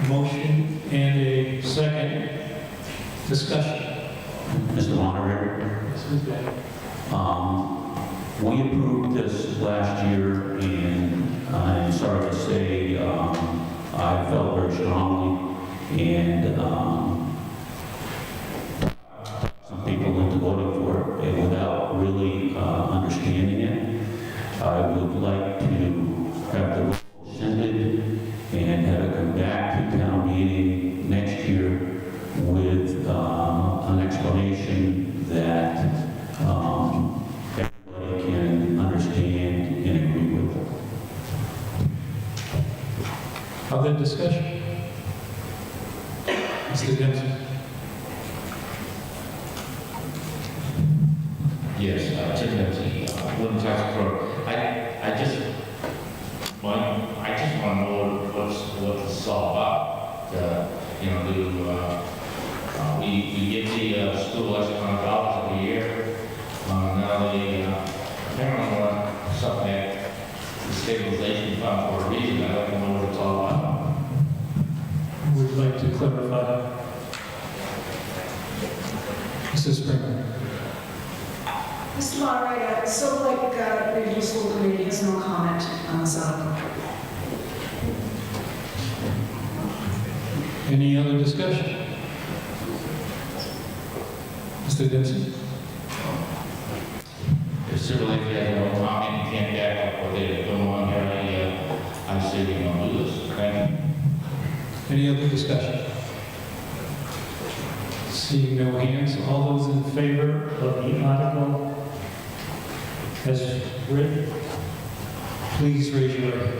motion and a second discussion. Mr. Moderator. We approved this last year, and I'm sorry to say I felt very strongly, and some people into voting for it and without really understanding it. I would like to have the vote rescinded and have it come back to town meeting next year with an explanation that everybody can understand and agree with. Other discussion? Mr. Dempsey. Yes, Tim Dempsey, Woodland Tax Pro. I just want to know what this is all about. We give the school X amount of dollars every year. Now they apparently want something the stabilization fund for a reason. I don't know what it's all about. We'd like to clarify. Mrs. Springer. Mr. Moderator, Silver Lake Regional School Committee has no comment on this article. Any other discussion? Mr. Dempsey? If Silver Lake has no comment, you can't back up what they're doing on here. I say we don't do this. Thank you. Any other discussion? Seeing no hands, all those in favor of the article as written, please raise your hand.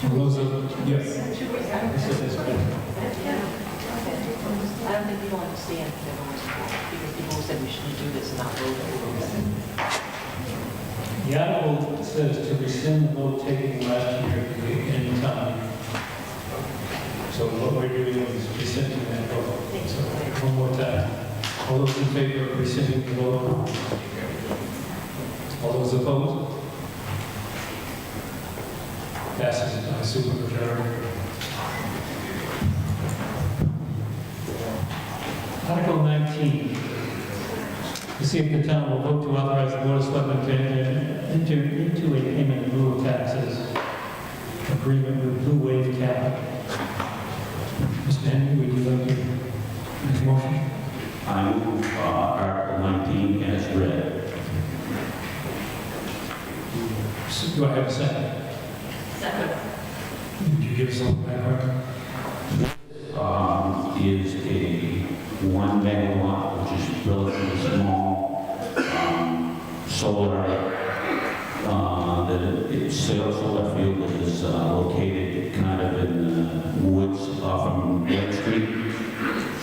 All those, yes. I don't think you want understand what everyone's for, because people said we shouldn't do this and not vote over it. The article says to rescind the vote taken last year in town. So what we're doing is rescinding that vote. So one more time. All those in favor of rescinding the vote? All those opposed? Passes by supermajority. Article 19. To see if the town will vote to authorize the Board of Selectmen to enter into a payment in lieu of taxes agreement with Blue Wave Capital. Mr. Henry, would you like to make a motion? I move Article 19 as read. Do I have a second? Second. Would you give us some background? Is a 1 megawatt, which is relatively small, solar, solar field that is located kind of in the woods off of Lake Street.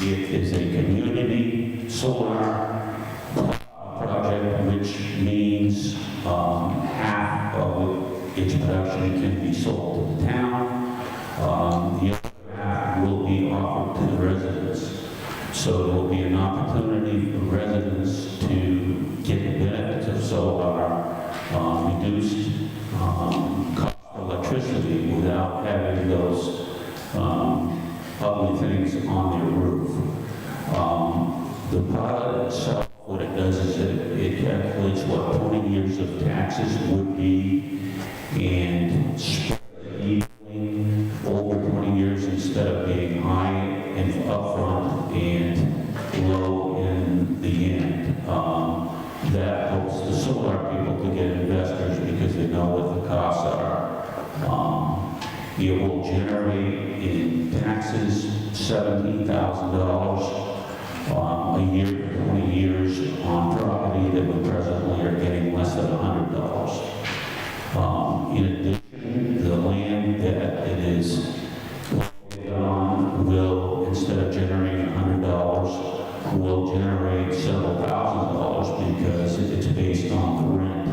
It is a community solar project, which means half of its production can be sold to the town. The other half will be offered to the residents. So there will be an opportunity for residents to get the benefits of solar, reduced cost of electricity without having those ugly things on their roof. The pilot itself, what it does is it calculates what 20 years of taxes would be and spread it evenly over 20 years instead of being high and upfront and low in the end. That helps the solar people to get investors because they know what the costs are. It will generate in taxes $17,000 a year for 20 years on property that we presently are getting less than $100. In addition, the land that it is located on will, instead of generating $100, will generate several $1,000s because it's based on the rent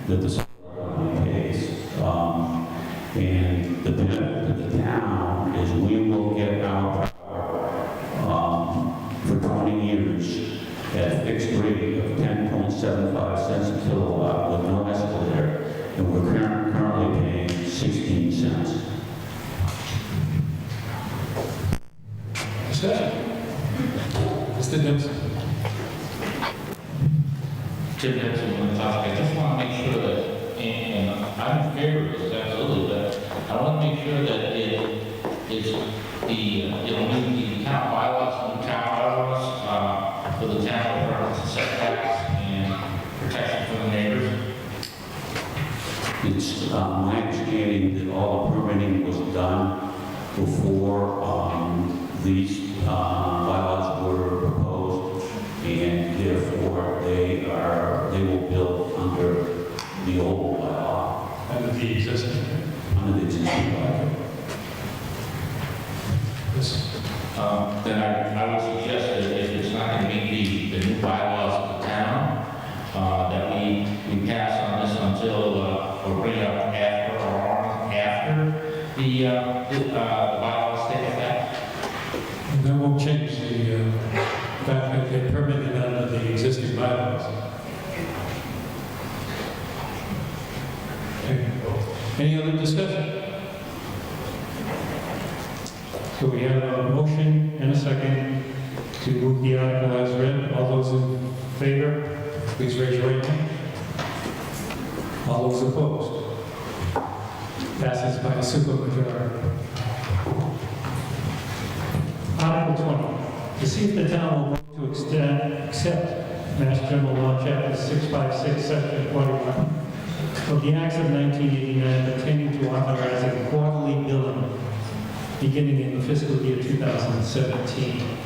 that the solar company pays. And the benefit to the town is we will get our power for 20 years at a fixed rate of 10.75 cents a kilowatt with no escalator, and we're currently paying 16 cents. Mr. Dempsey. Jim Dempsey, on the topic, I just want to make sure that, and I'm in favor of this, absolutely, but I want to make sure that it'll meet the town bylaws, new town bylaws, for the town requirements, setbacks, and protection for the neighbors. It's my understanding that all the permitting was done before these bylaws were proposed, and therefore they will build under the old bylaw. Under the existing? Under the existing bylaw. Then I would suggest that if it's not going to meet the new bylaws of the town, that we pass on this until, or bring it up after or after the bylaws take effect. And that won't change the fact that they're permitted under the existing bylaws. Okay. Any other discussion? So we have a motion and a second to move the article as read. All those in favor, please raise your right hand. All those opposed? Passes by a supermajority. Article 20, to see if the town will vote to accept Mass General Law, Chapter 656, Section 41, of the Acts of 1989 pertaining to authorizing quarterly billing beginning in fiscal year 2017.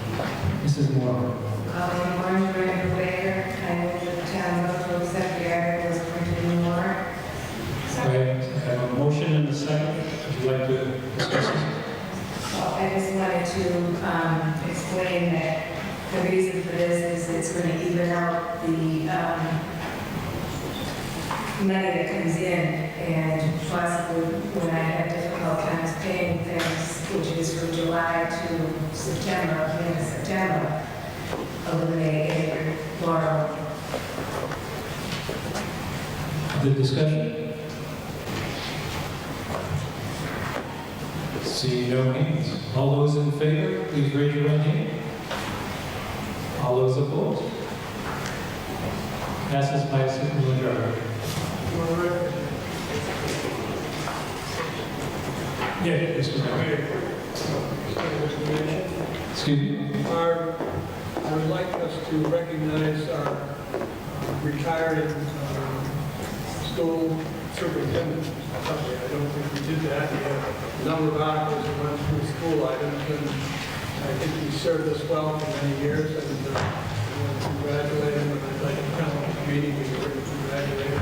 Mrs. Moore. Orange Grant Baker, I move that the town vote to accept the article as printed in the warrant. I have a motion and a second. Would you like to discuss this? Well, I just wanted to explain that The reason for this is it's going to even out the money that comes in, and possibly when I have difficult times paying things, which is from July to September, end of September, eliminate any borrow. Other discussion? Seeing no hands. All those in favor, please raise your right hand. All those opposed? Passes by a simple majority. Yeah, Mr. Mayor. Excuse me? I would like us to recognize our retiring school superintendent. I don't think we did that. We had a number of articles that went through school items, and I think he served us well for many years, and I want to congratulate him, and I'd like to come to the meeting and congratulate him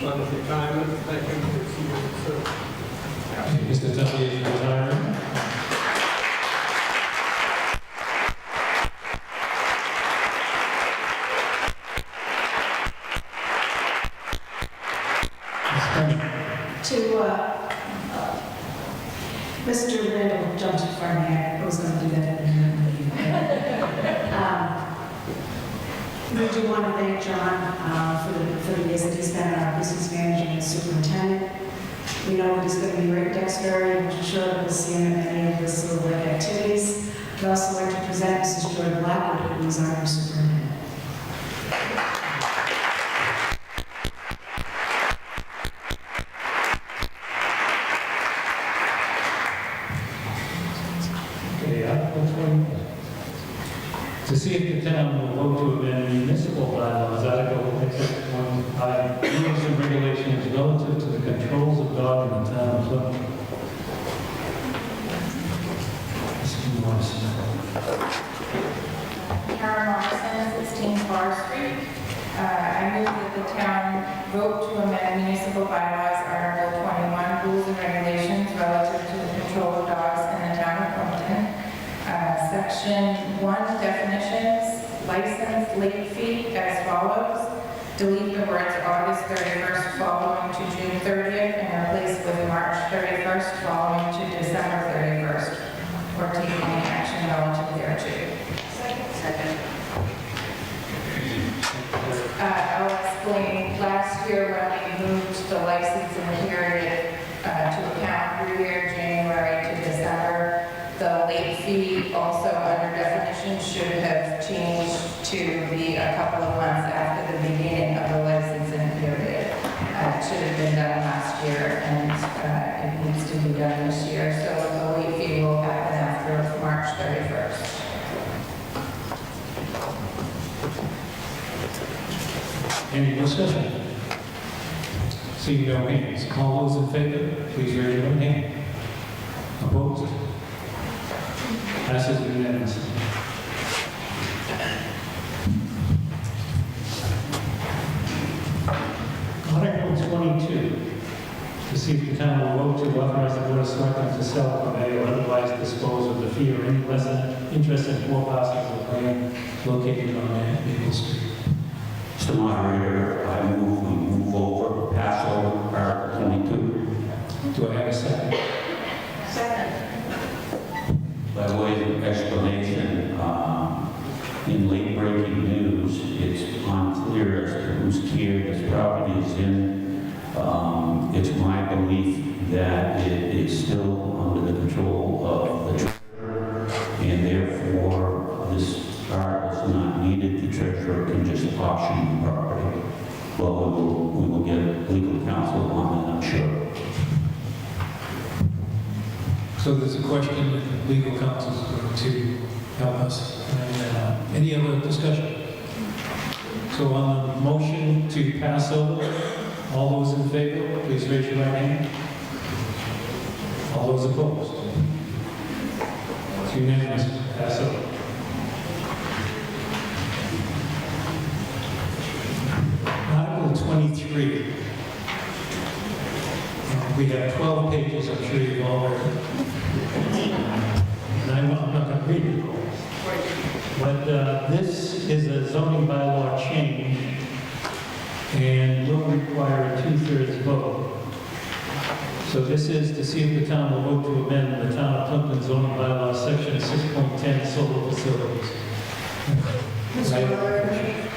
on his retirement. Thank him for his years of service. Mr. Tuffy is retiring. Mr. Randall jumped in front of me. I was going to do that in the meeting. We do want to thank John for the years that he's been our business manager and superintendent. We know that he's going to be right next February, and I'm sure that we'll see him at any of the silver activities. I'd also like to present Mrs. Jordan Blackwood, who is our new superintendent. To see if the town will vote to amend municipal bylaws, Article 1, rules and regulations relative to the controls of dog in the town of Plympton. Mr. Morrison. Karen Morrison, 16 Bar Street. I move that the town vote to amend municipal bylaws, Article 21, rules and regulations relative to the control of dogs in the town of Plympton. Section 1, definitions, license late fee as follows. Delete the words August 31st following to June 30th and replace with March 31st following to December 31st, or take any action relative thereto. Second. I'll explain. Last year when we moved the licensing period to a calendar year, January to December, the late fee also under definition should have changed to be a couple of months after the beginning of the licensing period. It should have been done last year, and it needs to be done this year. So the late fee will happen after March 31st. Any discussion? Seeing no hands. All those in favor, please raise your right hand. Opposed? Passes unanimously. Article 22. To see if the town will vote to authorize the Board of Selectmen to sell, convey, or otherwise dispose of the fee or any less interest in 4 parcels of land located on Maple Street. Mr. Moderator, I move we move over, pass over Article 22. Do I have a second? Second. By way of explanation, in late-breaking news, it's unclear as to whose care this property is in. It's my belief that it is still under the control of the treasurer, and therefore this article is not needed. The treasurer can just auction the property. Well, we will get legal counsel on that, I'm sure. So there's a question that legal counsel is going to help us. And, any other discussion? So on the motion to pass over, all those in favor, please raise your right hand. All those opposed? It's unanimous. Pass over. Article 23. We have 12 pages, I'm sure you've all read. And I'm not going to read it all. But that this is a zoning bylaw change and will require a 2/3 vote. So this is to see if the town will vote to amend the town of Plympton zoning bylaw section 6.10 solar facilities. Mr. Miller,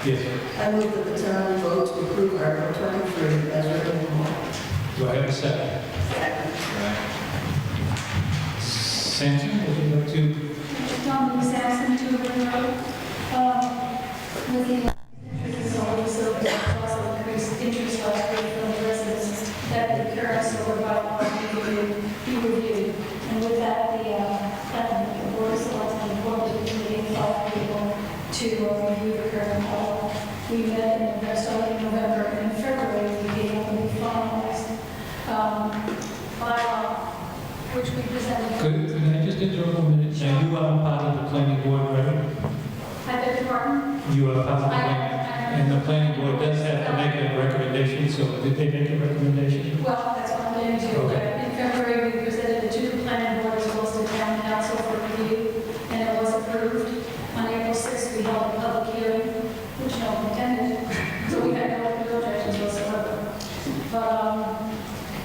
Yes, sir. I move that the town vote to approve Article 23 as written in the law. Do I have a second? Sampson, would you like to? Dominic Sampson, 2 River Road. With the interest solar facilities, also increased interest last year from the residents that the current solar bylaw be reviewed. And with that, the board of selectmen appointed a committee of 5 people to review the current bylaw. We met in November and in February, we gave up the finalized bylaw, which we presented. Could I just interrupt a minute? Now, you are part of the planning board, right? I beg your pardon? You are part of the planning, and the planning board does have to make a recommendation, so did they make a recommendation? Well, that's what I'm going to do. Okay. In February, we presented it to the planning board as well as the town council for review, and it was approved. On April 6th, we held a public hearing, which no one attended, so we had no objections whatsoever. But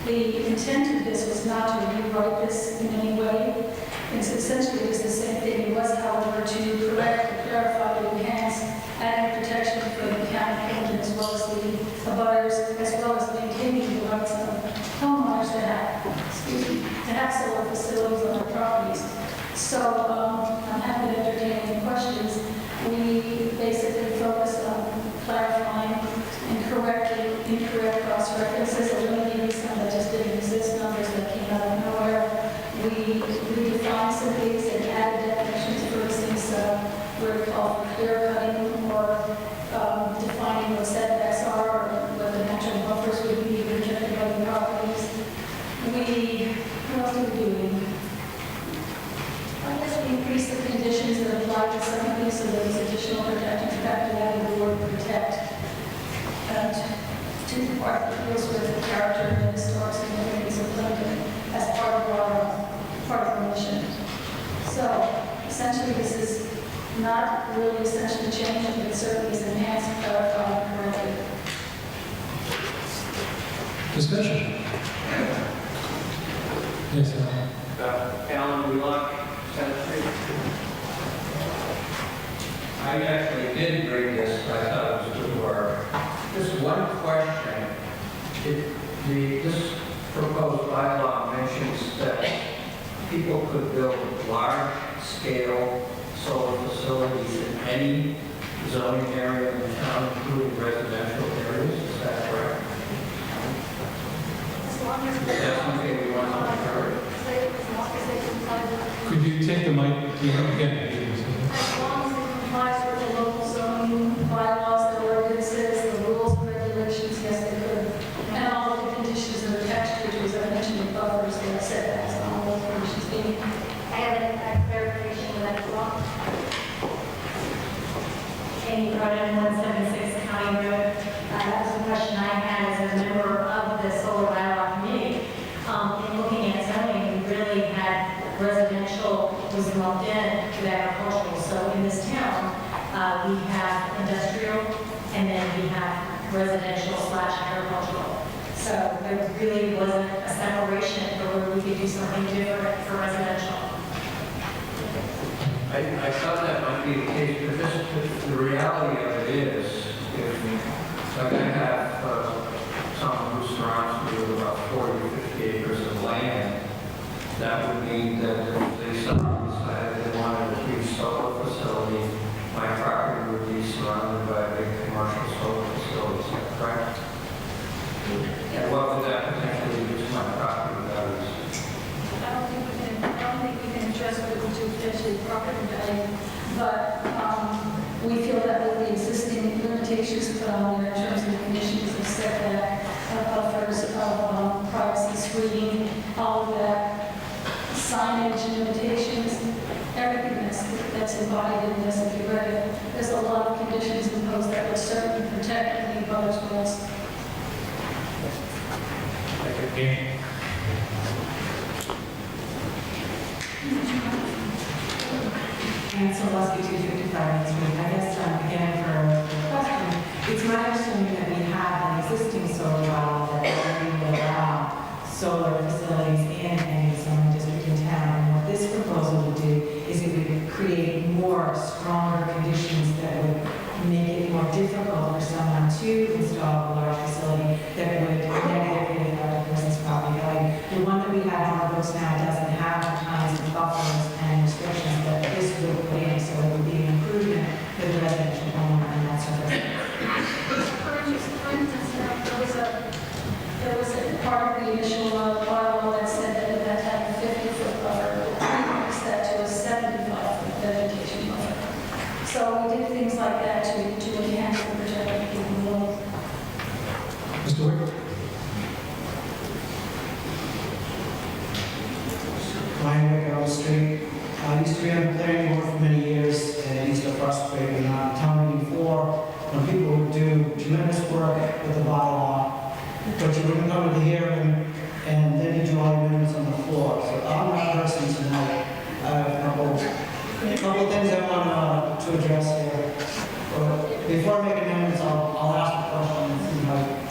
the intent of this was not to rewrite this in any way. It's essentially the same thing. It was, however, to correct, clarify, and enhance added protection for the county Plympton as well as the abutters, as well as maintaining the rights of homeowners to have solar facilities on their properties. So I'm happy to entertain any questions. We basically focus on clarifying and correcting incorrect cross-references, eliminating some that just didn't exist, numbers that came out of nowhere. We redefined some things and added definitions, for instance, where we call for clear cutting or defining what setbacks are or what the natural buffers would be rejected by the properties. What else are we doing? I guess we increased the conditions that apply to some of these, so there's additional protection. In fact, we added the word protect to the part that deals with the character and the historic significance of Plympton as part of our mission. So essentially, this is not really essentially changing, but certainly is enhanced, clarified, and corrected. Discussion? Yes, sir. Alan Wheelock, 10th Street. I actually did bring this, I thought it was good work. Just one question. This proposed bylaw mentions that people could build large-scale solar facilities in any zoning area in the town, including residential areas. Is that correct? As long as Is that something we want to encourage? Could you take the mic again? As long as it complies with the local zoning bylaws, the ordinances, the rules and regulations, yes, they could. And all of the conditions that are attached to it, as I mentioned, the buffers, the setbacks, and all those conditions being. I have a clarification of that as well. Amy Cronin, 176 County Road. That was a question I had as a member of the solar bylaw committee. In looking at zoning, we really had residential was lumped in with agricultural. So in this town, we have industrial and then we have residential / agricultural. So there really wasn't a separation for where we could do something different for residential. I thought that might be the case, but the reality of it is, if like I have someone who surrounds me with about 40 or 50 acres of land, that would mean that if they suddenly decided they wanted a huge solar facility, my property would be surrounded by a big commercial solar facility. Is that correct? And what would that potentially do to my property values? I don't think we can address what it would do potentially property value, but we feel that with the existing limitations put on there in terms of the conditions of setback, buffers, of privacy screening, all of that, signage limitations, everything that's embodied in this, if you read it, there's a lot of conditions imposed that would certainly protect the abutters' rights. Okay. And Celeste, 255 Main Street. I guess, again, for the question, it's my understanding that we have an existing solar bylaw that already will allow solar facilities in any zoning district in town. And what this proposal would do is it would create more stronger conditions that would make it more difficult for someone to install a large facility that would negatively affect a person's property value. The one that we have on the books now doesn't have the kinds of buffers and restrictions that this would put in, so it would be an improvement for the residential homeowner and that sort of thing. For instance, there was a part of the initial bylaw that said that it had to have a 50-foot buffer. We increased that to a 75-foot vegetation buffer. So we did things like that to enhance and protect the people. Mr. Wick? Ryan Wick, Elm Street. I used to be on the planning board for many years, and it used to frustrate me on town meeting floor when people would do tremendous work with the bylaw, but you wouldn't come to the hearing, and then you draw your minutes on the floor. So I'm that person tonight. I have a couple things I want to address here. Before I make amendments, I'll ask a question and see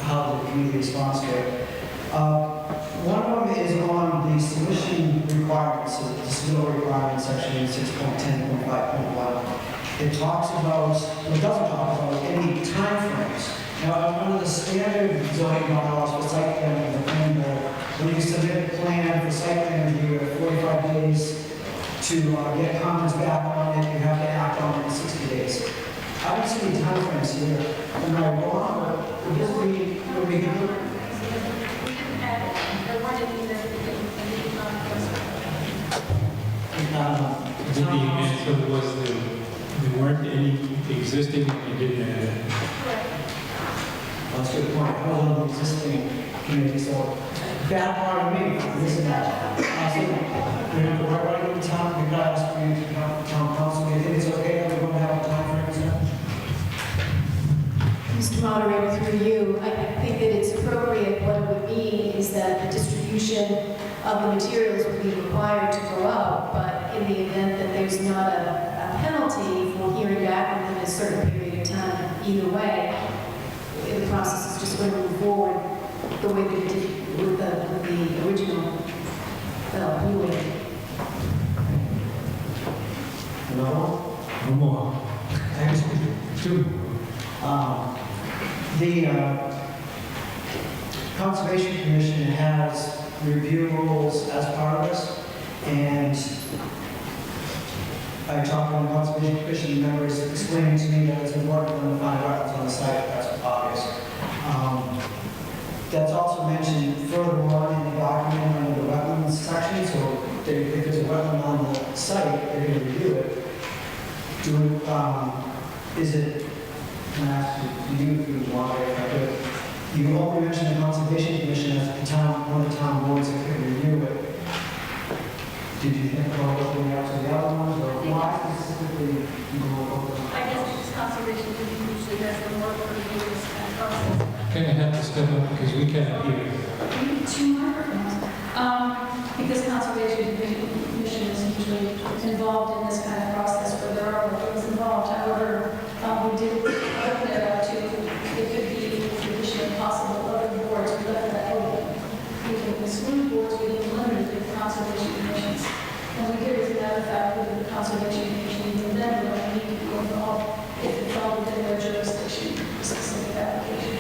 how the community responds to it. One of them is on the submission requirements, so the submittal requirement section 6.10.5.1. It talks about, it doesn't talk about any timeframes. Now, under the standard zoning bylaws for site plan and the planning board, when you submit a plan for site plan review, you have 45 days to get comments back on it, you have to act on it in 60 days. I don't see any timeframes here. Am I wrong? Would this be good? The answer was there weren't any existing, you didn't add it. That's a good point. I was on the existing committee, so bad part of me, this and that. Why don't you tell me, guys, for you to town council, do you think it's okay that we're going to have a time frame set? Mr. Moderator, through you, I think that it's appropriate. What it would mean is that the distribution of the materials would be required to go out, but in the event that there's not a penalty for hearing back within a certain period of time, either way, the process is just going to move forward the way that it did with the original viewing. No more. Two. The Conservation Commission has review rules as part of this, and I talked to the Conservation Commission members explaining to me that it's important for them to find wetlands on the site. That's obvious. That's also mentioned further on in the document under the wetlands section, so if there's a wetland on the site, they're going to review it. Is it, can I ask you if you want to, you only mentioned the Conservation Commission as the town, one of the town boards that could review it. Did you think about looking out to the other ones, or why specifically you go over them? I guess just conservation usually has the more review this kind of process. Kind of have to step up because we can't hear. We need 2 microphones. Because conservation commission is usually involved in this kind of process where there are things involved. However, we did open it up to, it could be the addition of possible other boards. We left that open. We can exclude boards, we didn't limit it to conservation commissions. And we did, as a matter of fact, with the conservation commission, even then, we don't need to be involved if it fell within their jurisdiction, specific application.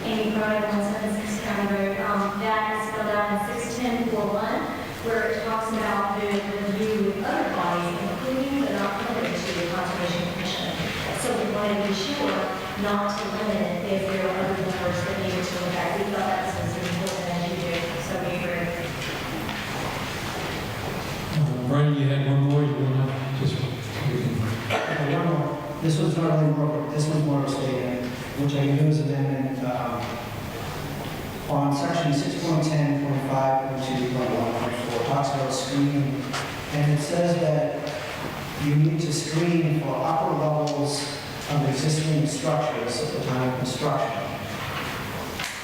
Amy Bryan, 176 County Road. That is spelled out in 61041, where it talks about the review with other bodies, including but not limited to the Conservation Commission. So we wanted to be sure not to limit it if there were other boards that needed to look at. We thought that was as important as you do, so we agree. Brian, you had one more, you want to just... One more. This was not really more, this was more of a statement, which I use amendment on section 6.10.5.2.1.4 talks about screening, and it says that you need to screen for upper levels of existing structures at the time of construction.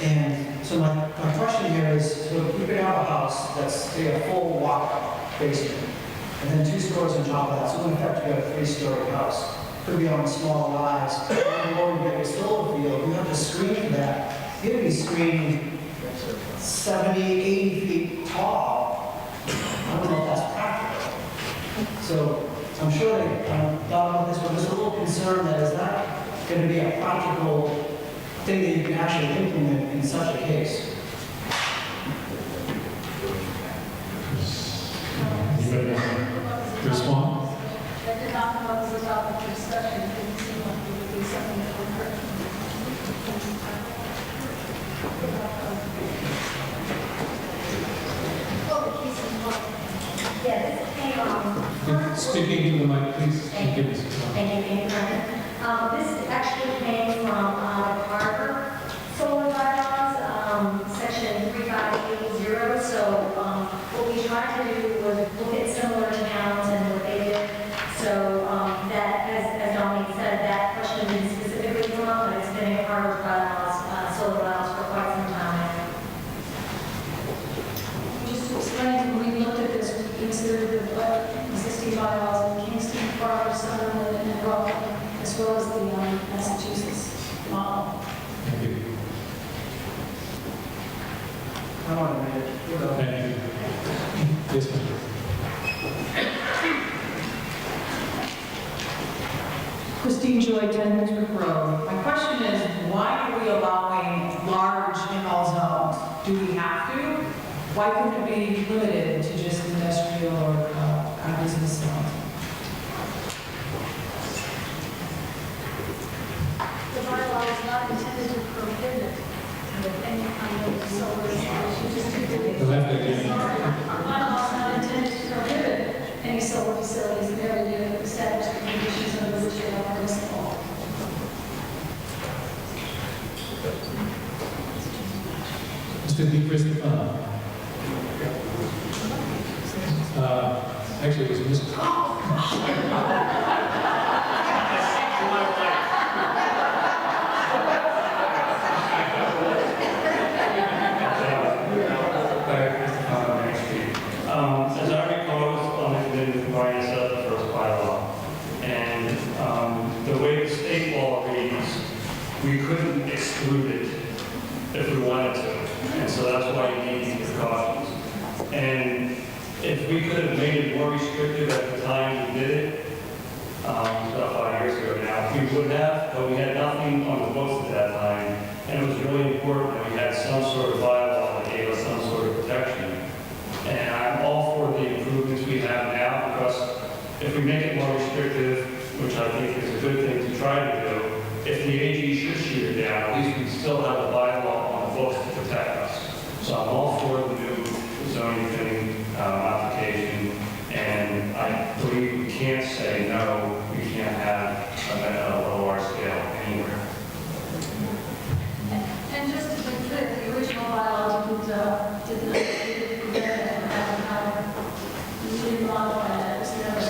And so my question here is, so keep it out house that's a full walkout basement, and then 2 stories on top of that, so in effect, you have a 3-story house. Could be on a small rise. And when you get your solar field, you have to screen for that. You'd be screened 70, 80 feet tall. I don't know if that's practical. So I'm sure they thought about this, but there's a little concern that is not going to be a practical thing that you can actually implement in such a case. Anybody want to respond? That did not come up as a topic of discussion. It didn't seem like it would be something that would hurt. Yeah, this came Speaking to the mic, please. Thank you. Thank you, this actually came from the Carver solar bylaws, section 3580. So what we tried to do was look at similar towns and what they did. So that, as Dominique said, that question didn't specifically come up, but it's been in Carver bylaws, solar bylaws for quite some time. Just to explain, when we looked at this, we considered the existing bylaws in Kingston, Carver, Sutherland, and Rockland, as well as the Massachusetts model. Thank you. I want to make it. Thank you. Yes, ma'am. Christine Joy, 10 Pittsburgh Road. My question is, why are we allowing large in all zones? Do we have to? Why couldn't it be limited to just industrial or business zones? The bylaw is not intended to prohibit any kind of solar installation. You'll have to again. The bylaw is not intended to prohibit any solar facilities in there to establish the conditions under which they are permissible. Mr. DeCristofano. Actually, it was Mr. As I recall, I was on the committee with Brian set up the first bylaw. And the way the state law reads, we couldn't exclude it if we wanted to. And so that's why you need these precautions. And if we could have made it more restrictive at the time we did it, about 5 years ago now, we would have, but we had nothing on the books at that time. And it was really important that we had some sort of bylaw that gave us some sort of protection. And I'm all for the improvements we have now, because if we make it more restrictive, which I think is a good thing to try to do, if the AG should shoot it down, at least we still have a bylaw on the books to protect us. So I'm all for the new zoning thing, application, and I believe we can't say no, we can't have a large scale anywhere. And just to be clear, the original bylaw didn't prevent it from having power. We didn't modify that, it was never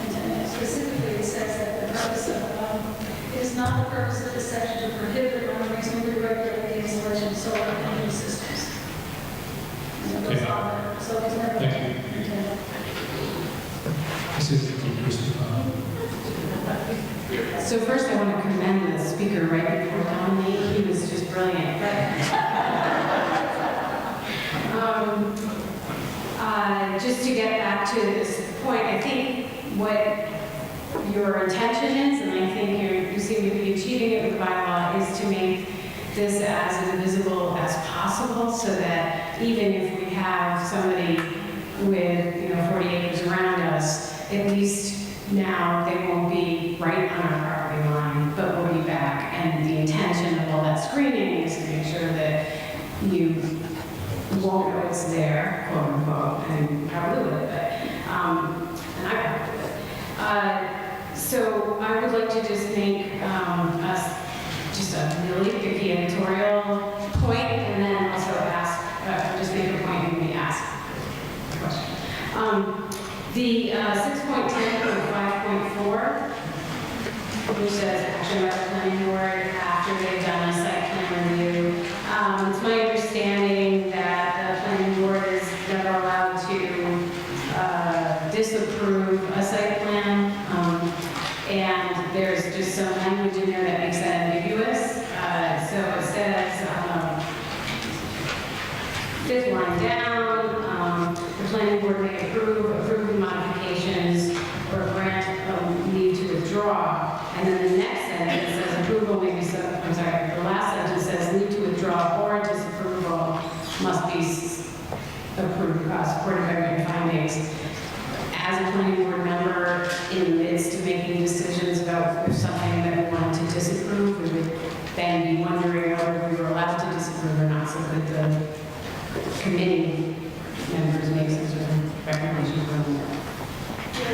intended. Specifically, it says that the purpose of, it is not the purpose of this section to prohibit or unreasonably regulate the installation of solar energy systems. And it goes on there. So it was never intended. Mrs. DeCristofano. So first I want to commend the speaker right before Dominique. He was just brilliant. Just to get back to this point, I think what your intention is, and I think you seem to be achieving it with the bylaw, is to make this as invisible as possible so that even if we have somebody with 40 acres around us, at least now they won't be right on our property line, but we'll be back. And the intention of all that screening is to make sure that you won't know it's there, quote unquote, and probably with it, and I probably with it. So I would like to just make us just a really picky editorial point, and then also just make a point and maybe ask a question. The 6.10.5.4, which says action by the planning board after they've done a site plan review. It's my understanding that the planning board is this line down, the planning board may approve the modifications, or grant leave to withdraw. And then the next sentence says approval may be, I'm sorry, the last sentence says leave to withdraw or disapproval must be approved, supported by written findings. As a planning board member, in the midst of making decisions about if something that we wanted to disapprove, we would then be wondering whether we were allowed to disapprove or not, so that the committee members make some sort of recommendation from there. Yeah,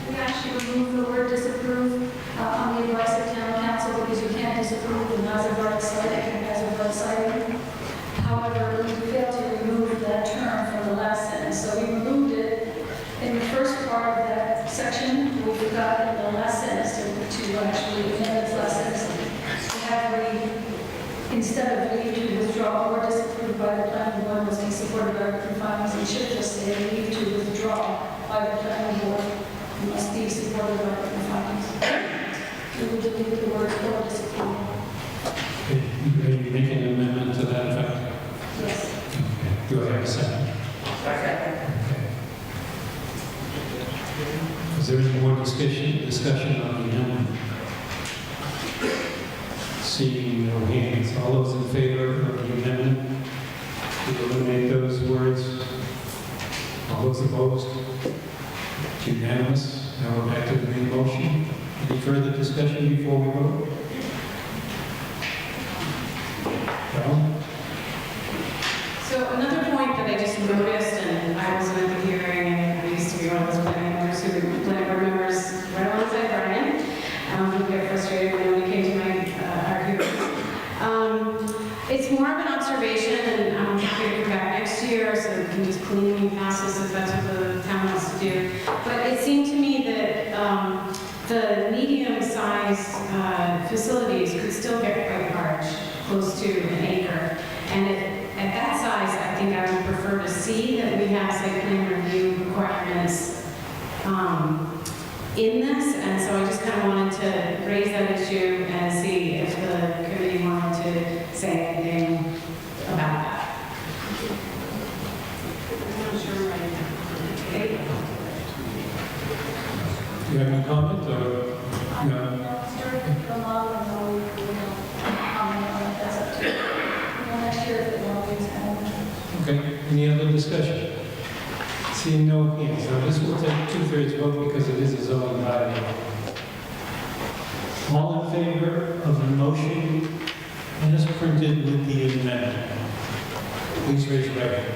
we actually removed the word disapprove on the advice of town council because you can't disapprove the as-of-right citing, as-of-right citing. However, we failed to remove that term from the last sentence, so we removed it in the first part of that section. We forgot in the last sentence to actually amend the last sentence. To have instead of leave to withdraw or disapprove by the planning board must be supported by written findings, it should just say leave to withdraw by the planning board must be supported by written findings. We would delete the word or disapprove. Are you making an amendment to that effect? Yes. Okay. Do I have a second? Second. Okay. Is there any more discussion on the amendment? Seeing no hands, all those in favor of the amendment to eliminate those words? All those opposed? It's unanimous. Now we're back to the main motion. Any further discussion before we vote? Carol? So another point that I just noticed, and I was at the hearing, and I used to be one of those planning board members right alongside Brian, who get frustrated when we came to our hearings. It's more of an observation, and I'm happy to come back next year so we can just cleanly pass this if that's what the town wants to do. But it seemed to me that the medium-sized facilities could still get quite large, close to an acre. And at that size, I think I would prefer to see that we have site plan review requirements in this. And so I just kind of wanted to raise that issue and see if the committee wanted to say anything about that. I'm not sure right now. Okay. Do you have any comment or? No. Okay, any other discussion? Seeing no hands. Now this will take 2/3 vote because it is a zoning bylaw. All in favor of the motion as printed with the amendment? Please raise your right hand.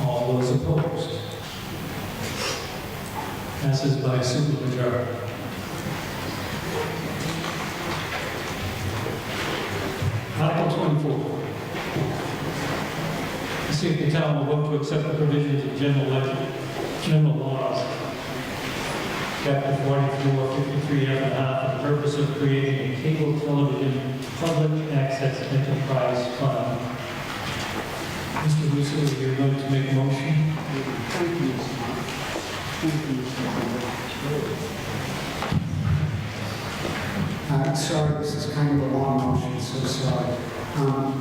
All those opposed? Passes by a simple majority. Article 24. To see if the town will vote to accept the provisions of general laws, Chapter 44, 53.5, for the purpose of creating a cable television public access enterprise fund. Mr. Russo, are you going to make a motion? Sorry, this is kind of a long motion, so sorry.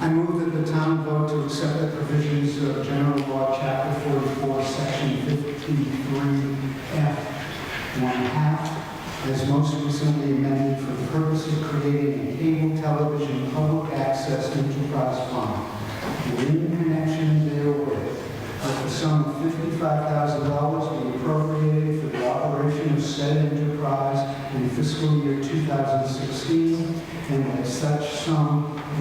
I move that the town vote to accept the provisions of General Law, Chapter 44, Section 53F, 1/2, as most recently amended for the purpose of creating a cable television public access enterprise fund. In connection therewith, that the sum of $55,000 be appropriated for the operation of said enterprise in fiscal year 2016, and that such sum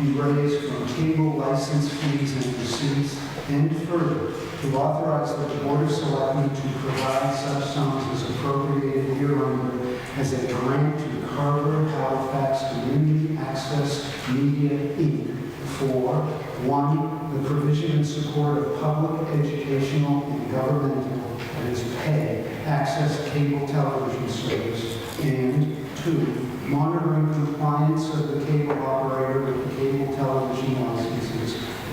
be raised from cable license fees and receipts, and further, to authorize the Board of Selectmen to provide such sums as appropriated hereunder as a grant to Carver Halifax Community Access Media, Inc. for 1, the provision and support of public, educational, and governmental, that is pay, access cable television service, and 2, monitoring compliance of the cable operator with the cable television licenses,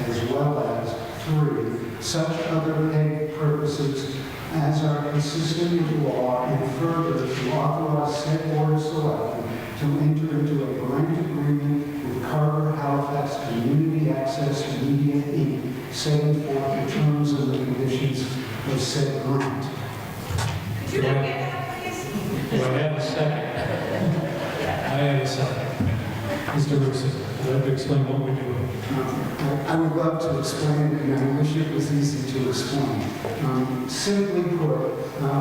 as well as 3, such other paid purposes as are consistent with law, and further to authorize said Board of Selectmen to enter into a grant agreement with Carver Halifax Community Access Media Inc., setting forth the terms and the conditions of said grant. Could you not get that, please? Do I have a second? I have a second. Mr. Russo, would you like to explain what we're doing? I would love to explain, and I wish it was easy to explain. Simply put,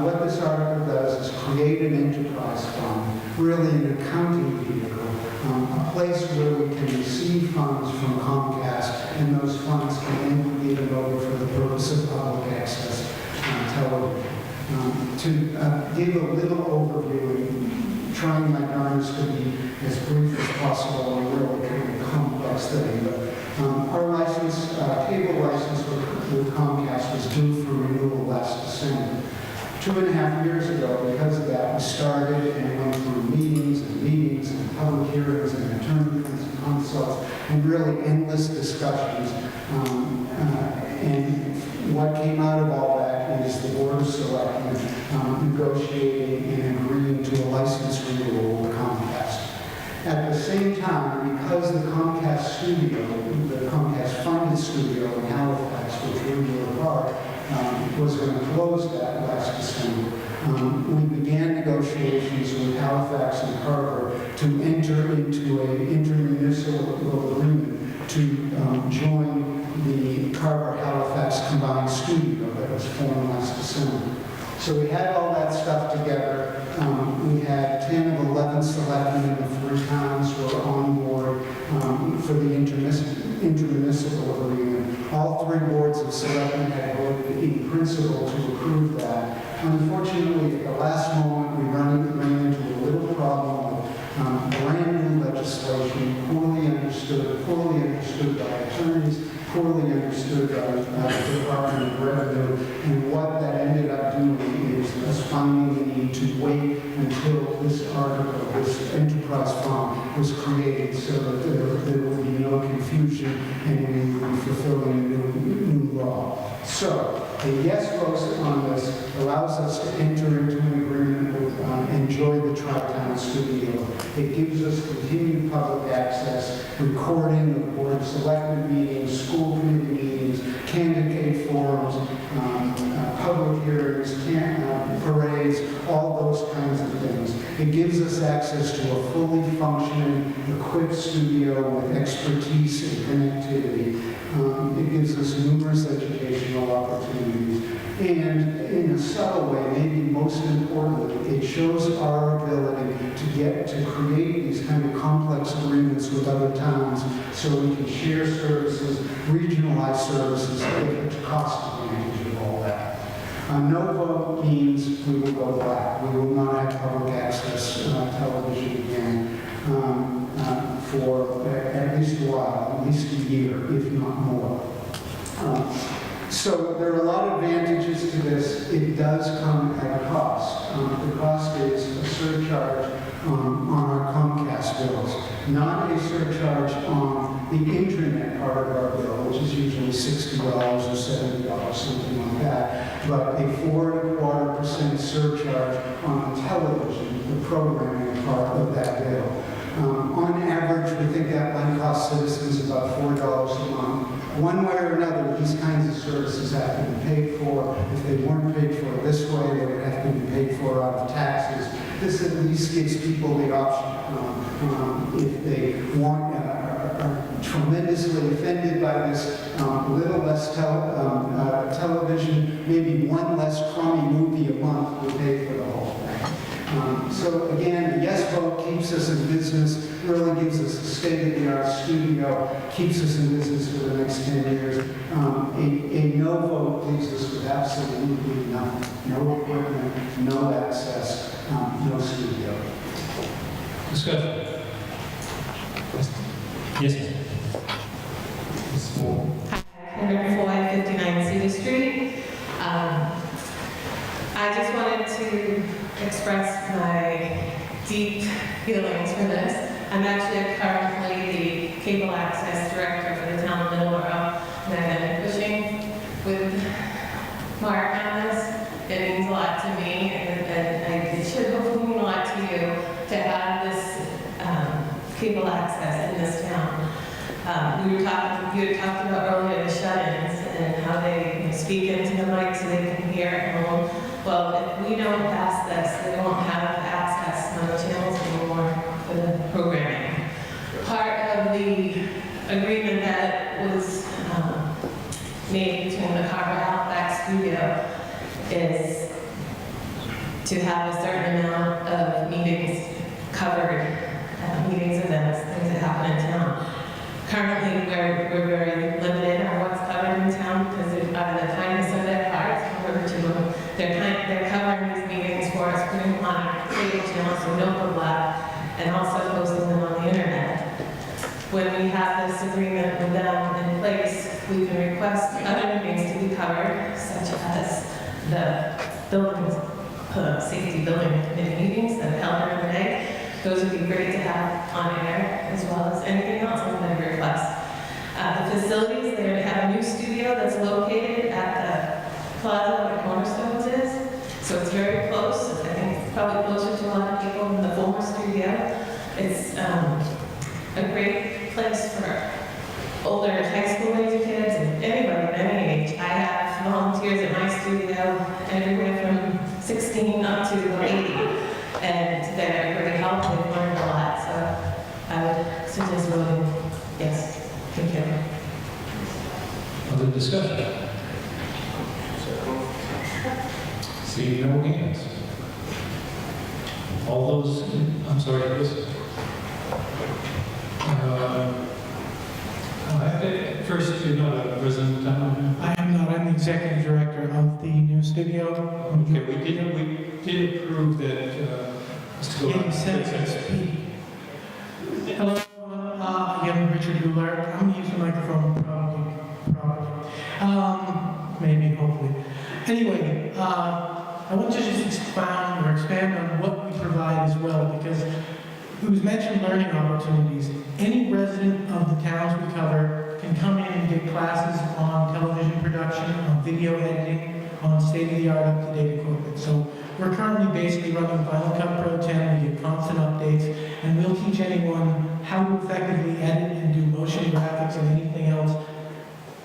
what this article does is create an enterprise fund, really an accounting vehicle, a place where we can receive funds from Comcast, and those funds can then be given over for the purpose of public access television. To give a little overview, and trying my darndest to be as brief as possible on a really kind of complex thing, but our license, cable license with Comcast was due for renewal last December. 2.5 years ago, because of that, we started and went through meetings and public hearings and attorney consults and really endless discussions. And what came out of all that is the Board of Selectmen negotiating and agreeing to a license renewal with Comcast. At the same time, because the Comcast studio, the Comcast funded studio in Halifax, which we were a part, was going to close that last December, we began negotiations with Halifax and Carver to enter into an intermunicipal agreement to join the Carver-Halifax combined studio that was formed last December. So we had all that stuff together. We had 10 of 11 selectmen in the 3 towns who were on board for the intermunicipal agreement. All 3 boards of selectmen had voted in principle to approve that. Unfortunately, at the last moment, we ran into a little problem with brand new legislation, poorly understood by attorneys, poorly understood by the Department of Revenue, and what that ended up doing is us finding the need to wait until this article, this enterprise fund, was created so that there would be no confusion and we would be fulfilling a new law. So, a yes vote on this allows us to enter into an agreement with enjoy the Tri-Town studio. It gives us continued public access, recording of Board of Selectmen meetings, school committee meetings, candidate forums, public hearings, parades, all those kinds of things. It gives us access to a fully functioning, equipped studio with expertise and connectivity. It gives us numerous educational opportunities. And in a subtle way, maybe most importantly, it shows our ability to create these kind of complex agreements with other towns so we can share services, regionalize services, and get cost advantage of all that. No vote means we will go back. We will not have public access television again for at least a while, at least a year, if not more. So there are a lot of advantages to this. It does come at a cost. The cost is a surcharge on our Comcast bills, not a surcharge on the internet part of our bill, which is usually $60 or $70, something like that, but a 4.25% surcharge on the television, the programming part of that bill. On average, we think that might cost citizens about $4 a month. One way or another, these kinds of services have to be paid for. If they weren't paid for this way, they would have to be paid for out of taxes. This at least gives people the option, if they want, are tremendously offended by this little less television, maybe one less crummy movie a month will pay for the whole thing. So again, the yes vote keeps us in business, really gives us a state-of-the-art studio, keeps us in business for the next 10 years. A no vote leaves us with absolutely nothing. No equipment, no access, no studio. Discussion. Yes, ma'am. Ms. Moore. 104-59 Cedar Street. I just wanted to express my deep feelings for this. I'm actually currently the cable access director for the town of Middleborough, and I've been pushing with Mark on this. It means a lot to me, and it should hopefully mean a lot to you to have this cable access in this town. We were talking you had talked about earlier the shut-ins and how they speak into the mic so they can hear at home. Well, if we don't pass this, they won't have access to the channels anymore for the programming. Part of the agreement that was made between the Carver Halifax studio is to have a certain amount of meetings covered, meetings, events, things that happen in town. Currently, we're very limited on what's covered in town because out of the kindness of their hearts, they're covering these meetings for us, putting them on our cable channel so no overlap, and also posting them on the internet. When we have this agreement with them in place, we can request other meetings to be covered, such as the building, safety building committee meetings that are held during the day. Those would be great to have on air, as well as anything else we might request. The facilities, they have a new studio that's located at the plaza where Cornerstones is. So it's very close. I think it's probably closer to a lot of people than the former studio. It's a great place for older high school age kids and anybody of any age. I have volunteers at my studio everywhere from 16 up to 80. And they're very helpful, they've learned a lot, so I would suggest voting yes. Thank you. Other discussion? See no hands. All those, I'm sorry, yes. First, you're not a resident of town? I am not. I'm the executive director of the new studio. Okay, we did approve that. Yeah, you said it's Hello, again, Richard Goulart. I'm going to use the microphone probably. Maybe, hopefully. Anyway, I want to just expand on what we provide as well, because it was mentioned learning opportunities. Any resident of the towns we cover can come in and get classes on television production, on video editing, on state-of-the-art, up-to-date equipment. So we're currently basically running Final Cut Pro 10, we get constant updates, and we'll teach anyone how to effectively edit and do motion graphics and anything else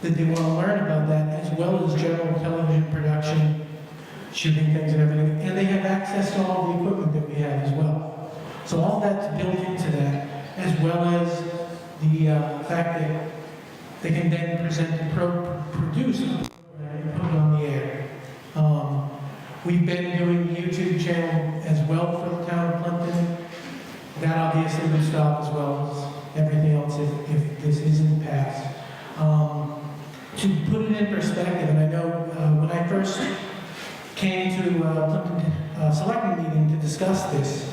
that they want to learn about that, as well as general television production, shooting things and everything. And they have access to all the equipment that we have as well. So all that's built into that, as well as the fact that they can then present and produce and put it on the air. We've been doing the YouTube channel as well for the town of Plympton. That obviously would stop as well as everything else if this isn't passed. To put it in perspective, and I know when I first came to Plympton Selectmen meeting to discuss this,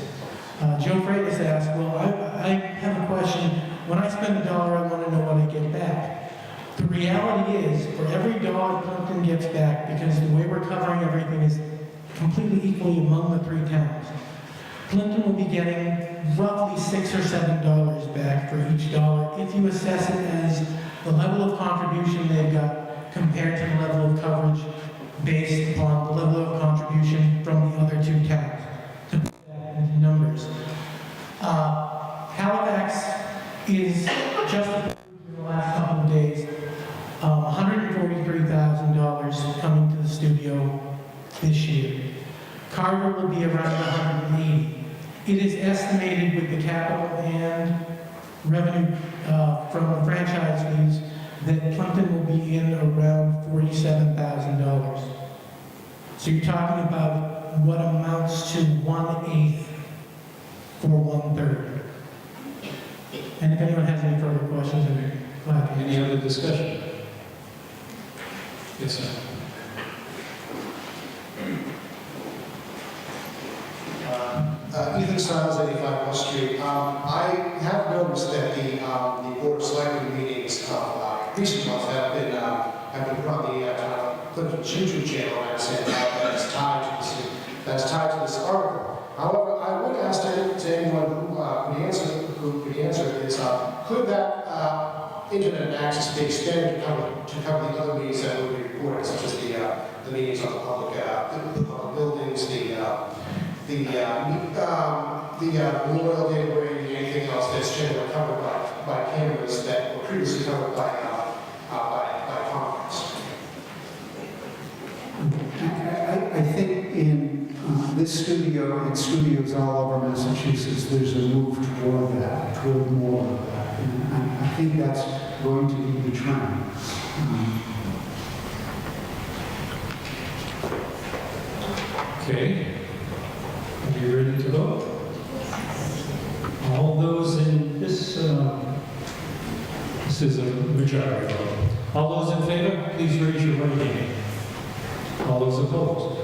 Joe Freitas asked, well, I have a question. When I spend $1, I want to know what I get back. The reality is, for every dollar Plympton gets back, because the way we're covering everything is completely equally among the 3 towns, Plympton will be getting roughly $6 or $7 back for each dollar if you assess it as the level of contribution they've got compared to the level of coverage based upon the level of contribution from the other 2 towns. To put that into numbers. Halifax is just in the last couple of days, $143,000 coming to the studio this year. Carver will be around 180. It is estimated with the capital and revenue from the franchise fees that Plympton will be in around $47,000. So you're talking about what amounts to 1/8 for 1/3. And if anyone has any further questions, I'd be glad to. Any other discussion? Yes, sir. Ethan Stiles, 85 West Street. I have noticed that the Board of Selectmen meetings of recent months have been put on the Plympton YouTube channel, and I understand how that's tied to this article. However, I would ask to anyone who could answer is, could that internet access be expanded to cover the other meetings that would be reported, such as the meetings on the public buildings, the memorial day parade, anything else that's generally covered by cameras that were previously covered by I think in this studio and studios all over Massachusetts, there's a move toward that, toward more of that. And I think that's going to be the trend. Okay. Are you ready to vote? All those in this, this is a majority vote. All those in favor, please raise your right hand. All those opposed?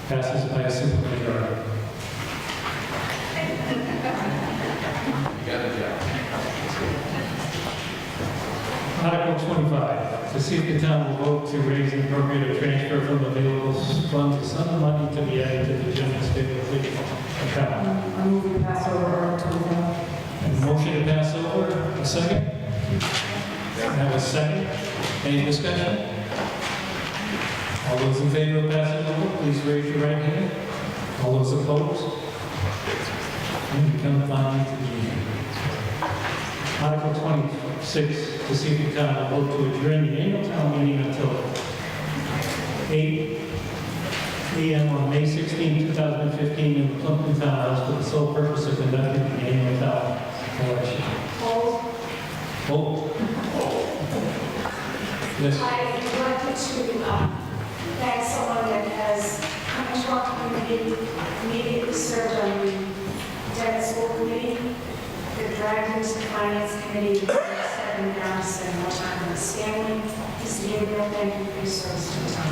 Passes by a simple majority. You got it, Jack. Article 25, to see if the town will vote to raise and appropriate a transfer from available funds the sum of money to be added to the general stabilization account. I move we pass over Article 25. A motion to pass over, a second? I have a second. Any discussion? All those in favor of passing over, please raise your right hand. All those opposed? And we come finally to the end. Article 26, to see if the town will vote to adjourn the annual town meeting until 8 a.m. on May 16, 2015 in the Plympton Town House for the sole purpose of conducting the annual town election. Vote. Yes. I would like to thank someone that has come into our community, immediately served on the Dennis School Committee, that dragged into the Finance Committee, stepping down to spend more time with his family. Mr. Gabriel, thank you for your service to the town.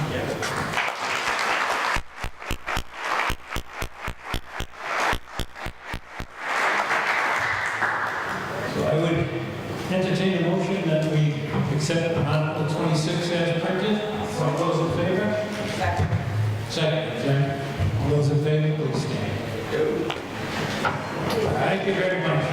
So I would entertain a motion that we accept Article 26 as printed. All those in favor? Second. Second. All those in favor, please stand. Thank you very much.